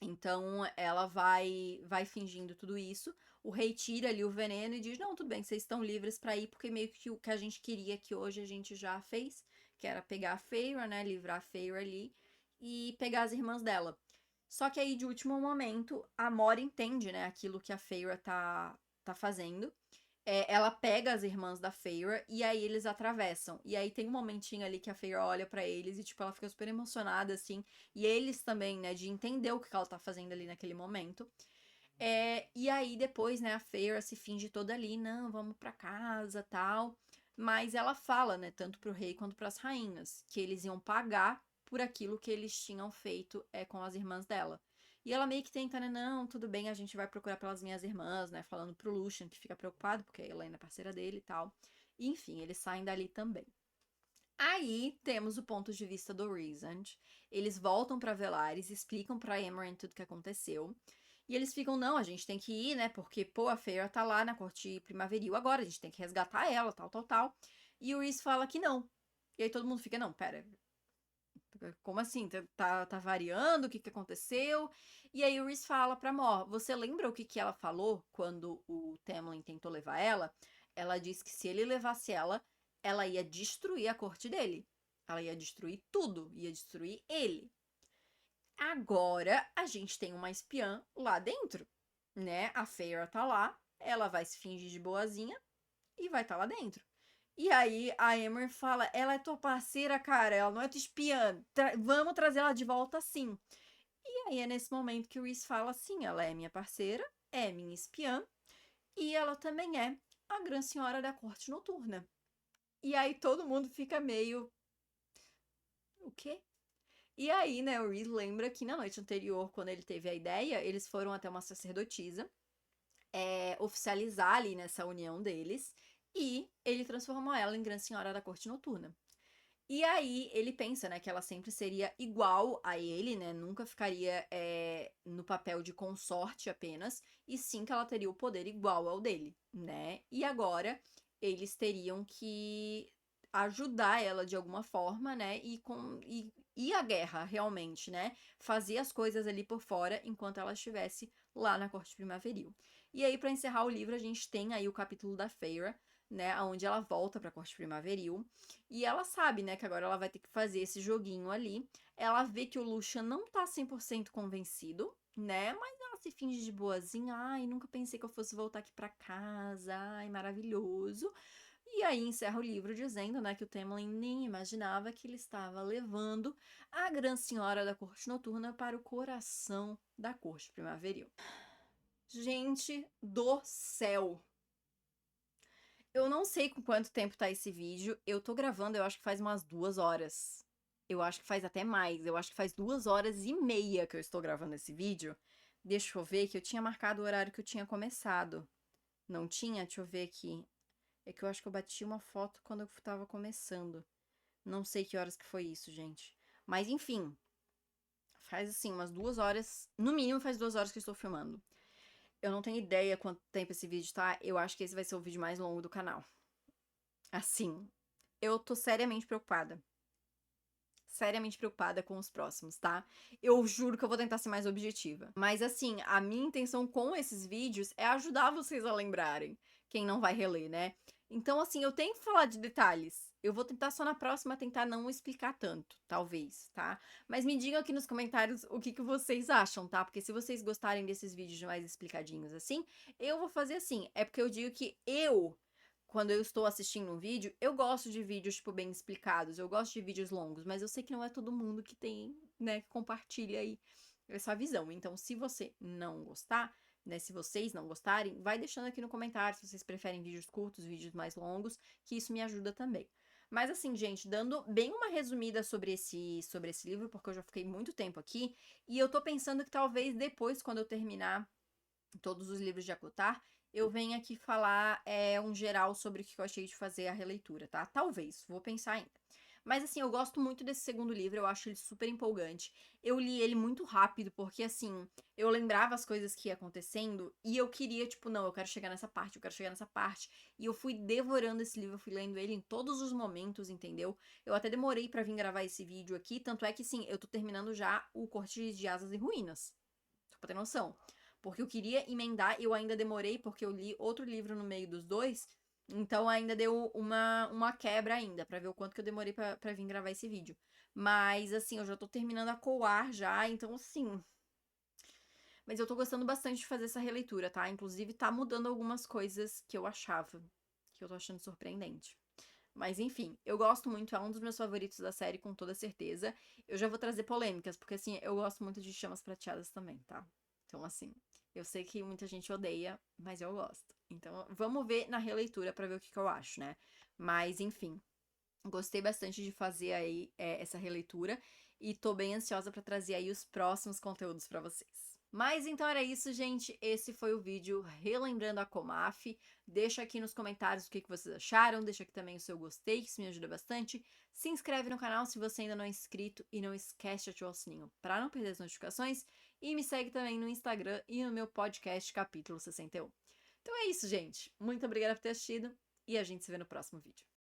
Então ela vai fingindo tudo isso. O rei tira ali o veneno e diz: "Não, tudo bem, vocês estão livres para ir, porque meio que o que a gente queria que hoje a gente já fez, que era pegar a Feyre, né, livrar a Feyre ali e pegar as irmãs dela". Só que aí de último momento a Mora entende, né, aquilo que a Feyre tá fazendo. Ela pega as irmãs da Feyre e aí eles atravessam. E aí tem um momentinho ali que a Feyre olha pra eles e, tipo, ela fica super emocionada, assim. E eles também, né, de entender o que ela tá fazendo ali naquele momento. E aí depois, né, a Feyre se finge toda ali, não, vamos pra casa, tal. Mas ela fala, né, tanto pro rei quanto pras rainhas, que eles iam pagar por aquilo que eles tinham feito com as irmãs dela. E ela meio que tenta, né? Não, tudo bem, a gente vai procurar pelas minhas irmãs, né? Falando pro Lucian, que fica preocupado, porque a Helena é parceira dele e tal. E, enfim, eles saem dali também. Aí temos o ponto de vista do Rhysand. Eles voltam pra Velaris, explicam pra Aemond tudo que aconteceu. E eles ficam, não, a gente tem que ir, né? Porque, pô, a Feyre tá lá na corte primaveril agora, a gente tem que resgatar ela, tal, tal, tal. E o Rhys fala que não. E aí todo mundo fica, não, pera, como assim? Tá variando? O que aconteceu? E aí o Rhys fala pra Mor, você lembra o que ela falou quando o Tamlin tentou levar ela? Ela disse que se ele levasse ela ia destruir a corte dele. Ela ia destruir tudo, ia destruir ele. Agora a gente tem uma espiã lá dentro, né? A Feyre tá lá, ela vai se fingir de boazinha e vai estar lá dentro. E aí a Emer fala, ela é tua parceira, cara, ela não é tua espiã, vamos trazer ela de volta sim. E aí é nesse momento que o Rhys fala, sim, ela é minha parceira, é minha espiã e ela também é a Grã Senhora da Corte Noturna. E aí todo mundo fica meio... O quê? E aí, né, o Reed lembra que na noite anterior, quando ele teve a ideia, eles foram até uma sacerdotisa oficializar ali nessa união deles, e ele transformou ela em Grã Senhora da Corte Noturna. E aí ele pensa, né, que ela sempre seria igual a ele, né, nunca ficaria no papel de consorte apenas, e sim que ela teria o poder igual ao dele, né? E agora eles teriam que ajudar ela de alguma forma, né, e a guerra realmente, né, fazer as coisas ali por fora enquanto ela estivesse lá na Corte Primaveril. E aí, para encerrar o livro, a gente tem aí o capítulo da Feyre, né, onde ela volta para a Corte Primaveril, e ela sabe, né, que agora ela vai ter que fazer esse joguinho ali. Ela vê que o Lucian não tá 100% convencido, né, mas ela se finge de boazinha. Ai, nunca pensei que eu fosse voltar aqui para casa. Ai, maravilhoso. E aí encerra o livro dizendo, né, que o Tamlin nem imaginava que ele estava levando a Grã Senhora da Corte Noturna para o coração da Corte Primaveril. Gente do céu! Eu não sei com quanto tempo tá esse vídeo. Eu tô gravando, eu acho que faz umas 2 horas. Eu acho que faz até mais. Eu acho que faz 2 horas e meia que eu estou gravando esse vídeo. Deixa eu ver que eu tinha marcado o horário que eu tinha começado. Não tinha? Deixa eu ver aqui. É que eu acho que eu bati uma foto quando eu tava começando. Não sei que horas que foi isso, gente. Mas enfim. Faz assim, umas 2 horas. No mínimo faz 2 horas que eu estou filmando. Eu não tenho ideia quanto tempo esse vídeo tá. Eu acho que esse vai ser o vídeo mais longo do canal. Assim, eu tô seriamente preocupada. Seriamente preocupada com os próximos, tá? Eu juro que eu vou tentar ser mais objetiva. Mas assim, a minha intenção com esses vídeos é ajudar vocês a lembrarem. Quem não vai reler, né? Então, assim, eu tenho que falar de detalhes. Eu vou tentar só na próxima tentar não explicar tanto, talvez, tá? Mas me digam aqui nos comentários o que vocês acham, tá? Porque se vocês gostarem desses vídeos mais explicadinhos assim, eu vou fazer assim. É porque eu digo que quando eu estou assistindo um vídeo, eu gosto de vídeos, tipo, bem explicados. Eu gosto de vídeos longos, mas eu sei que não é todo mundo que tem, né, que compartilha aí essa visão. Então, se você não gostar, né, se vocês não gostarem, vai deixando aqui no comentário se vocês preferem vídeos curtos, vídeos mais longos, que isso me ajuda também. Mas assim, gente, dando bem uma resumida sobre esse livro, porque eu já fiquei muito tempo aqui, e eu tô pensando que talvez depois, quando eu terminar todos os livros de Acotar, eu venho aqui falar um geral sobre o que eu achei de fazer a releitura, tá? Talvez, vou pensar ainda. Mas assim, eu gosto muito desse segundo livro, eu acho ele super empolgante. Eu li ele muito rápido, porque assim, eu lembrava as coisas que ia acontecendo e eu queria, tipo, não, eu quero chegar nessa parte, eu quero chegar nessa parte. E eu fui devorando esse livro, eu fui lendo ele em todos os momentos, entendeu? Eu até demorei pra vir gravar esse vídeo aqui, tanto é que sim, eu tô terminando já o Corte de Asas e Ruínas. Só pra ter noção. Porque eu queria emendar, eu ainda demorei, porque eu li outro livro no meio dos dois, então ainda deu uma quebra ainda, pra ver o quanto que eu demorei pra vir gravar esse vídeo. Mas, assim, eu já tô terminando a coar já, então, assim... Mas eu tô gostando bastante de fazer essa releitura, tá? Inclusive, tá mudando algumas coisas que eu achava, que eu tô achando surpreendente. Mas, enfim, eu gosto muito, é um dos meus favoritos da série, com toda certeza. Eu já vou trazer polêmicas, porque, assim, eu gosto muito de Chamas Prateadas também, tá? Então, assim, eu sei que muita gente odeia, mas eu gosto. Então, vamos ver na releitura pra ver o que eu acho, né? Mas, enfim, gostei bastante de fazer aí essa releitura e tô bem ansiosa pra trazer aí os próximos conteúdos pra vocês. Mas então era isso, gente. Esse foi o vídeo relembrando a Comaf. Deixa aqui nos comentários o que vocês acharam. Deixa aqui também o seu gostei, que isso me ajuda bastante. Se inscreve no canal se você ainda não é inscrito e não esquece de ativar o sininho para não perder as notificações. E me segue também no Instagram e no meu podcast Capítulo 61. Então é isso, gente. Muito obrigada por ter assistido e a gente se vê no próximo vídeo.